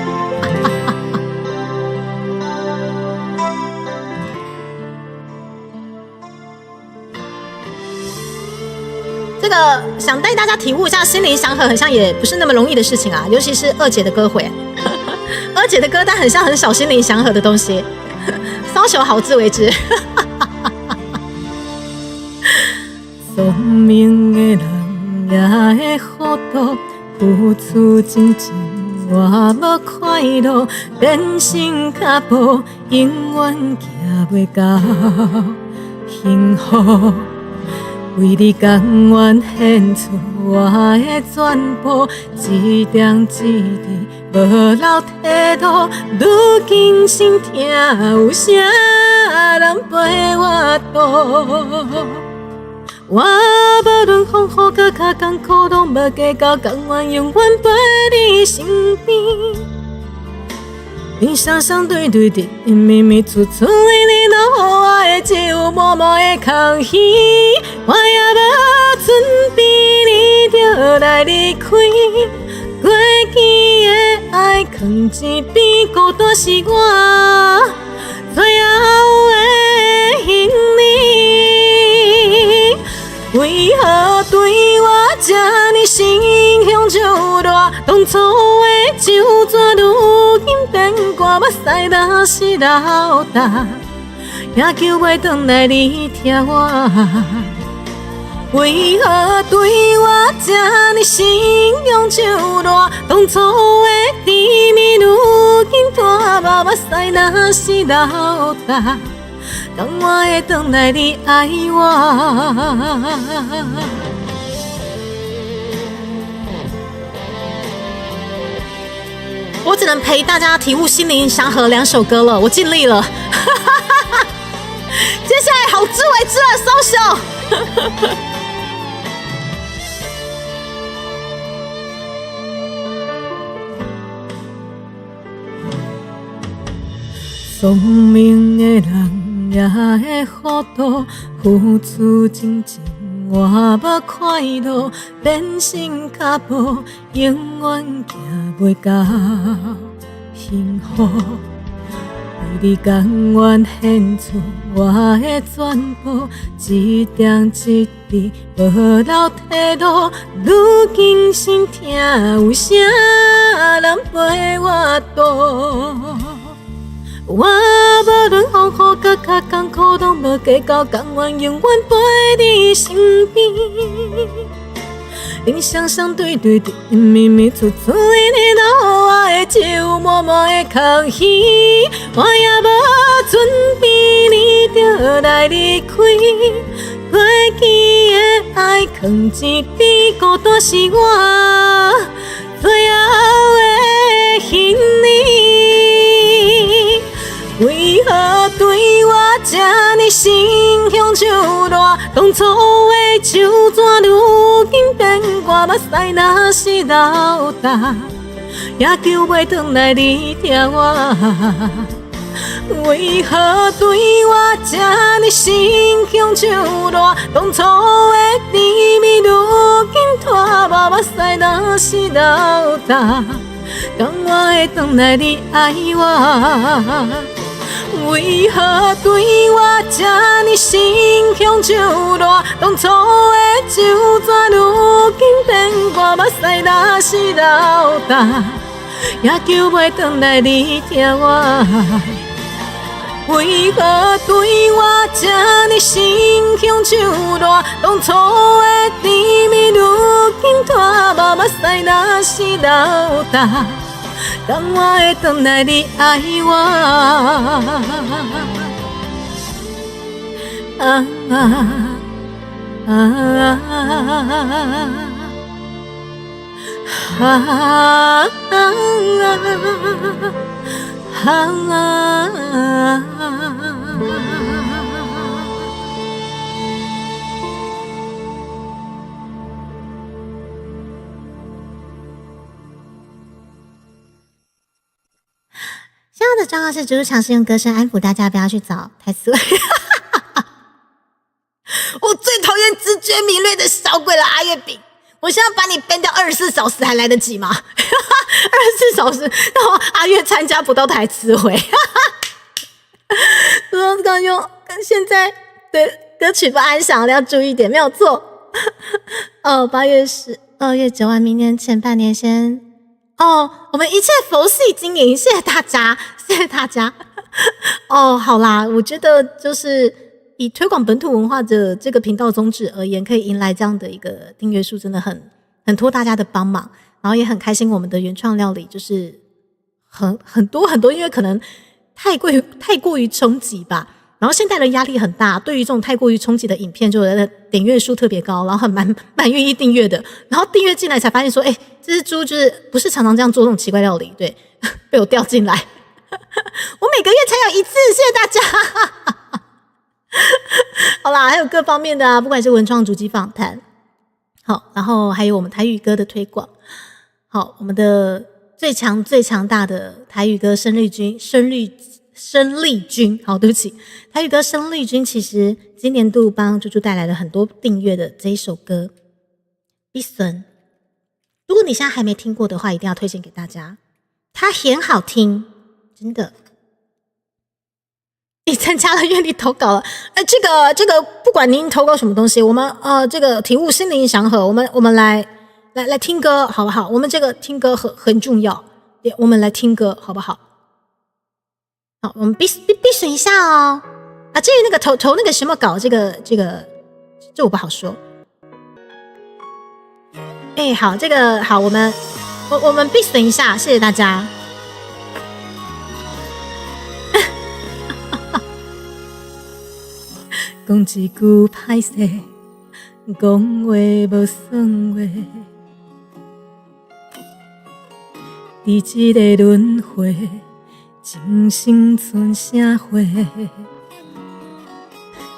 这个想带大家体悟一下心灵祥和，好像也不是那么容易的事情啊，尤其是二姐的歌会，二姐的歌单很像很少心灵祥和的东西。骚熊好自为之。聪明的人也会糊涂，付出真情我无快乐，变心脚步永远行袂到幸福。为你甘愿献出我的全部，一点一滴无留退路。如今心痛，有啥人陪我渡？我无论风雨搁较艰苦，拢无计较，甘愿永远陪你身边。你双双对对，甜甜蜜蜜，处处为你落予我的只有默默的空虚。我也无准备，你就来离开。过去的爱藏一边，孤单是我最后的行李。为何对我这呢心胸就热？当初的旧纸，如今变卦，目屎若是流干，也求袂转来你疼我。为何对我这呢心胸就热？当初的甜蜜，如今拖目，目屎若是流干，当我会转来你爱我。我只能陪大家体悟心灵祥和2首歌了，我尽力了。接下来好自为之了，松手。聪明的人也会糊涂，付出真情我无快乐，变心脚步永远行袂到幸福。为你甘愿献出我的全部，一点一滴无留退路。如今心痛，有啥人陪我渡？我无论风雨搁较艰苦，拢无计较，甘愿永远陪伫身边。人双双对对对，咪咪处处，你老我的酒，默默的空虚，我也无准备，你就来离开。过去的爱藏一边，孤单是我最后的行李。为何对我这呢心胸就热？当初的手怎如今变我目屎若是流干，也救袂转来你疼我。为何对我这呢心胸就热？当初的甜蜜如今拖我目屎若是流干，敢我会转来你爱我？为何对我这呢心胸就热？当初的酒怎如今变我目屎若是流干，也救袂转来你疼我。为何对我这呢心胸就热？当初的甜蜜如今拖我目屎若是流干，敢我会转来你爱我？啊啊啊啊啊！现在的状况是，只是尝试用歌声安抚大家，不要去找台词。我最讨厌直觉敏锐的小鬼了，阿月饼。我现在把你编掉24小时还来得及吗？24小时，然后阿月参加不到台词会。我刚用现在的歌曲不安详，要注意一点，没有错。8月12月9号，明年前半年先。我们一切佛系经营，谢谢大家，谢谢大家。好啦，我觉得就是以推广本土文化的这个频道宗旨而言，可以迎来这样的一个订阅数，真的很托大家的帮忙，然后也很开心我们的原创料理就是很多，因为可能太过于冲击吧，然后现代人压力很大，对于这种太过于冲击的影片，就点阅数特别高，然后蛮愿意订阅的，然后订阅进来才发现说，这只猪就是不是常常这样做这种奇怪料理，对，被我调进来，我每个月才有一次，谢谢大家。好啦，还有各方面的啊，不管是文创主机访谈，好，然后还有我们台语歌的推广，好，我们的最强大的台语歌生力军，好，对不起，台语歌生力军其实今年度帮猪猪带来了很多订阅的这一首歌《必孙》，如果你现在还没听过的话，一定要推荐给大家，它很好听，真的。你参加了愿力投稿了，这个不管您投稿什么东西，我们这个体悟心灵祥和，我们来听歌好不好？我们这个听歌很重要，我们来听歌好不好？好，我们必选一下哦。至于那个投那个什么稿，这我不好说。好，这个好，我们必选一下，谢谢大家。讲一句歹势，讲话无算话，伫这个轮回，今生剩啥货？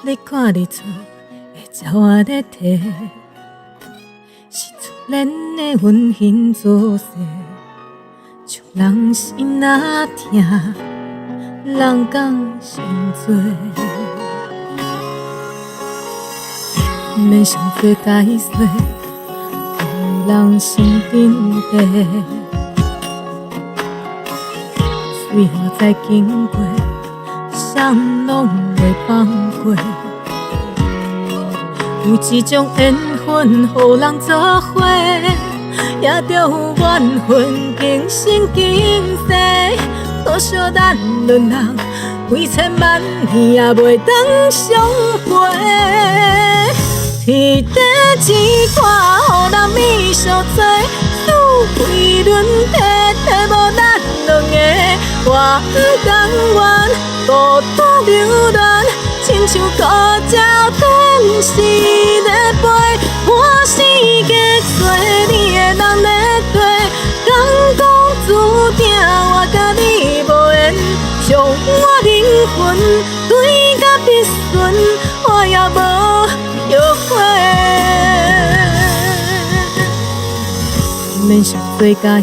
你看日出会鸟仔在啼，是自然的运行作势，像人心若疼，人讲伤多。免想做解说，有人心顶地，随花在经过，谁拢会放过。有一种缘分，予人作伙，也着有缘分，今生今世，多少咱两人，几千万年也袂当相陪。天地之看，予人美相随，数几轮体，体无咱两个。我不甘愿孤单流连，亲像孤鸟展翅在飞，满世界找你的人在地。人讲注定我甲你无缘，将我灵魂对甲必顺，我也无后悔。免伤做解释，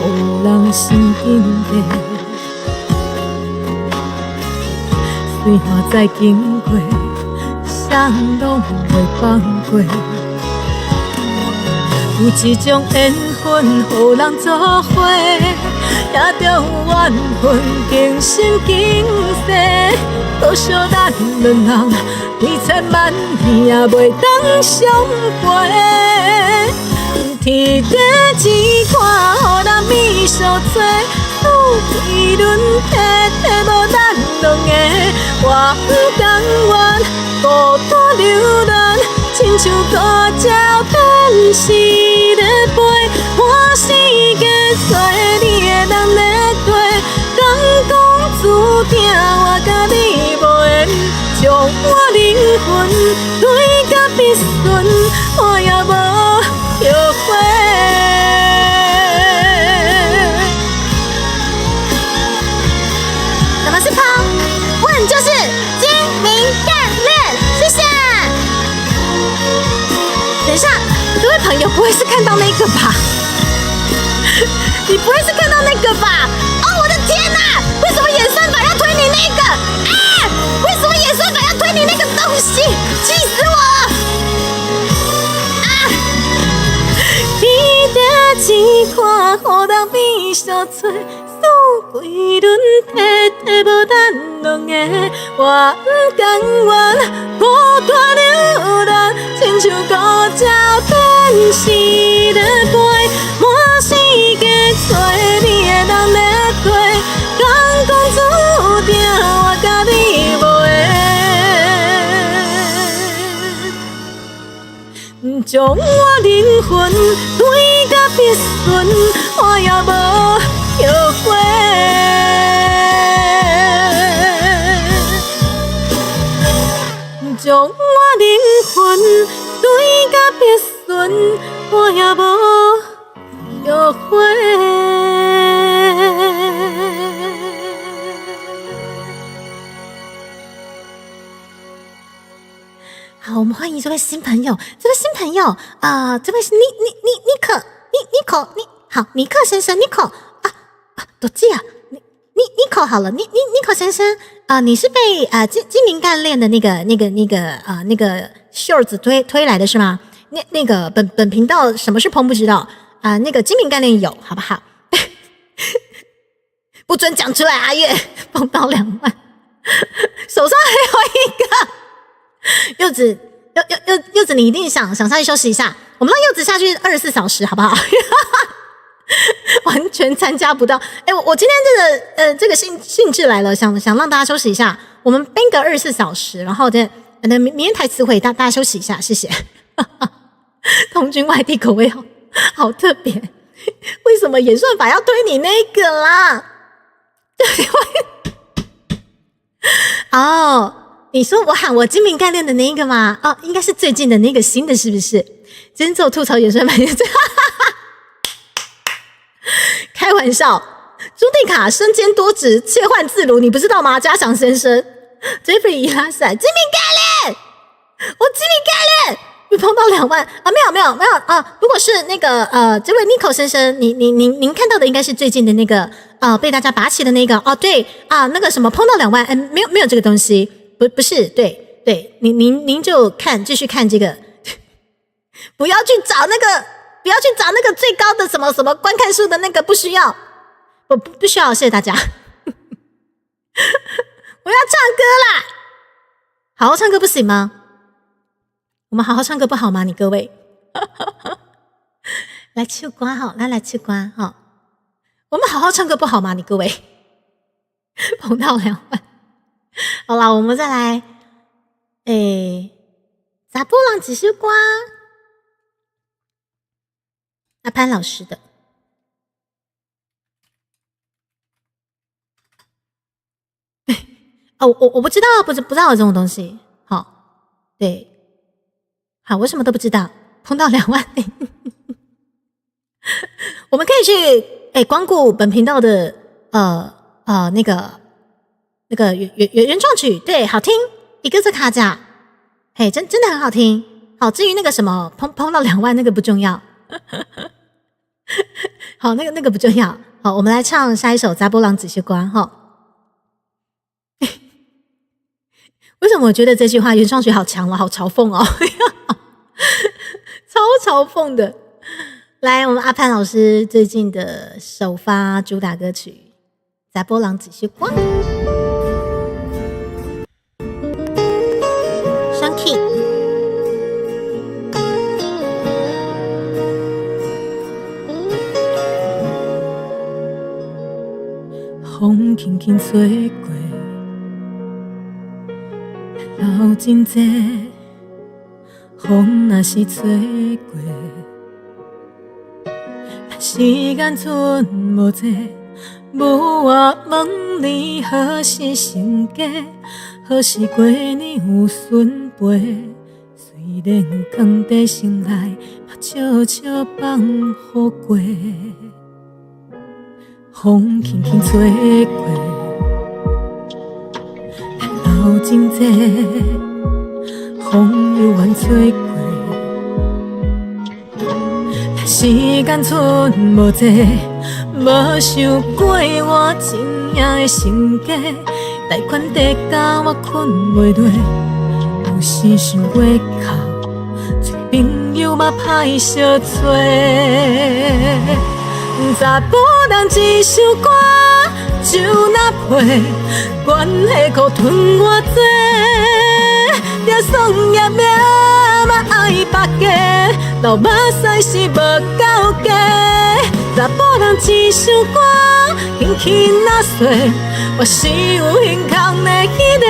予人心紧地。水花再经过，啥拢袂放过。有一种缘分，予人作伙，也着有缘分，今生今世。多少咱两人，几千万年也袂当相陪。天地之看，予人美相随，数几轮体，体无咱两个。我不甘愿孤单流连，亲像孤鸟展翅在飞，满世界找你的人在地。人讲注定我甲你无缘，将我灵魂对甲必顺，我也无后悔。什么是抛？问就是精明干练，谢谢。等一下，各位朋友，不会是看到那个吧？你不会是看到那个吧？哦，我的天哪！为什么演算法要推你那个？啊！为什么演算法要推你那个东西？气死我了！啊！天地之看，予人美相随，数几轮体，体无咱两个。我不甘愿孤单流连，亲像孤鸟展翅在飞，满世界找你的人在地。人讲注定我甲你无缘，将我灵魂对甲必顺，我也无后悔。将我灵魂对甲必顺，我也无后悔。好，我们欢迎这位新朋友，这位新朋友这位是尼克先生，尼克多记啊，尼克好了，尼克先生你是被精明干练的那个袖子推来的是吗？那个本频道什么是烹不知道那个精明干练有好不好？不准讲出来，阿月碰到2万，手上还有一个。柚子，你一定想下去休息一下，我们让柚子下去24小时，好不好？完全参加不到。我今天这个兴致来了，想让大家休息一下，我们编个24小时，然后明天台词汇大家休息一下，谢谢。童军外地口味好特别，为什么演算法要推你那个啦？哦。你说我喊我精明干练的那一个吗？应该是最近的那个新的，是不是？今天只有吐槽演算法，开玩笑。朱蒂卡身兼多职，切换自如，你不知道吗？嘉祥先生 ，Jeffrey 伊拉塞，精明干练，我精明干练，你碰到2万没有如果是那个这位 Nico 先生，您看到的应该是最近的那个被大家拔起的那个对那个什么碰到2万，没有这个东西。不是，对，您就继续看这个，不要去找那个最高的什么观看数的那个，不需要，不需要，谢谢大家。我要唱歌啦，好好唱歌不行吗？我们好好唱歌不好吗？你各位，来唱歌好，来唱歌好。我们好好唱歌不好吗？你各位碰到2万，好啦，我们再来，查甫人一首歌，阿潘老师的。哦，我不知道，不知道有这种东西。好，对，好，我什么都不知道。碰到2万，我们可以去光顾本频道的那个原创曲，对，好听，一个字卡甲，嘿，真的很好听。好，至于那个什么碰到2万那个不重要，好，那个不重要。好，我们来唱下一首《查甫人一首歌》哈。为什么我觉得这句话原创曲好强了，好嘲讽哦，超嘲讽的。来，我们阿潘老师最近的首发主打歌曲《查甫人一首歌》，双 key。风轻轻吹过。流真济，风若是吹过，时间剩无济，无我问你何时成家，何时过年有顺陪，虽然空地醒来，嘛悄悄放雨过，风轻轻吹过。流真济，风又愿吹过，时间剩无济，无想过我真正的成家，贷款地甲我困袂落，有时想袂哭，找朋友嘛歹相找，查甫人一首歌。酒若配，关系可吞偌多，就算业命嘛爱别家，流目屎是无够加。查甫人一首歌，轻轻若碎，我是有胸空的迄个，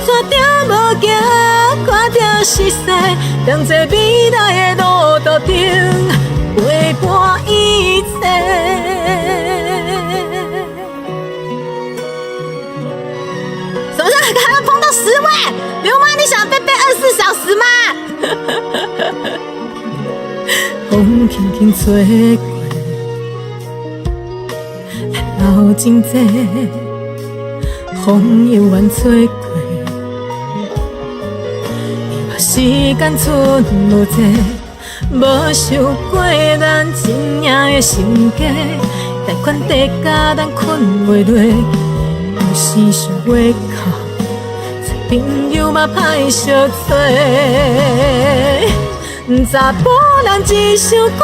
山顶无行，看着是世，同齐未来的路途顶，陪伴一切。还要碰到10万，刘妈，你想被24小时吗？风轻轻吹过，流真济，风又愿吹过，时间剩无济，无想过咱真正的成家，贷款地甲咱困袂落，有时想袂哭。朋友嘛歹相找，查甫人一首歌，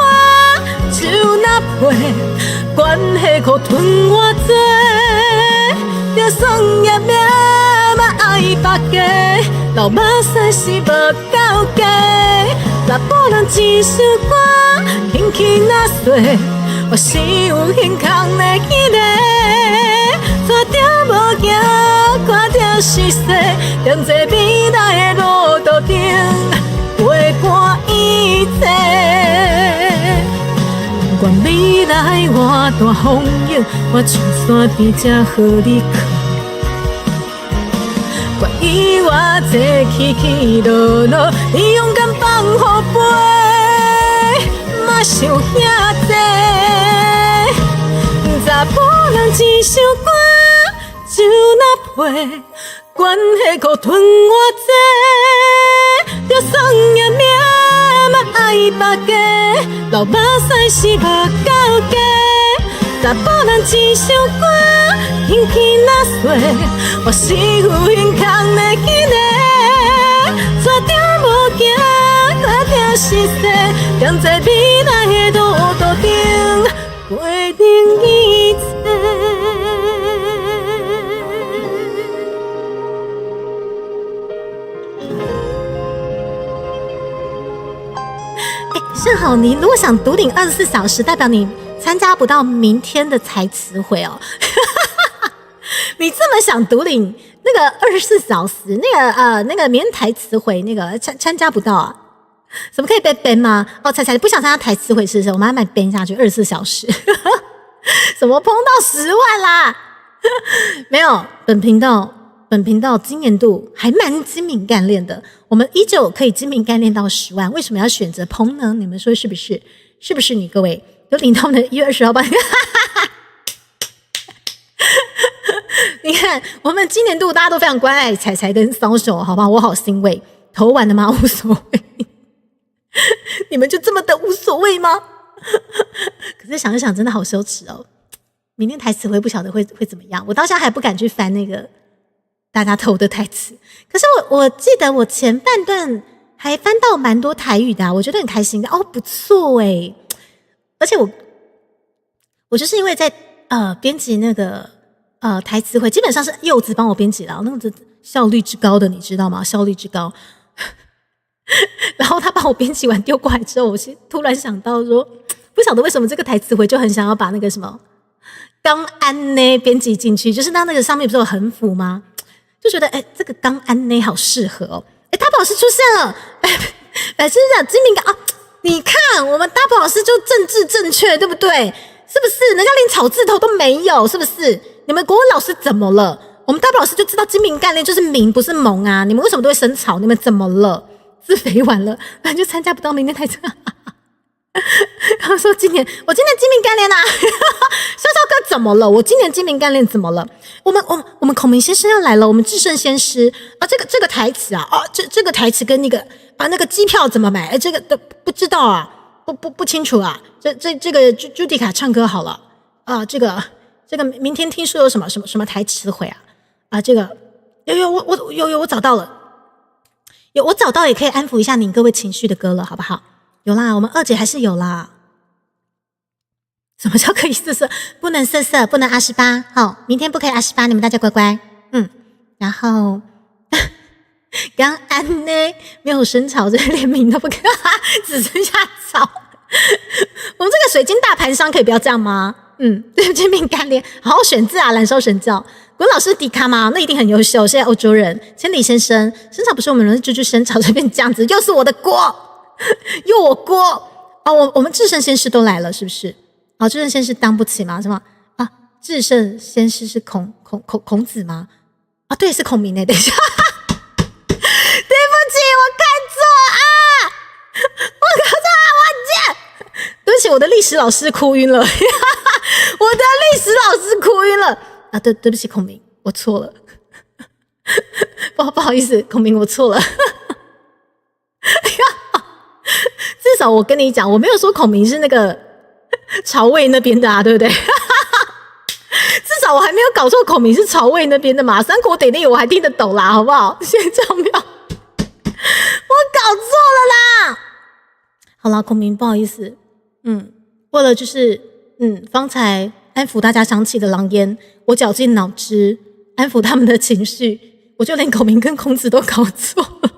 酒若配，关系可吞偌多，就算业命嘛爱别家，流目屎是无够加。查甫人一首歌，轻轻若碎，我是有胸空的迄个，山顶无行。看着是世，同齐未来的路途顶，陪伴一切。愿未来换大风影，我像山边才好你靠。愿意我这起起落落，你勇敢放乎飞，莫想遐多。查甫人一首歌。酒若配，关系可吞偌多，就算业命嘛爱别家，流目屎是无够加。查甫人一首歌，轻轻若碎，我是有胸空的迄个，山顶无行，看着是世，同齐未来的路途顶，决定一切。盛好，你如果想独领24小时，代表你参加不到明天的台词会哦。你这么想独领那个24小时，那个明天台词会那个参加不到啊？怎么可以被 ban 吗？哦，彩不想参加台词会是不是？我们要把你 ban 下去24小时，怎么碰到10万啦？没有，本频道今年度还蛮精明干练的，我们依旧可以精明干练到10万。为什么要选择烹呢？你们说是不是？是不是你各位有领到我们的1月20号吧？你看，我们今年度大家都非常关爱彩跟骚手，好不好？我好欣慰。投完了吗？无所谓。你们就这么的无所谓吗？可是想一想，真的好羞耻哦。明天台词会不晓得会怎么样，我到现在还不敢去翻那个大家投的台词。可是我记得我前半段还翻到蛮多台语的啊，我觉得很开心的哦，不错诶。而且我就是因为在编辑那个台词会，基本上是柚子帮我编辑的，那个效率之高的，你知道吗？效率之高。然后他帮我编辑完丢过来之后，我是突然想到说，不晓得为什么这个台词回就很想要把那个什么刚安呢编辑进去，就是那个上面不是有横幅吗？就觉得这个刚安呢好适合哦。大宝老师出现了，百思讲精明感啊！你看我们大宝老师就政治正确，对不对？是不是？人家连草字头都没有，是不是？你们国文老师怎么了？我们大宝老师就知道精明干练就是明不是蒙啊！你们为什么都会生草？你们怎么了？自肥完了，反正就参加不到明天台词。然后说我今年精明干练啊，潇潇哥怎么了？我今年精明干练怎么了？我们孔明先生要来了，我们至圣先师啊，这个台词啊，这个台词跟那个机票怎么买？这个都不知道啊，不清楚啊。这个朱迪卡唱歌好了啊，这个明天听说有什么台词会啊，这个我找到了。我找到也可以安抚一下您各位情绪的歌了，好不好？有啦，我们二姐还是有啦。什么叫可以色色？不能色色，不能28。好，明天不可以28，你们大家乖乖。然后刚安呢没有生草，这连名都不可，只剩下草。我们这个水晶大盘商可以不要这样吗？对，精明干练，好好选字啊！燃烧神教，国老师迪卡吗？那一定很优秀。现在欧洲人，千里先生，生草不是我们人，就生草，这边这样子，又是我的锅，又我锅哦。我们至圣先师都来了，是不是？哦，至圣先师当不起吗？什么啊？至圣先师是孔子吗？啊，对，是孔明呢。等一下，对不起，我看错啊！我搞错啊！我见，对不起，我的历史老师哭晕了。我的历史老师哭晕了啊！对不起，孔明，我错了，不好意思，孔明，我错了。至少我跟你讲，我没有说孔明是那个曹魏那边的啊，对不对？至少我还没有搞错，孔明是曹魏那边的嘛。三国得力我还听得懂啦，好不好？现在没有，我搞错了啦。好啦，孔明，不好意思，为了就是方才安抚大家想起的狼烟，我绞尽脑汁安抚他们的情绪，我就连孔明跟孔子都搞错了。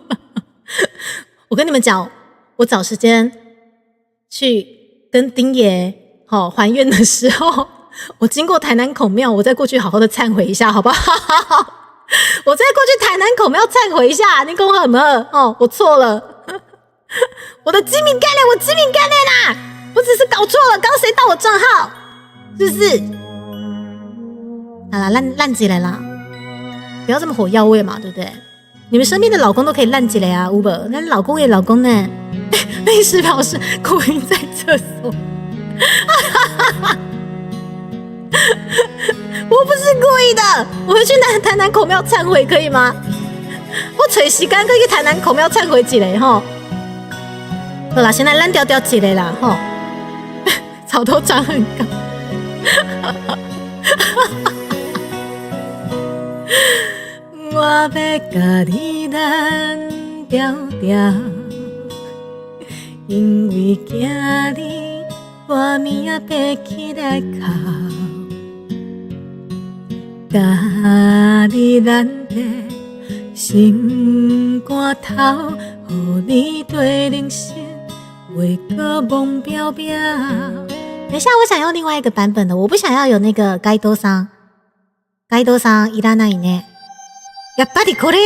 我跟你们讲，我找时间去跟丁爷还愿的时候，我经过台南孔庙，我再过去好好的忏悔一下，好不好？我再过去台南孔庙忏悔一下，你跟我很饿我错了，我的精明干练，我精明干练啦！我只是搞错了，刚谁盗我账号？是不是？好啦，烂起来啦！不要这么火药味嘛，对不对？你们身边的老公都可以烂起来啊 ，Uber， 那老公也老公呢？历史老师哭晕在厕所。我不是故意的，我会去台南孔庙忏悔，可以吗？我找时间可以去台南孔庙忏悔一下吼。好啦，现在烂掉掉一个啦吼。草头长很高。我要甲你咱条条，因为惊你我明仔爬起来哭，甲你咱的心肝头，予你对人生为个梦标标。等一下，我想要另外一个版本的，我不想要有那个ガイドさんいらないね。やっぱりこれ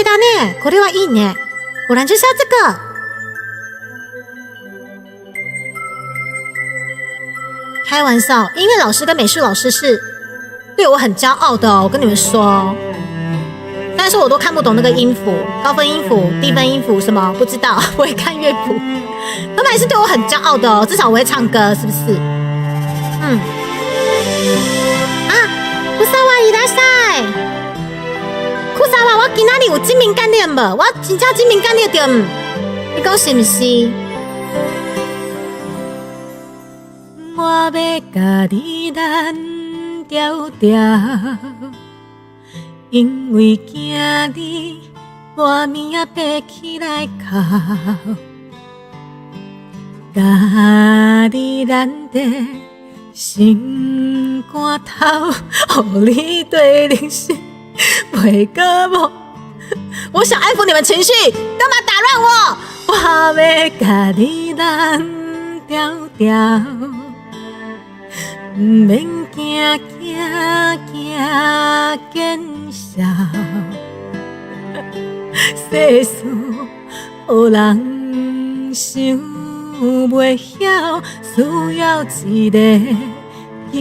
だね。これはいいね。果然就是要这个。开玩笑，音乐老师跟美术老师是对我很骄傲的哦，我跟你们说。但是我都看不懂那个音符，高分音符、低分音符什么不知道，我会看乐谱。他们还是对我很骄傲的哦，至少我会唱歌，是不是？库萨瓦伊拉塞，库萨瓦，我今仔日有精明干练无？我真正精明干练着，你讲是不是？我要甲你咱调调，因为惊你我明仔爬起来哭，甲你咱的心肝头，互你对人生袂个无。我想安抚你们情绪，干嘛打乱我？我要甲你咱调调。毋免惊见笑，世事予人想袂晓，需要一个紧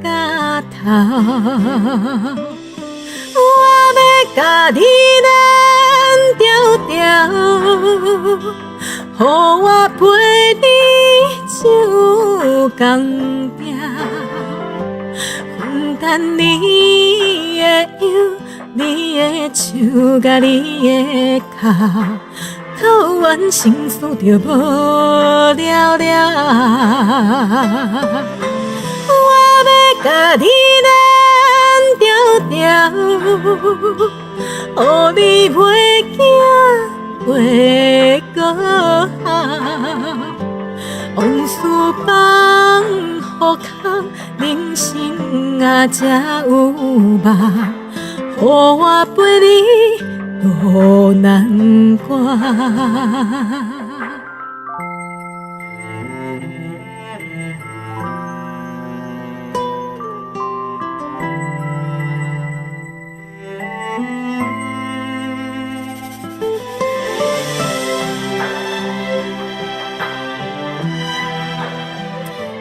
甲头。我要甲你咱调调，予我陪你手共拼，分担你的忧，你的手甲你的哭，哭完心事就无了了。我要甲你咱调调，予你袂惊袂过好。往事放好空，人生啊才有梦，予我陪你渡难关。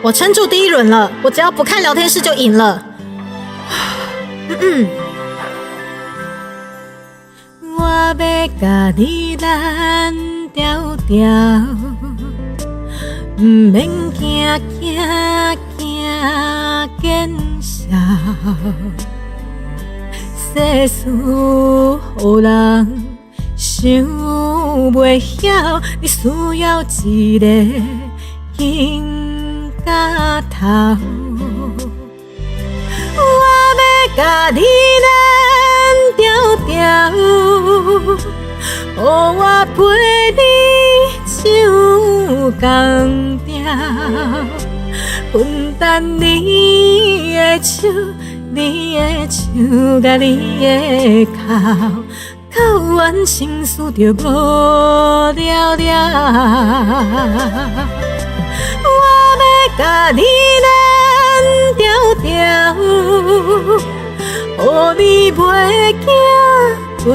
我撑住第一轮了，我只要不看聊天室就赢了。我要甲你咱调调，毋免惊见笑，世事予人想袂晓，你需要一个紧甲头。我要甲你咱调调，予我陪你手共拼，分担你的手，你的手甲你的哭，哭完心事就无了了。我要甲你咱调调，予你袂惊袂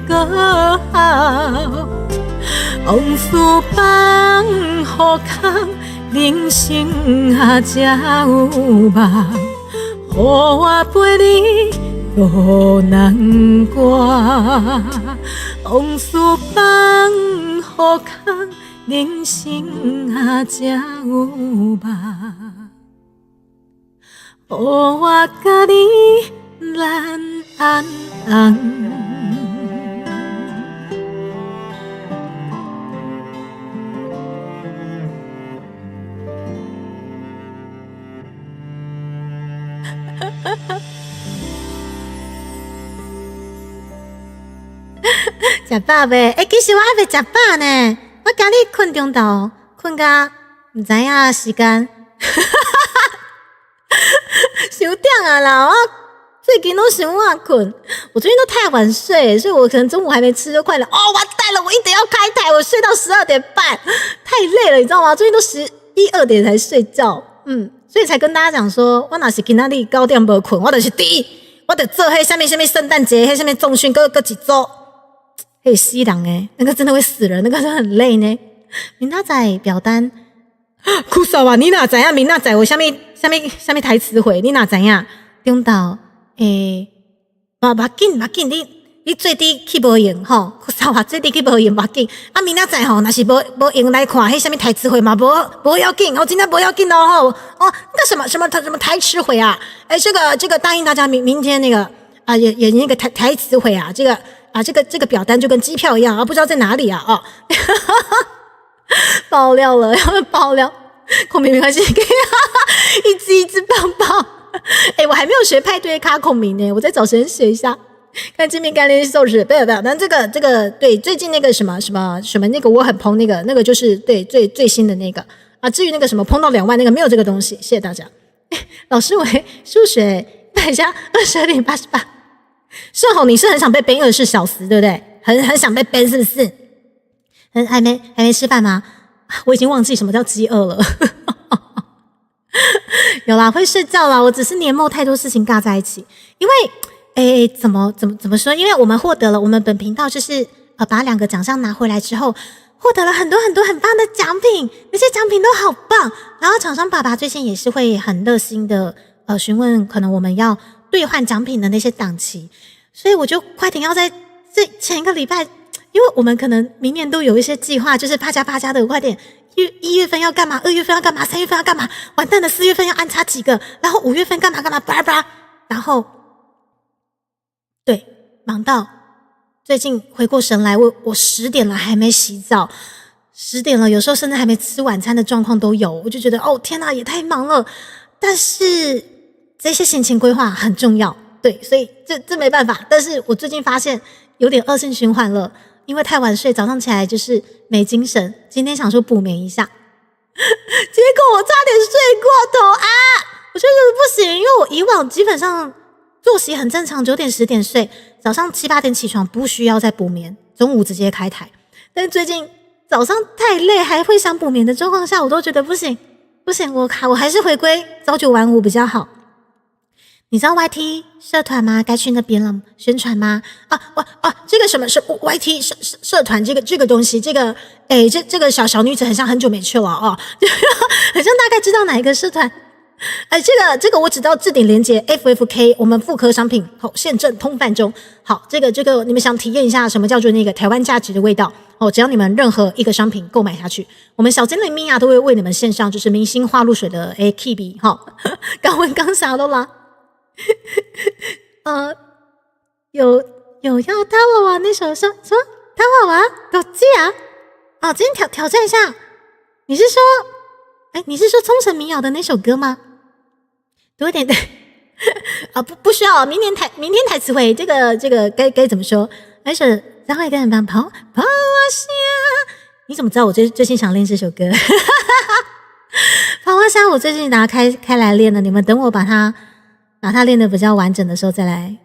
过好，往事放好空，人生啊才有梦，予我陪你渡难关。往事放好空，人生啊才有梦，予我甲你咱安安。食饱未？其实我还未食饱呢。我今日困中昼，困到唔知影时间，伤点啊啦！我最近拢伤晚困，我最近都太晚睡，所以我可能中午还没吃就快了。完蛋了，我一定要开台，我睡到12点半，太累了，你知道吗？最近都11、2点才睡觉，所以才跟大家讲说，我若是今仔日9点没困，我就是第一，我就做迄什么圣诞节，迄什么重训，各一周，会死人诶，那个真的会死人，那个真的很累呢。明仔载表单，哭死啊！你哪知影明仔载有什么台词汇？你哪知影？中岛目紧，你最低去无用吼，哭死啊！最低去无用目紧。明仔载吼，若是无用来看，迄什么台词汇嘛，无要紧，真的不要紧哦吼。那什么台词汇啊？这个答应大家明天那个演那个台词汇啊，这个表单就跟机票一样不知道在哪里啊爆料了，要爆料，孔明没关系，可以一直爆。我还没有学派对卡孔明呢，我再找时间学一下。看见面干练习是不要，但这个对最近那个什么那个我很捧那个就是对最新的那个至于那个什么碰到2万那个没有这个东西，谢谢大家。老师为数学100加22.88，盛宏你是很想被 ban 24小时对不对？很想被 ban 是不是？还没吃饭吗？我已经忘记什么叫饥饿了。有啦，会睡觉啦，我只是年末太多事情尬在一起。因为怎么说？因为我们获得了我们本频道就是把2个奖项拿回来之后，获得了很多很多很棒的奖品，那些奖品都好棒。然后厂商爸爸最近也是会很热心的询问可能我们要兑换奖品的那些档期，所以我就快点要在这前一个礼拜，因为我们可能明年都有一些计划，就是啪家的，快点1月份要干嘛，2月份要干嘛，3月份要干嘛，完蛋了4月份要安插几个，然后5月份干嘛，然后对，忙到最近回过神来，我10点了还没洗澡，10点了，有时候甚至还没吃晚餐的状况都有，我就觉得天哪，也太忙了。但是这些行前规划很重要，对，所以这没办法。但是我最近发现有点恶性循环了，因为太晚睡，早上起来就是没精神。今天想说补眠一下，结果我差点睡过头我就觉得不行，因为我以往基本上作息很正常，9点10点睡，早上7、8点起床，不需要再补眠，中午直接开台。但是最近早上太累，还会想补眠的状况下，我都觉得不行，我还是回归朝9晚5比较好。你知道 YT 社团吗？该去那边了，宣传吗？这个什么是 YT 社团这个东西，这个小女子很像很久没去了很像大概知道哪一个社团。这个我只知道置顶连结 FFK 我们复刻商品现正通贩中。好，这个你们想体验一下什么叫做那个台湾价值的味道只要你们任何一个商品购买下去，我们小精灵米娅都会为你们献上就是明星花露水的Kibi 刚问刚啥都啦。有要当娃娃那首什么当娃娃搞记今天挑战一下，你是说冲绳民谣的那首歌吗？多一点不需要，明天台词汇这个该怎么说？而且再会跟人帮跑啊虾，你怎么知道我最近想练这首歌？跑啊虾，我最近拿开来练了，你们等我把它练得比较完整的时候再来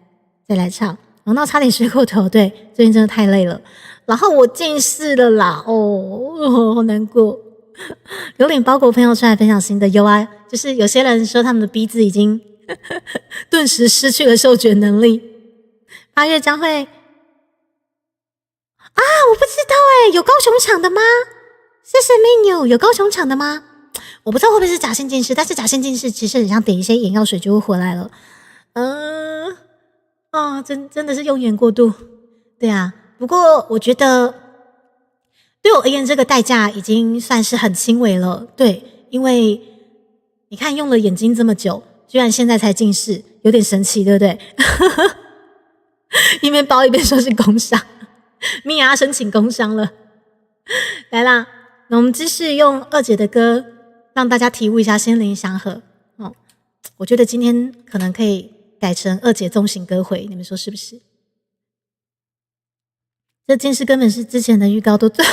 唱。那差点睡过头，对，最近真的太累了。然后我近视了啦，好难过。有领包裹朋友出来分享新的，有啊，就是有些人说他们的鼻子已经顿时失去了嗅觉能力。8月将会我不知道有高雄场的吗？谢谢 menu， 有高雄场的吗？我不知道会不会是假性近视，但是假性近视其实很像点一些眼药水就会回来了。真的是用眼过度。对啊，不过我觉得对我而言这个代价已经算是很轻微了。对，因为你看用了眼睛这么久，居然现在才近视，有点神奇，对不对？一边包一边说是工伤，米娅申请工伤了。来啦，那我们继续用二姐的歌让大家体悟一下心灵祥和。我觉得今天可能可以改成二姐纵行歌会，你们说是不是？这件事根本是之前的预告都做。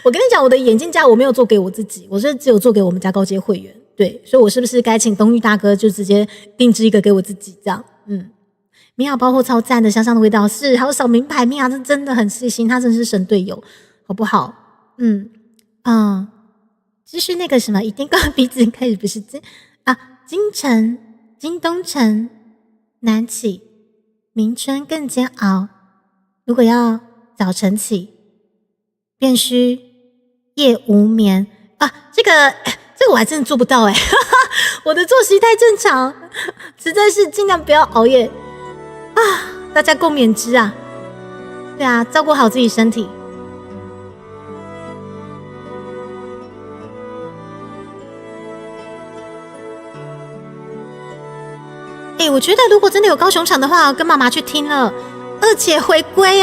我跟你讲，我的眼镜架我没有做给我自己，我是只有做给我们家高阶会员。对，所以我是不是该请东玉大哥就直接定制一个给我自己这样？米娅包货超赞的，香香的味道是，还有扫名牌，米娅真的很细心，她真是神队友，好不好？就是那个什么，一定跟鼻子开始不是京城、京东城、南起、明春更煎熬。如果要早晨起，便需夜无眠啊！这个我还真的做不到我的作息太正常，实在是尽量不要熬夜啊！大家共勉之啊！对啊，照顾好自己身体。我觉得如果真的有高雄场的话，我跟妈妈去听了。二姐回归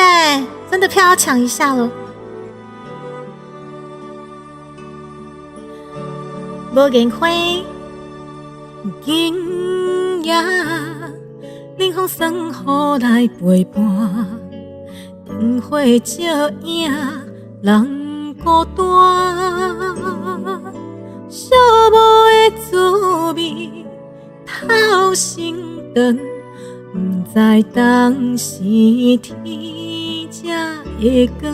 真的票要抢一下了。无言花，今夜冷风送雨来陪伴，灯火照影人孤单，寂寞的滋味透心肠。不知当时天才会光，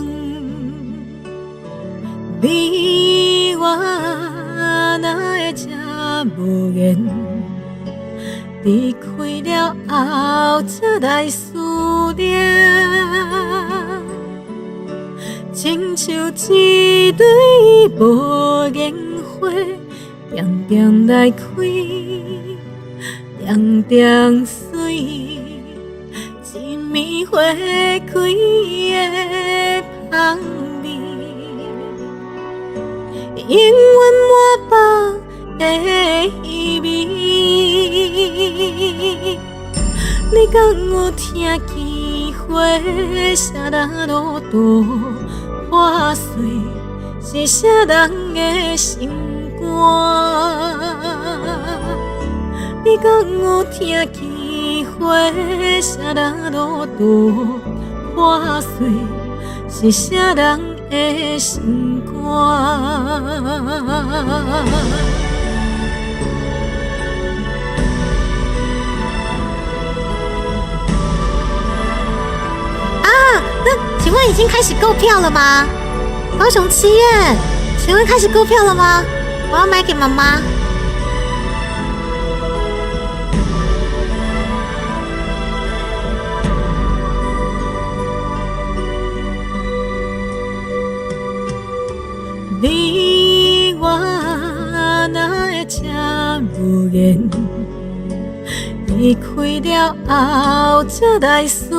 你我哪会这无缘？离开了后才来思念，亲像一蕊无言花，点点来开。点点水，一暝花开的香味，永远满腹的意味。你敢有听见花啥人落土破碎，是啥人的心肝？你敢有听见花啥人落土破碎，是啥人的心肝？那请问已经开始购票了吗？高雄7月，请问开始购票了吗？我要买给妈妈。你我哪会这无缘？离开了后才来思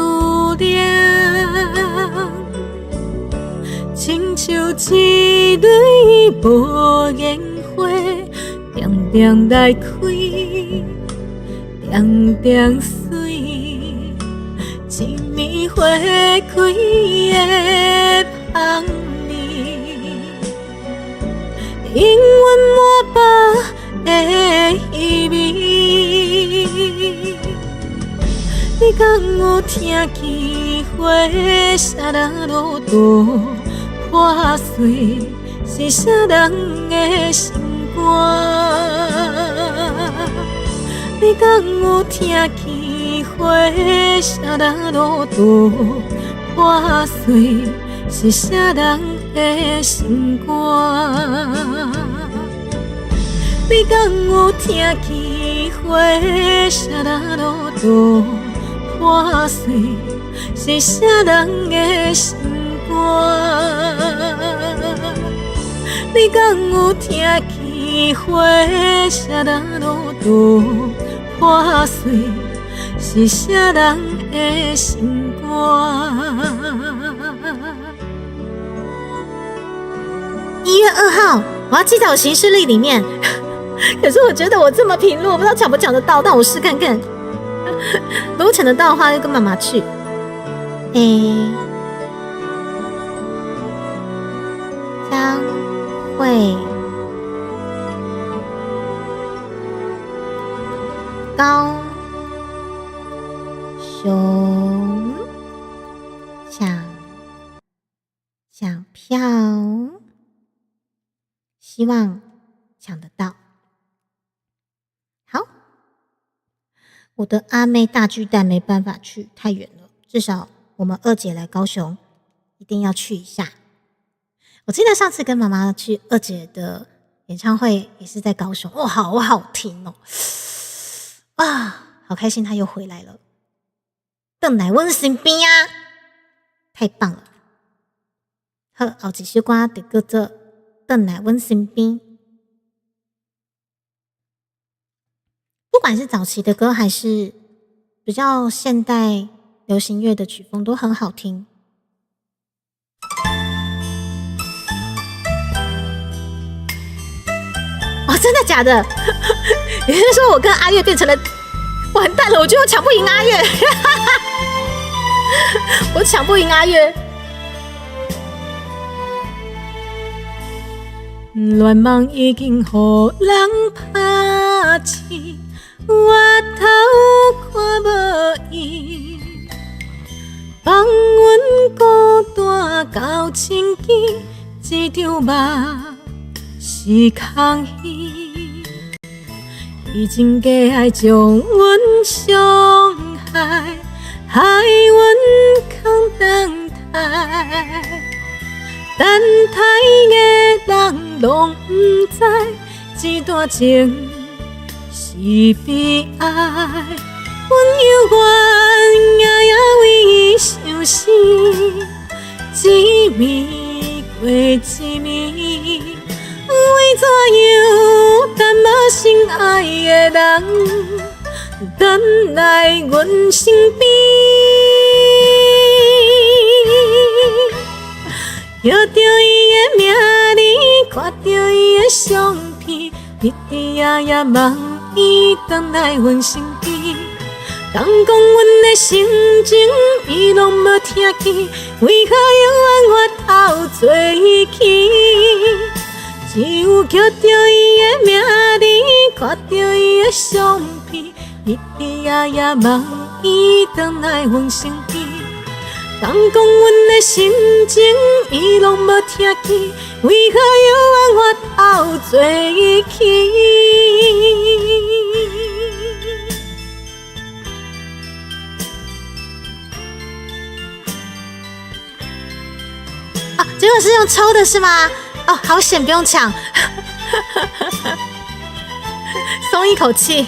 念，亲像一蕊无言花，点点来开，点点水，一暝花开的香。永远满腹的意味，你敢有听见花啥人落土破碎，是啥人的心肝？你敢有听见花啥人落土破碎，是啥人的心肝？你敢有听见花啥人落土破碎，是啥人的心肝？你敢有听见花啥人落土破碎，是啥人的心肝？1月2号，我要记在我行事历里面。可是我觉得我这么平路，我不知道抢不抢得到，但我试看看。如果抢得到的话，就跟妈妈去。将会高雄抢票，希望抢得到。好，我的阿妹大巨蛋没办法去，太远了。至少我们二姐来高雄，一定要去一下。我记得上次跟妈妈去二姐的演唱会，也是在高雄，哇，好好听哦！啊，好开心，她又回来了。邓来温身边啊，太棒了！好，后一首歌就叫做《邓来温身边》。不管是早期的歌，还是比较现代流行乐的曲风，都很好听。哦，真的假的？也就是说，我跟阿月变成了完蛋了，我觉得我抢不赢阿月，我抢不赢阿月。乱梦已经予人拍醒，我头看无伊，放阮孤单到清境，一场梦是空虚。伊真假爱将阮伤害，害阮空等待。等待的人拢不知，这段情是悲哀。阮犹原夜夜为伊伤心，一暝过一暝，为怎样等无心爱的人，等来阮身边？摇着伊的名字，看着伊的相片，日日夜夜梦伊回来阮身边。人讲阮的心情，伊拢无听见，为何犹原发头做起？只有叫着伊的名字，看着伊的相片，日日夜夜梦伊回来阮身边。人讲阮的心情，伊拢无听见，为何犹原发头做起？啊，结果是用抽的是吗？哦，好险，不用抢，松一口气。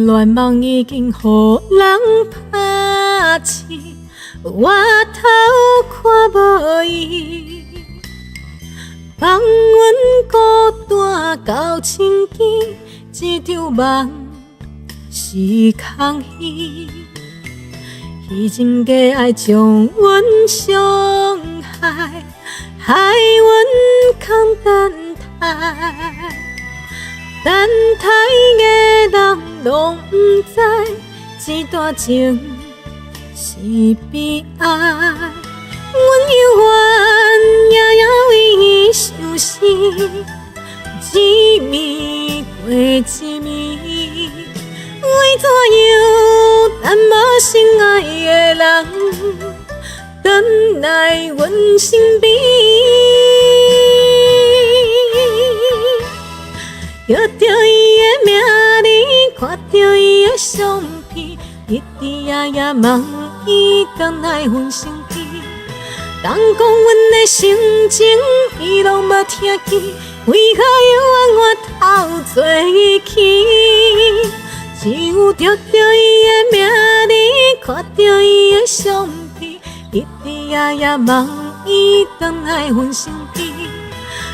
乱梦已经予人拍醒，我头看无伊，放阮孤单到清境，这场梦是空虚。伊真假爱将阮伤害，害阮空等待。等待的人拢不知，这段情是悲哀。阮犹原夜夜为伊伤心，一暝过一暝，为怎样等无心爱的人，回来阮身边？摇着伊的名字，看着伊的相片，日日夜夜梦伊回来阮身边。人讲阮的心情，伊拢无听见，为何犹原发头做起？只有着着伊的名字，看着伊的相片，日日夜夜梦伊回来阮身边。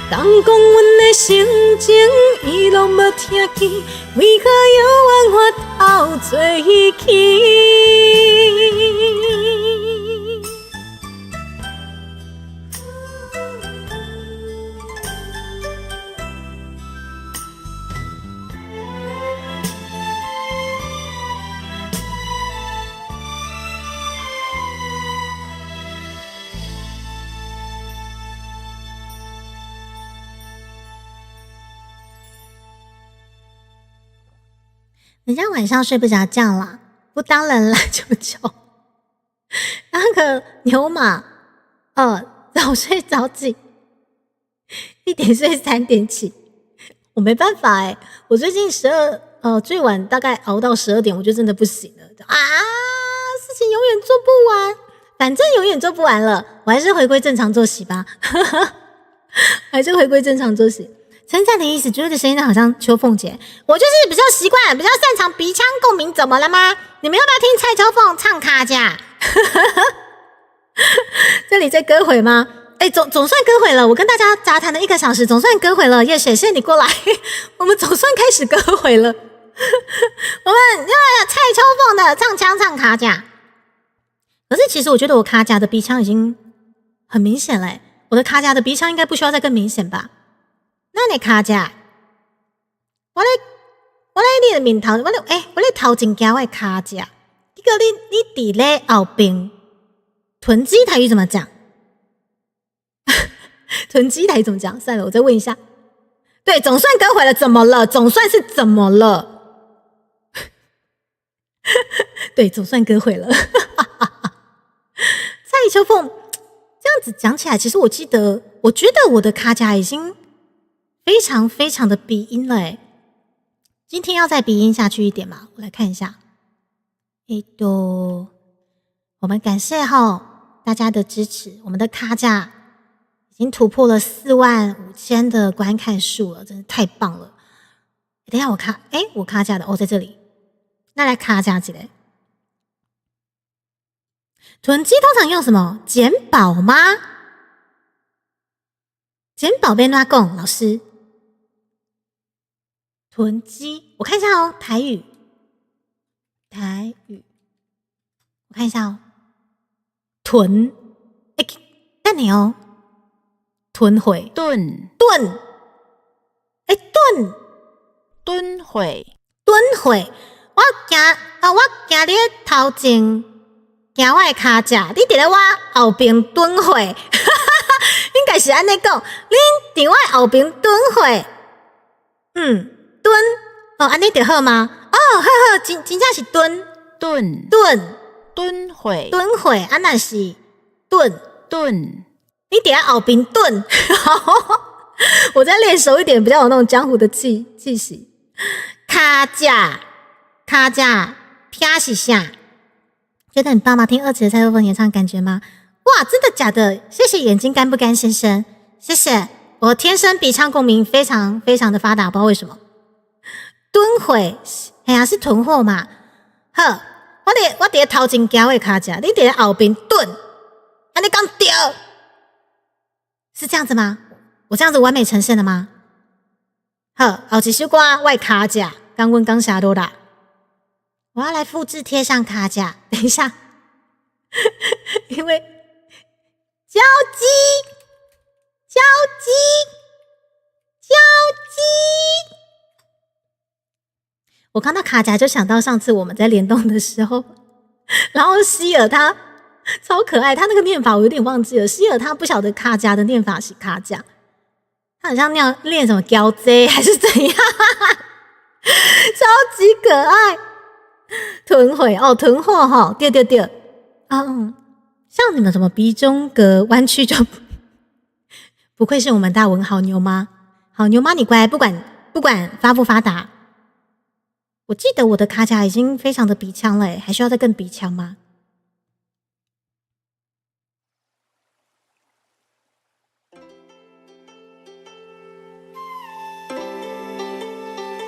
人讲阮的心情，伊拢无听见，为何犹原发头做起？人家晚上睡不着觉啦，不当人来求救。那个牛马，早睡早起，1点睡3点起，我没办法我最近最晚大概熬到12点，我就真的不行了啊！事情永远做不完，反正永远做不完了，我还是回归正常作息吧，还是回归正常作息。称赞的意思，就是声音好像秋凤姐，我就是比较习惯，比较擅长鼻腔共鸣，怎么了吗？你们要不要听蔡秋凤唱卡架？这里在歌会吗？总算歌会了，我跟大家杂谈了1个小时，总算歌会了，谢谢你过来，我们总算开始歌会了。我们要蔡秋凤的唱腔唱卡架。可是其实我觉得我卡架的鼻腔已经很明显了我的卡架的鼻腔应该不需要再更明显吧？那你卡架，我咧你的面头，我咧头前行我的卡架，这个你伫咧后边，囤积台语怎么讲？囤积台语怎么讲？算了，我再问一下。对，总算歌回了，怎么了？总算是怎么了？对，总算歌回了。蔡秋凤这样子讲起来，其实我觉得我的卡夹已经非常非常的鼻音了今天要再鼻音下去一点嘛？我来看一下。我们感谢大家的支持，我们的卡夹已经突破了45000的观看数了，真的太棒了！等一下我卡夹的在这里，那来卡夹几嘞？囤积通常用什么？减保吗？减保被哪讲？老师，囤积，我看一下台语，我看一下囤，等你囤会蹲会，我行你头前，行我的卡架，你伫咧我后边蹲会，应该是安尼讲，你伫我后边蹲会，蹲安尼就好吗？好，真正是蹲会，啊那是蹲。你等下后边蹲，我再练熟一点，比较有那种江湖的气息。卡架，啪是啥？觉得很棒吗？听2期的蔡秋凤演唱感觉吗？哇，真的假的？谢谢眼睛干不干先生，谢谢。我天生鼻腔共鸣非常非常的发达，不知道为什么。蹲会，是囤货嘛？好，我伫头前行的卡架，你伫后边蹲，安尼讲对。是这样子吗？我这样子完美呈现了吗？好，后一首歌我的卡架，刚问刚下多啦。我要来复制贴上卡架，等一下，因为交鸡，我看到卡夹就想到上次我们在联动的时候，然后希尔他超可爱，他那个念法我有点忘记了。希尔他不晓得卡夹的念法是卡夹，他好像那样练什么胶 Z 还是怎样，超级可爱。囤会囤货对，像你们什么鼻中隔弯曲就不愧是我们大文好牛妈，好牛妈你乖，不管发不发达。我记得我的卡夹已经非常的鼻腔了还需要再更鼻腔吗？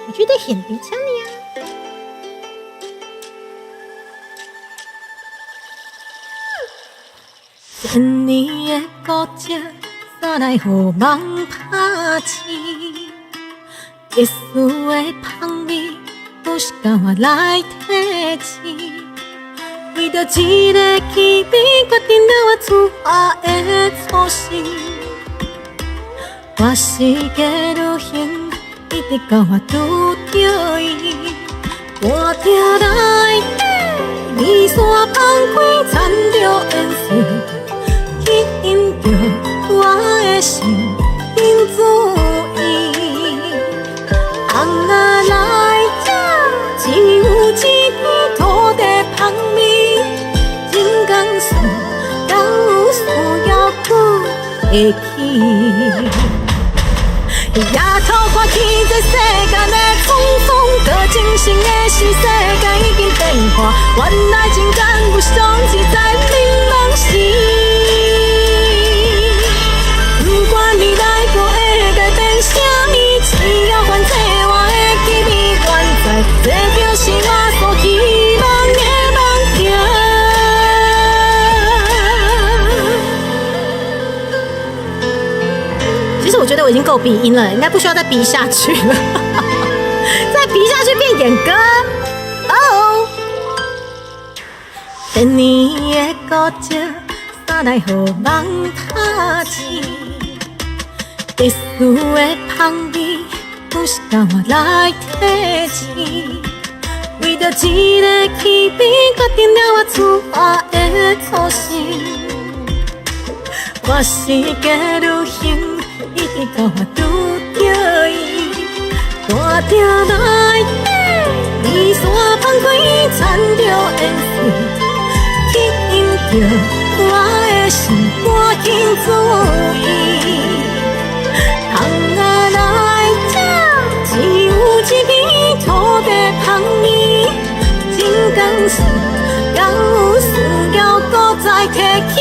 我觉得很鼻腔了呀。千年的古迹，啥来予梦拍醒？结束的香味，都是甲我来提醒。为着一个气味，决定了我出发的初心。我是个旅行，一直到我拄着伊。我听来底，雨伞放开，缠着烟丝。去引着我的心，停注意。红啊来这，只有一片土地芳味。人工树，敢有需要去会去？夜头看起这世间的匆匆，搁真心的是世界已经变化，原来情感不相只在冷冷时。不管未来还会改变啥物，只要反正我的记忆原在，这就是我所希望的梦境。其实我觉得我已经够鼻音了，应该不需要再鼻下去了，再鼻下去变演歌哦。等你的固执，啥来予人他钱？特殊的香味，不是靠我来提钱。为着一个气味，决定了我出发的初心。我是假旅行。已经到我拄着伊，大定来底，离山放开，牵着缘水，吸引着我的心，赶紧注意。窗仔来这，只有一片土地香味，真甘肃，敢有需要搁再提起？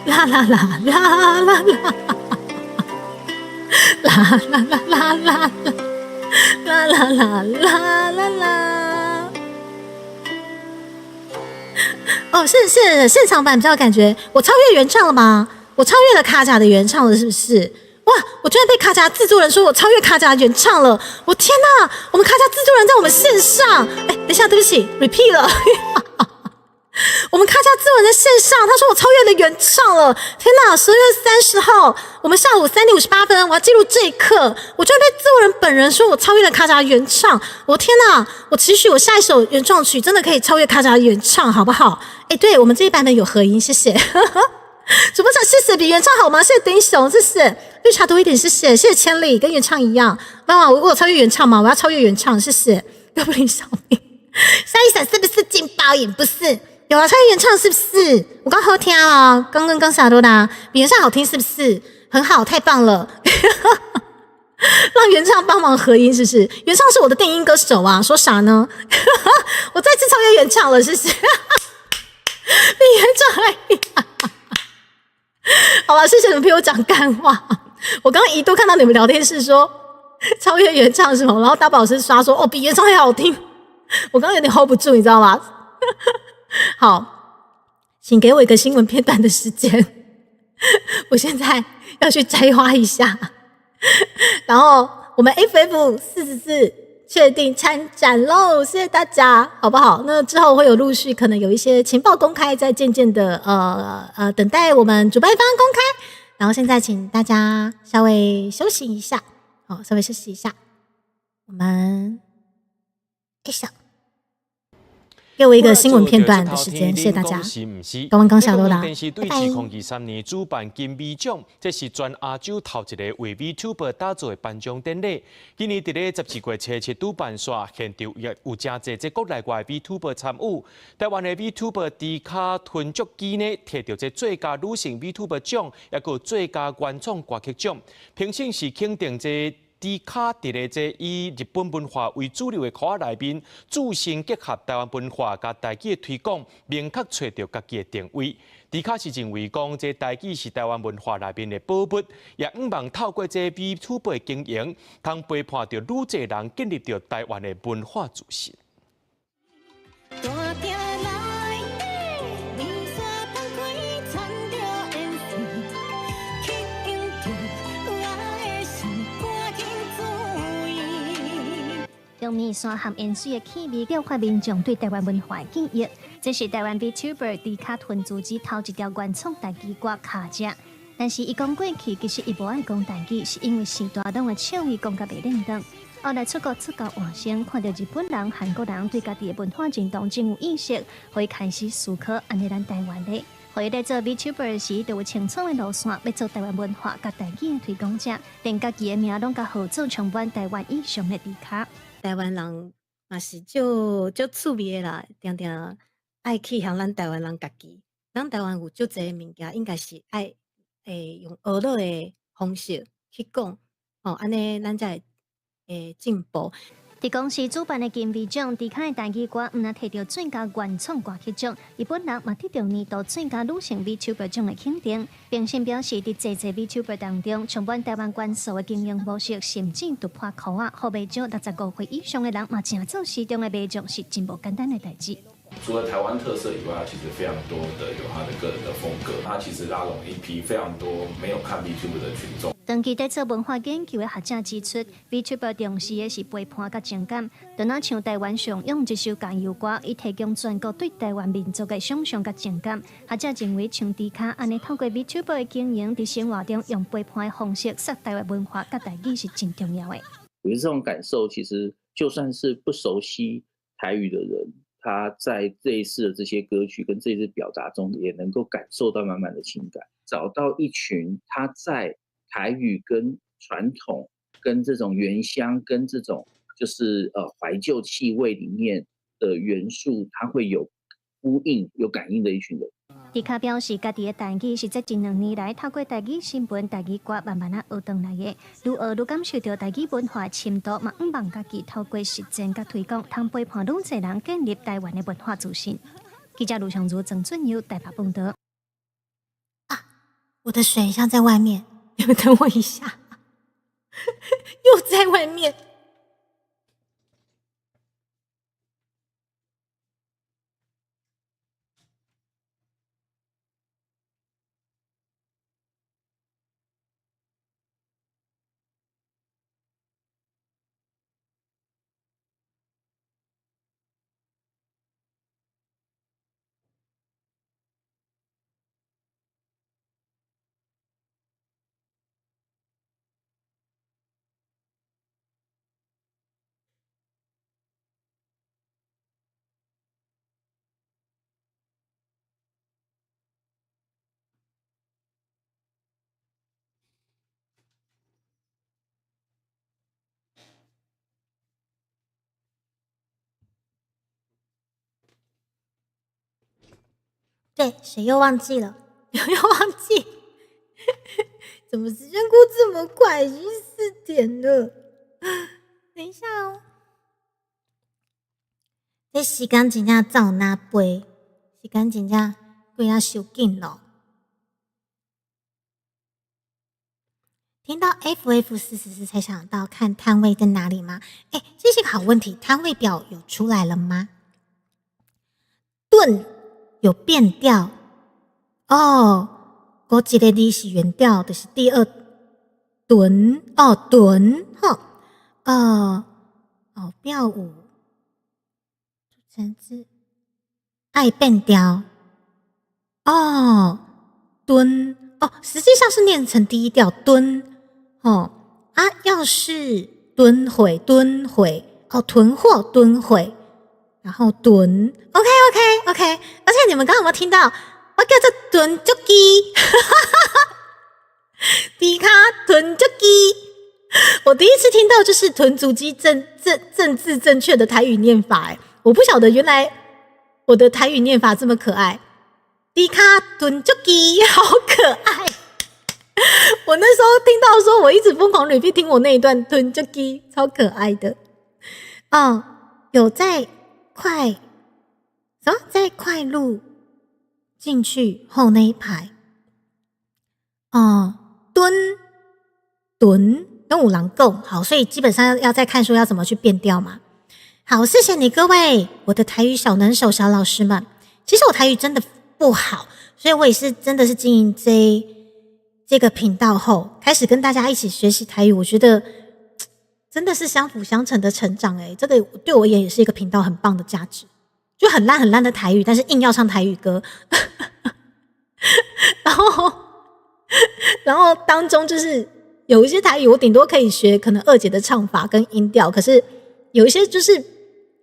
啦啦啦啦啦啦，啦啦啦啦啦啦啦啦啦啦啦。哦，是现场版比较有感觉。我超越原唱了吗？我超越了卡甲的原唱了，是不是？哇！我居然被卡甲制作人说我超越卡甲原唱了！我天哪！我们卡甲制作人在我们线上。哎，等一下，对不起 ，repeat 了。我们卡甲制作人在线上，他说我超越了原唱了。天哪！12月30号，我们下午3点58分，我要记录这一刻。我居然被制作人本人说我超越了卡甲原唱。我天哪！我期许我下一首原创曲真的可以超越卡甲原唱，好不好？哎，对我们这一版本有合音，谢谢。主播长，谢谢比原唱好吗？谢谢丁雄，谢谢绿茶多一点，谢谢千里，跟原唱一样。妈妈，我有超越原唱吗？我要超越原唱，谢谢。哥布林小明，下一首是不是劲爆也不是？有啊，超越原唱是不是？我刚好听啊，刚啥多的，比原唱好听是不是？很好，太棒了。让原唱帮忙合音，是不是？原唱是我的电音歌手啊，说啥呢？我再次超越原唱了，是不是？比原唱还厉害。好了，谢谢你们陪我讲干话。我刚刚一度看到你们聊天室说超越原唱什么，然后大宝师刷说哦比原唱还好听，我刚刚有点 hold 不住，你知道吗？好，请给我一个新闻片段的时间，我现在要去摘花一下。然后我们 FF44确定参展喽，谢谢大家，好不好？那之后会有陆续可能有一些情报公开，再渐渐的等待我们主办方公开。然后现在请大家稍微休息一下，稍微休息一下，我们给我一个新闻片段的时间，谢谢大家。刚下多啦，拜拜。2023年主办金美奖，这是全亚洲头一个为 VTuber 打造的颁奖典礼。今年伫咧12月7日主办煞，现场也有真侪这国内外 VTuber 参与。台湾的 VTuber 迪卡吞足机呢，摕到这最佳女性 VTuber 奖，也有最佳原创歌曲奖。评审是肯定这。迪卡伫咧这以日本文化为主流的课内面，自身结合台湾文化甲台语的推广，明确找到家己的定位。迪卡是认为讲，这台语是台湾文化内面的宝物，也毋望透过这 VTuber 的经营，通陪伴着愈侪人建立着台湾的文化自信。用面线和盐水的气味诱发民众对台湾文化的记忆。这是台湾 VTuber 迪卡屯自己头一条原创台语歌卡只，但是伊讲过去其实伊无爱讲台语，是因为时大东的笑语讲甲袂认同。后来出国出到外省，看到日本人、韩国人对家己的文化认同真有意识，可以开始思考安尼咱台湾的。可以在做 VTuber 时，就有清楚的路线，要做台湾文化甲台语的推广者，连家己的名拢甲号做充满台湾以上的迪卡。台湾人嘛是就趣味的啦，定定爱去向咱台湾人家己。咱台湾有足侪物件，应该是爱用学乐的方式去讲，安尼咱才会进步。伫公司主办的金威奖，迪卡的台语歌毋但摕到最佳原创歌曲奖，伊本人嘛得到年度最佳女性 VTuber 奖的肯定。并且表示，伫济 VTuber 当中，充满台湾元素的经营模式，甚至突破口啊，好卖奖65岁以上的人嘛，正做市中的卖奖是真无简单的代志。除了台湾特色以外，它其实非常多的有它的个人的风格，它其实拉拢一批非常多没有看 VTuber 的群众。长期在做文化研究的学者指出 ，VTuber 重视的是陪伴甲情感。就那像台湾上用一首加油歌，以提供全国对台湾民族的想象甲情感。学者认为，像迪卡安尼透过 VTuber 的经营，在生活中用陪伴的方式，说台湾文化甲台语是真重要的。我觉得这种感受，其实就算是不熟悉台语的人，他在这一次的这些歌曲跟这一次表达中，也能够感受到满满的情感，找到一群他在台语跟传统、跟这种原乡、跟这种就是怀旧气味里面的元素，他会有呼应、有感应的一群人。迪卡表示，家己的台语是在近2年来透过台语新闻、台语歌慢慢学回来的，愈学愈感受到台语文化的深度，嘛毋忘家己透过实践甲推广，通陪伴愈侪人建立台湾的文化自信。记者卢祥如、郑俊佑台北报道。我的水箱在外面，你们等我一下，又在外面。对，谁又忘记了？又忘记？怎么时间过这么快？已经4点了。等一下哦，这时间真正走哪飞？时间真正过啊伤紧咯。听到 FF44才想到看摊位在哪里吗？这是个好问题。摊位表有出来了吗？盾有变调哦，嗰一个字是原调，就是第二吨哦，吨调舞成字爱变调哦，吨哦，实际上是念成第一调吨要是吨毁哦，囤货吨毁。然后吨 OK， 而且你们刚刚有没有听到？我叫做吨足机，迪卡囤足机。我第一次听到就是囤足机政治正确的台语念法，我不晓得原来我的台语念法这么可爱。迪卡囤足机好可爱，我那时候听到的时候，我一直疯狂 repeat 听我那一段囤足机，超可爱的。有在快路进去后那一排，蹲跟五郎共好，所以基本上要再看说要怎么去变调嘛。好，谢谢你各位我的台语小能手小老师们。其实我台语真的不好，所以我也是真的是经营这个频道后，开始跟大家一起学习台语，我觉得真的是相辅相成的成长这个对我也是一个频道很棒的价值。就很烂很烂的台语，但是硬要唱台语歌，然后当中就是有一些台语我顶多可以学可能二姐的唱法跟音调，可是有一些就是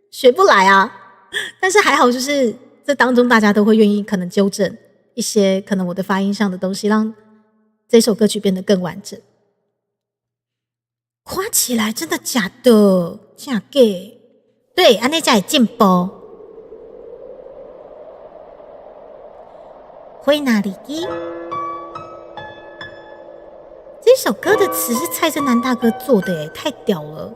学不来啊。但是还好，就是这当中大家都会愿意可能纠正一些可能我的发音上的东西，让这首歌曲变得更完整。夸起来真的假的？假给对，安内才会进步。灰哪里基？这首歌的词是蔡振南大哥做的太屌了！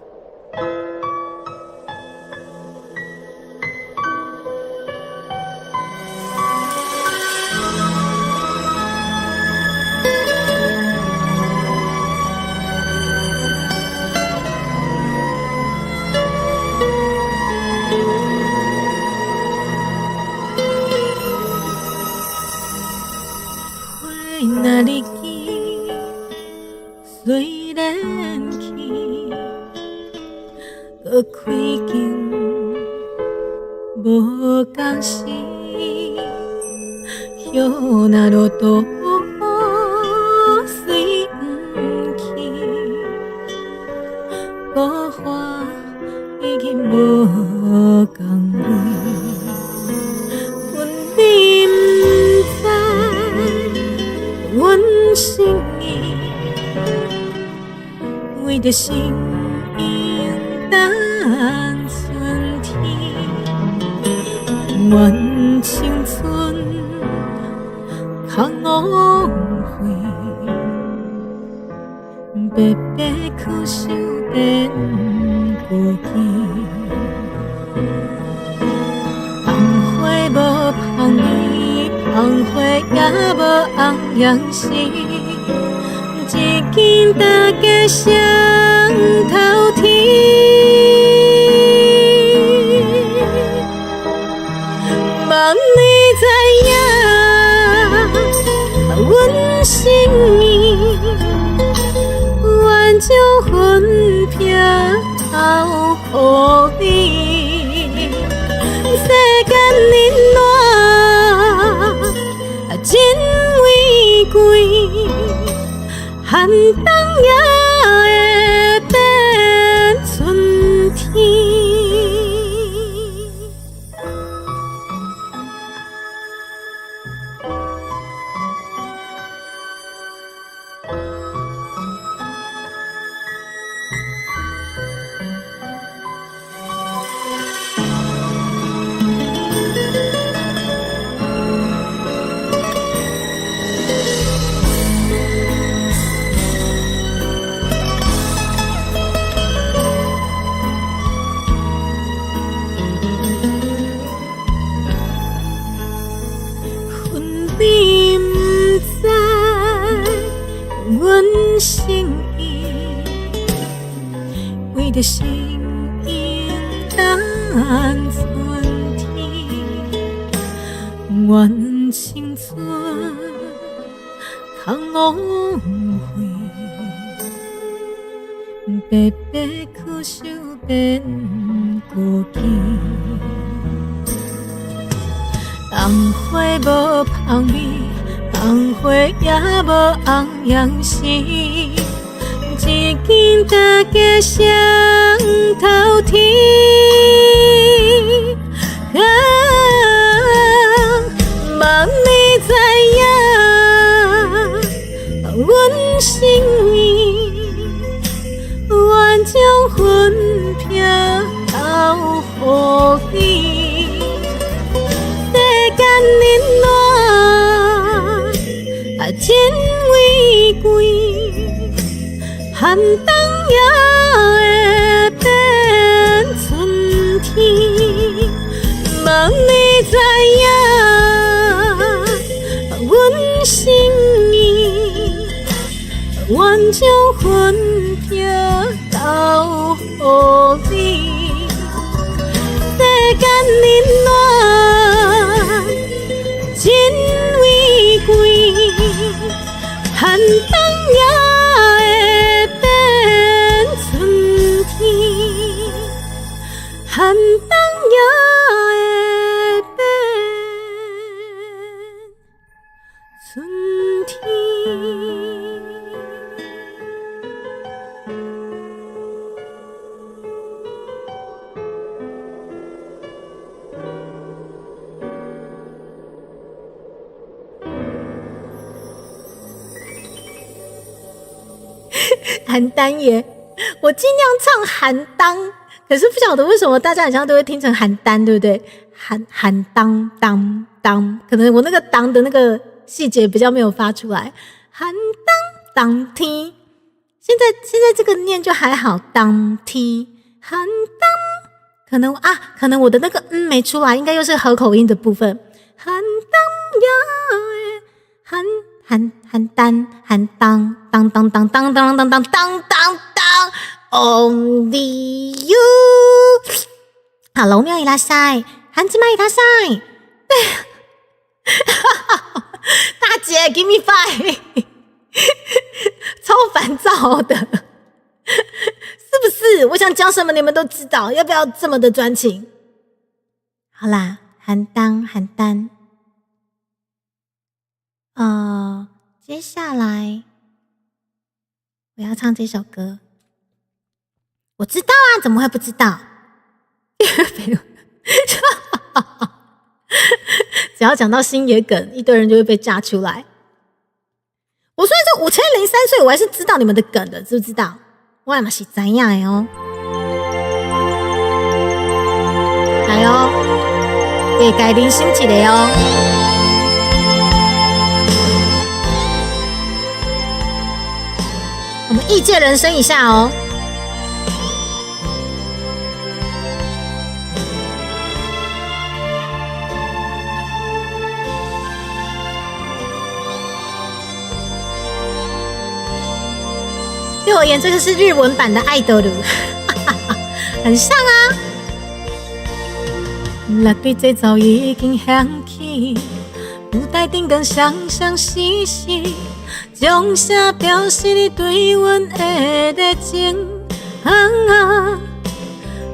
灰哪里基？虽然去，搁开弓无共时，叶那落倒随不去，孤花已经无共味，阮你不知，阮心意。为着心应等春天，愿青春空误会，白白去想变过去。芳花无香味，芳花也无红样时。一见大家双头天，望你知影，阮心意，愿将魂魄交予你。世间冷暖，真为贵。寒冬也会变春天。你不知，阮心意为着心应等春天，愿青春空误会，白白去想变过去。芳花无香味，芳花也无红样时，一见大家双头天。望你知影，阮心意，愿将魂魄交予你。冷暖真为贵，寒冬也会变春天。望你知影，愿将分票交予你。世间冷暖真为贵，寒冬也会变春天，寒冬也会变春天。邯郸耶，我尽量唱邯郸，可是不晓得为什么大家好像都会听成邯郸，对不对？邯郸当当，可能我那个当的那个细节比较没有发出来。邯郸当天，现在这个念就还好，当天邯郸，可能我的那个没出来，应该又是合口音的部分。邯郸呀，邯郸，邯當，當當當當當當當當當當 ，Only you。好了，我们要伊拉塞，喊起麦伊拉塞。大姐 ，Give me five， 超烦躁的，是不是？我想讲什么你们都知道，要不要这么的专情？好啦，邯當，邯丹。接下来我要唱这首歌，我知道啊，怎么会不知道？只要讲到星野梗，一堆人就会被炸出来。我虽然说5003岁，我还是知道你们的梗的，知不知道？我嘛是知影的哦。来哦，给改零星一个哦。我们异界人生一下哦。对我而言，这个是日文版的《爱豆鲁》，很像啊。乐队节奏已经响起，舞台顶更双双时时。将啥表示你对阮的热情？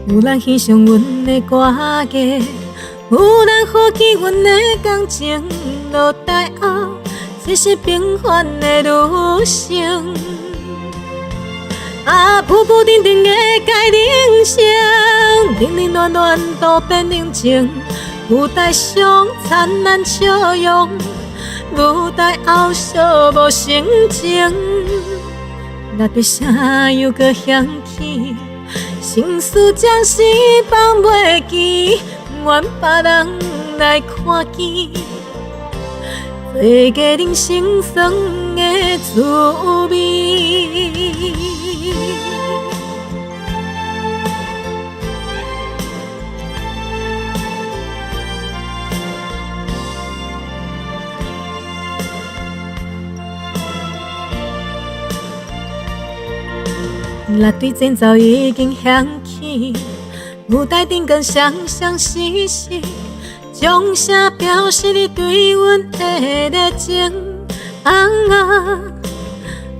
有人欣赏阮的歌艺，有人好奇阮的感情。落台后，只是平凡的女性。浮浮沉沉的改人生，冷冷暖暖都变冷情。舞台上灿烂笑容。舞台后寂无心情，那对声又搁响起，心事暂时放袂记，愿别人来看见，做个人生酸的滋味。乐队前奏已经响起，舞台顶更双双时时，将啥表示你对阮的热情？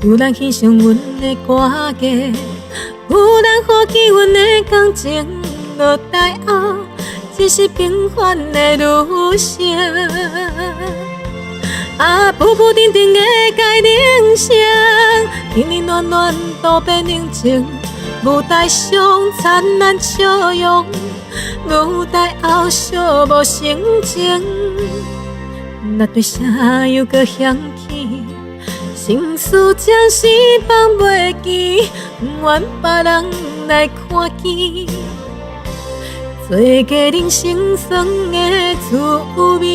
有人欣赏阮的歌艺，有人好奇阮的感情。落台后，只是平凡的女性。浮浮沉沉的改人生，冷冷暖暖都变冷情。舞台上灿烂笑容，舞台后寂无心情。那对声又搁响起，心事暂时放袂记，愿别人来看见，做个人生酸的滋味。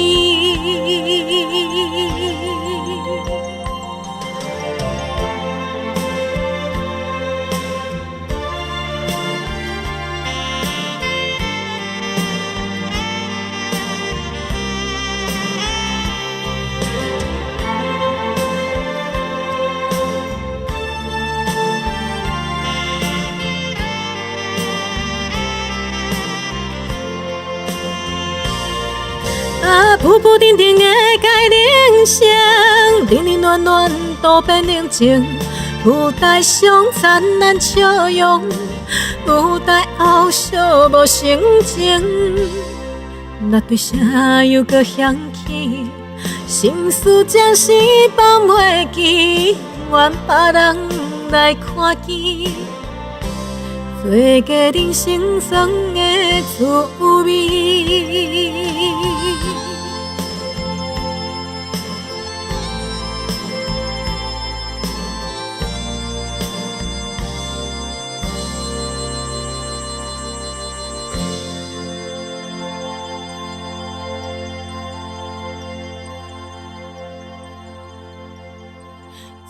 不定定的改人生，冷冷暖暖都变冷情。有待伤残难笑容，有待后笑无成情。若对声又搁响起，心事暂时放袂记，愿别人来看见。做个人生酸的滋味。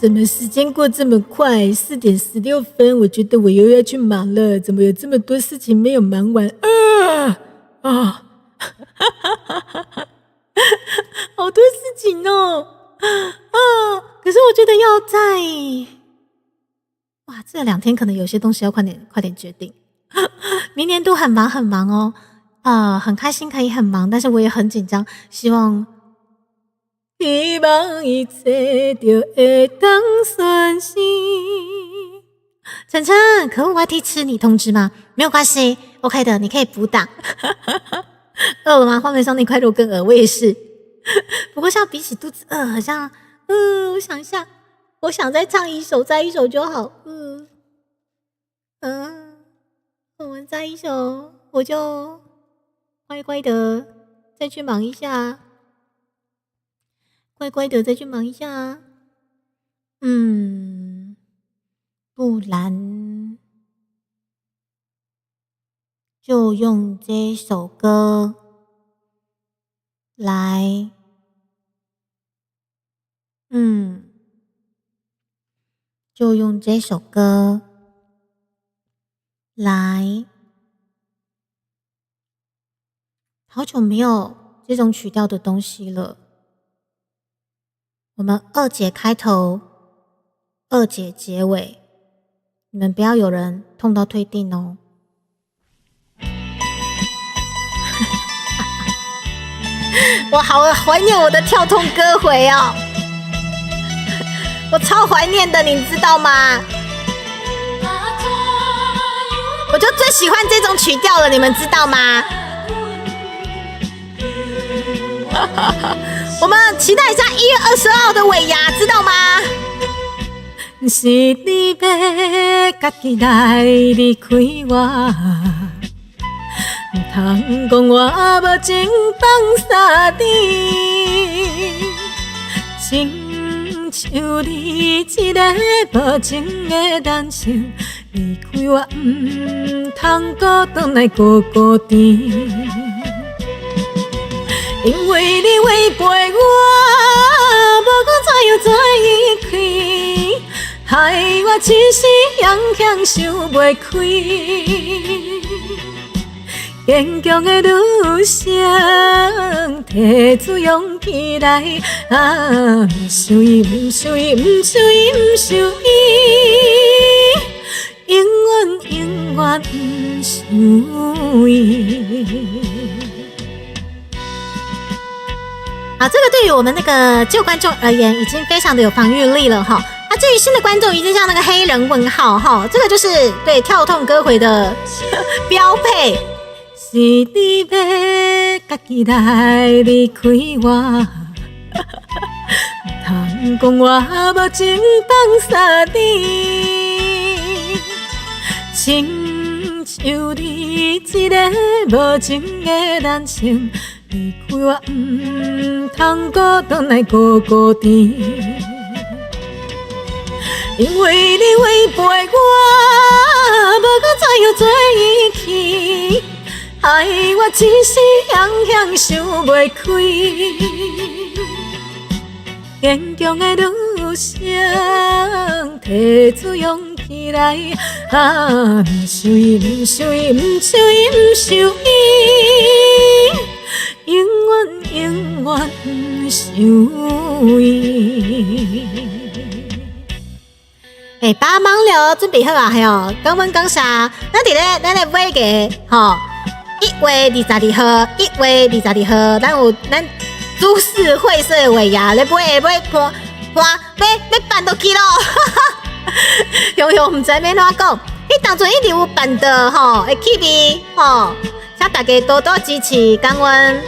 怎么时间过这么快？4点16分，我觉得我又要去忙了。怎么有这么多事情没有忙完？好多事情哦！可是我觉得要在这2天可能有些东西要快点决定。明年都很忙哦。很开心可以很忙，但是我也很紧张，希望一切就会当顺心。晨晨，可恶，我要提迟你通知吗？没有关系 ，OK 的，你可以补档。饿了吗？画面上那块肉更饿，我也是。不过像比起肚子饿，好像，我想一下，我想再唱一首就好。我们再一首，我就乖乖的再去忙一下。乖乖的再去忙一下，不然就用这首歌来，就用这首歌来，好久没有这种曲调的东西了。我们2节开头，2节结尾，你们不要有人痛到退订哦。我好怀念我的跳痛歌回哦，我超怀念的，你知道吗？我就最喜欢这种曲调了，你们知道吗？我们期待一下1月22号的尾牙，知道吗？是你要家己来离开我，唔通讲我无情放撒你，亲像你一个无情的男性，离开我唔通搁转来孤单。因为你违背我，无讲怎样在一起，害我一时样样想袂开。坚强的女生，提出勇气来，不想伊，不想伊，不想伊，不想伊，永远不想伊。好，这个对于我们那个旧观众而言，已经非常的有防御力了哈。至于新的观众，已经像那个黑人问号哈，这个就是对跳痛歌回的标配。是你要家己来离开我，通讲我无情放撒你，亲像你一个无情的男性。离开我，唔通搁转来孤单，因为你违背我，无讲怎样做一起，害我一时样样想袂开。坚强的女生，提出勇气来，不想伊，不想伊，不想伊，不想伊。永远不想伊。帮忙了，准备好啊！还有刚问刚啥？咱来尾个吼，1月22号，1月22号，咱株式会社的尾牙，你买搬要办落去咯。用用唔知要怎讲，迄当阵一定有办的吼，会起味吼，请大家多多支持，感恩。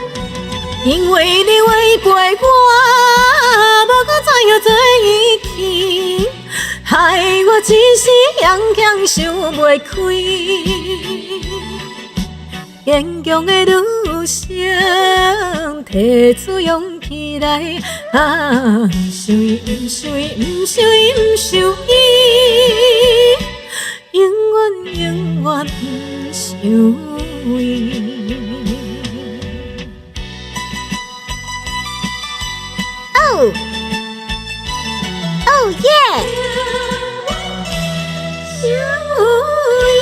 因为你违背我，无搁知影做伊去，害我一时强强想袂开。坚强的女性，提出勇气来，不想伊，不想伊，不想伊，不想伊，永远不想伊。哦，哦耶！想伊。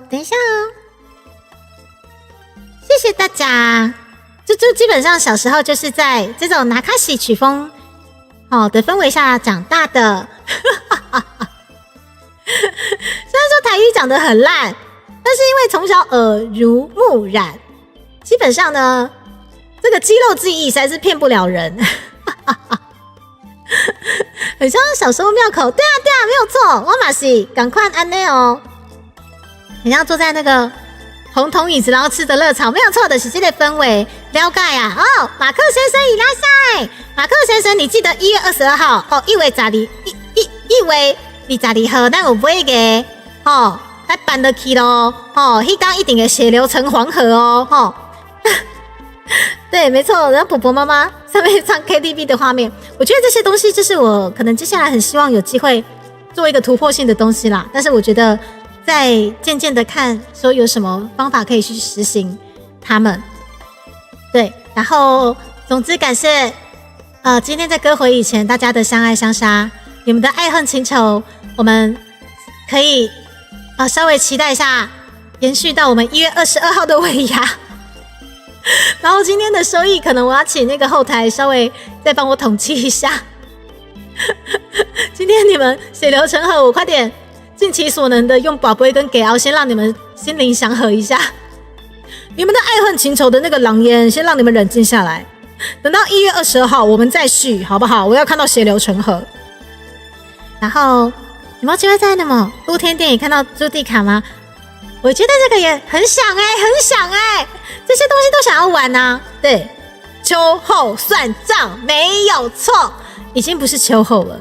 等一下哦，谢谢大家。猪猪基本上小时候就是在这种纳卡西曲风的氛围下长大的。虽然说台语讲得很烂，但是因为从小耳濡目染，基本上呢，这个肌肉记忆实在是骗不了人。很像小时候庙口，对啊，没有错，我嘛是赶快安内哦。很像坐在那个红铜椅子，然后吃着热炒，没有错的，是这个氛围。了解啊！哦，马克先生已拉下来。马克先生，你记得1月22号哦，1月22号，咱有买个哦，来办得去咯哦，迄天一定会血流成黄河哦哦。对，没错，然后婆婆妈妈上面唱 KTV 的画面，我觉得这些东西就是我可能接下来很希望有机会做一个突破性的东西啦。但是我觉得在渐渐的看说有什么方法可以去实行他们。对，然后总之感谢今天在歌回以前大家的相爱相杀，你们的爱恨情仇，我们可以稍微期待一下，延续到我们1月22号的尾牙。然后今天的收益，可能我要请那个后台稍微再帮我统计一下。今天你们血流成河，我快点尽其所能的用宝贝跟给敖，先让你们心灵祥和一下。你们的爱恨情仇的那个狼烟，先让你们冷静下来。等到1月22号，我们再续，好不好？我要看到血流成河。然后有没有机会在那么露天电影看到朱蒂卡吗？我觉得这个也很想很想这些东西都想要玩啊。对，秋后算账没有错，已经不是秋后了，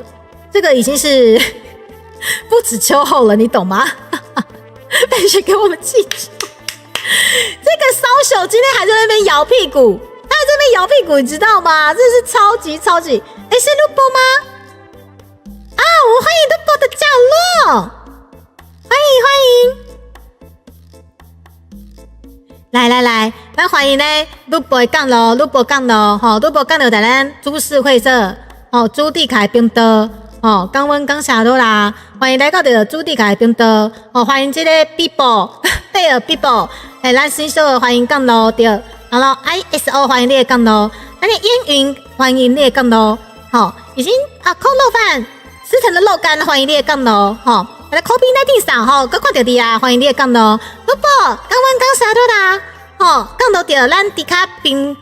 这个已经是不止秋后了，你懂吗？必须给我们记住。这个骚手今天还在那边摇屁股，他在这边摇屁股，你知道吗？这是超级是陆波吗？啊，我们欢迎陆波的降落，欢迎。来，咱欢迎呢，陆波降落，陆波降落在咱株式会社朱蒂凯冰岛刚温刚下落啦，欢迎来到的朱蒂凯冰岛欢迎这个 people 贝尔 people， 咱新手的欢迎降落对，然后 ISO 欢迎你的降落，咱的烟云欢迎你的降落，已经扣肉饭吃成的肉干欢迎你的降落来 COVID-19 上搁看到你啊，欢迎你的降落，陆波刚温刚下落啦降落到咱迪卡囤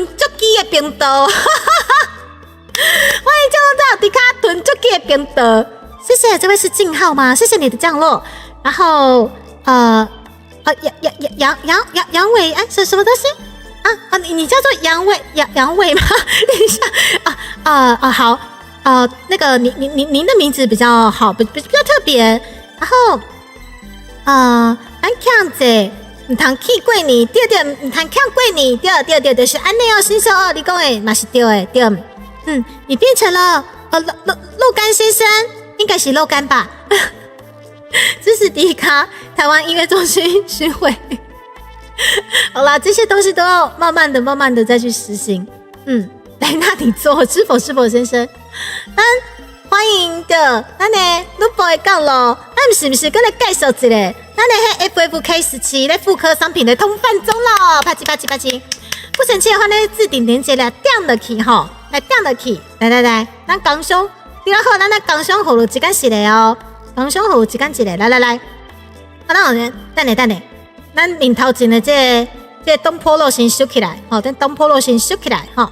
足机的冰岛。欢迎降落到迪卡囤足机的冰岛，谢谢，这位是静浩吗？谢谢你的降落。然后杨伟什么东西你叫做杨伟吗？等一下好那个您的名字比较好，比较特别。然后咱强者唔通去过年，对，唔通强过年，对，就是安尼哦。新手你讲的嘛是对的，对。你变成了肉干先生，应该是肉干吧？支持迪卡台湾音乐中心巡回。好啦，这些东西都要慢慢的再去实行。来，那你做是否先生？欢迎的，咱呢陆波会讲咯，咱是不是跟来介绍一下？咱的迄 FFK17 咧复刻商品的通贩中咯，啪叽。不生气的话，那置顶连接来点落去吼，来点落去，来，咱刚兄，对啦好，咱来刚兄好了，一间一个哦，刚兄好一间一个，来，啊，咱后面等下，咱面头前的这东坡肉先收起来，吼，等东坡肉先收起来，吼，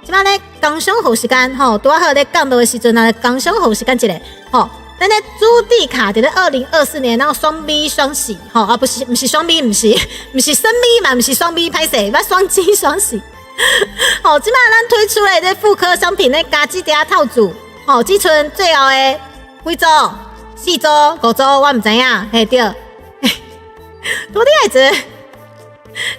即摆咧刚兄好时间，吼，拄好咧讲到的时阵啊，刚兄好时间一个，吼。咱咧朱蒂卡伫咧2024年，然后双 B 双喜，吼啊，不是双 B， 不是升 B 嘛，不是双 B， 歹势，要双金双喜。好，即摆咱推出的这复刻商品咧加几条套组，吼，只剩最后的几组、4组、5组，我唔知影，嘿对，多厉害子！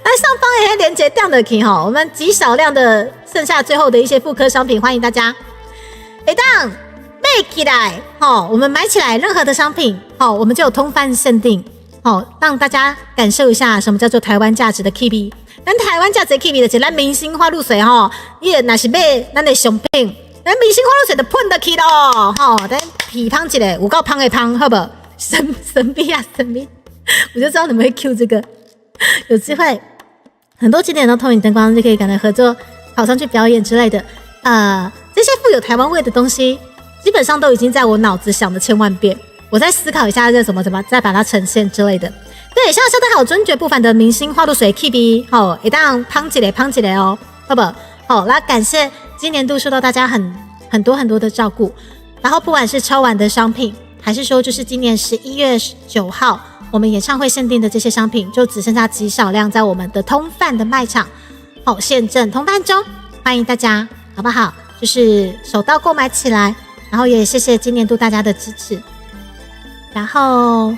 那上方的连结掉落去吼，我们极少量的剩下最后的一些复刻商品，欢迎大家。会当买起来，我们买起来任何的商品，我们就有通贩限定，让大家感受一下什么叫做台湾价值的 Kiwi。咱台湾价值的 Kiwi 就是咱明星花露水你若是买咱的商品，咱明星花露水就喷得起咯，咱皮胖一个，有够胖的胖，好不好？神秘啊，神秘！我就知道你们会 Q 这个，有机会很多景点都投影灯光就可以跟他合作，跑上去表演之类的，这些富有台湾味的东西。基本上都已经在我脑子想了千万遍，我再思考一下这怎么再把它呈现之类的。对，像得好尊爵不凡的明星花露水 Kiwi， 一当胖起来哦，好不好？那感谢今年度受到大家很多的照顾，然后不管是抽完的商品，还是说就是今年11月9号我们演唱会限定的这些商品，就只剩下极少量在我们的通贩的卖场，现正通贩中，欢迎大家，好不好？就是手到购买起来。然后也谢谢今年度大家的支持，然后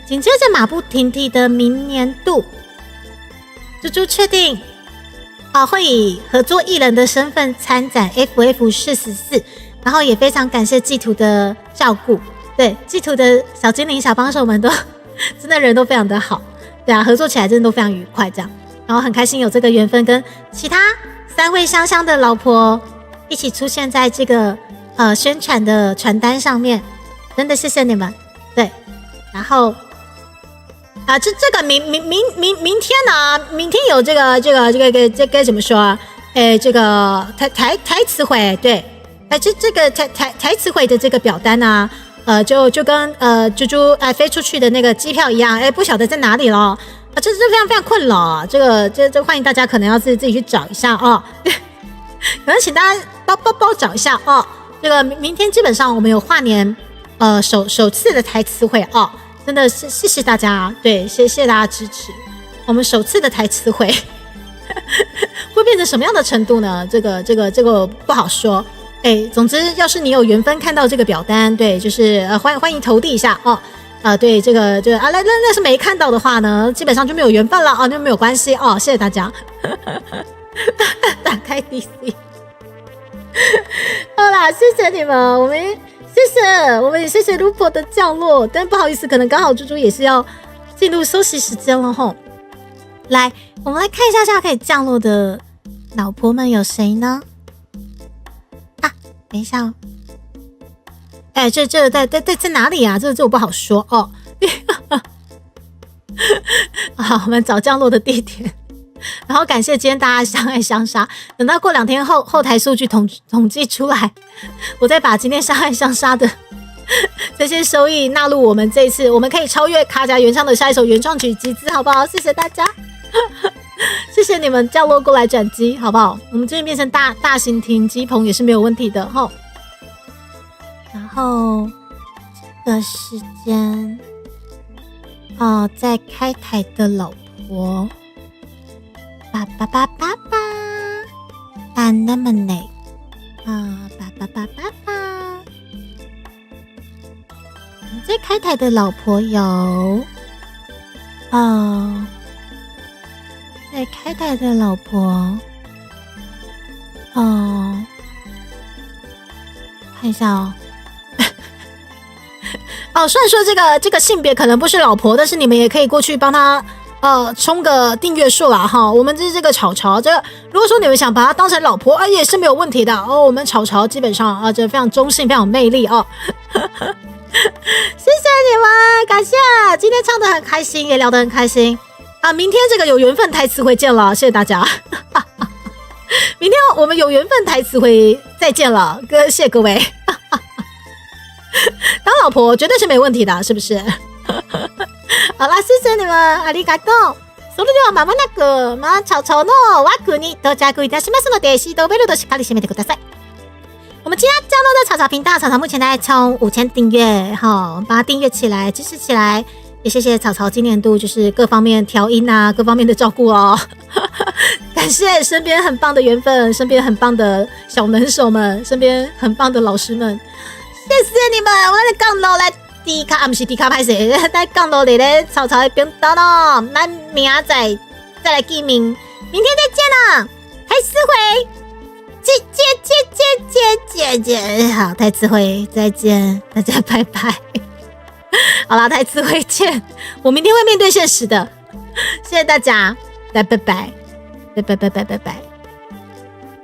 紧接着马不停蹄的明年度，猪猪确定会以合作艺人的身份参展 FF44，然后也非常感谢祭图的照顾，对祭图的小精灵小帮手们都真的人都非常的好，对啊，合作起来真的都非常愉快这样，然后很开心有这个缘分跟其他3位香香的老婆一起出现在这个宣传的传单上面，真的谢谢你们。对，然后这个明天呢，明天有这个怎么说啊？这个台词汇，对，这个台词汇的这个表单呢，就跟猪猪飞出去的那个机票一样，不晓得在哪里了。这非常非常困扰，这欢迎大家可能要自己去找一下哦。可能请大家帮找一下哦。这个明天基本上我们有跨年首次的台词会哦，真的是谢谢大家，对，谢谢大家支持。我们首次的台词会会变成什么样的程度呢？这个不好说。总之要是你有缘分看到这个表单，对，就是欢迎投递一下哦。对，这个那是没看到的话呢，基本上就没有缘分了哦，就没有关系哦，谢谢大家。打开 DC。好啦，谢谢你们，我们也谢谢 Lupo 的降落，但不好意思，可能刚好猪猪也是要进入休息时间了吼。来，我们来看一下可以降落的老婆们有谁呢？等一下哦，这在哪里啊？这我不好说哦。好，我们找降落的地点。然后感谢今天大家相爱相杀，等到过2天后台数据统计出来，我再把今天相爱相杀的这些收益纳入我们这一次，我们可以超越卡甲原唱的下一首原创曲集资，好不好？谢谢大家，谢谢你们降落过来转机，好不好？我们这边变成大型停机棚也是没有问题的吼。然后这个时间在开台的老婆。那么累在开台的老婆有在开台的老婆看一下虽然说这个性别可能不是老婆，但是你们也可以过去帮他冲个订阅数啦哈，我们这个草草，这个如果说你们想把它当成老婆也是没有问题的哦。我们草草基本上这非常中性，非常有魅力哦。谢谢你们，感谢今天唱得很开心，也聊得很开心。啊，明天这个有缘分台词会见了，谢谢大家。明天我们有缘分台词会再见了，谢谢各位。当老婆绝对是没问题的，是不是？好啦，谢谢你们，ありがとう。それではまもなく草草の枠に到着いたしますので、シートベルトしっかり締めてください。我们今天加入的草草频道，草草目前在冲5000订阅，哈，把它订阅起来，支持起来。也谢谢草草今年度就是各方面调音啊，各方面的照顾哦。感谢身边很棒的缘分，身边很棒的小能手们，身边很棒的老师们，谢谢你们！我来讲到来低卡，啊不是低卡拍摄，来讲到你咧草草的频道咯，咱明仔再来见面，明天再见了，台词会，姐，好，台词会再见，大家拜拜。好啦，台词会见，我明天会面对现实的，谢谢大家，拜拜。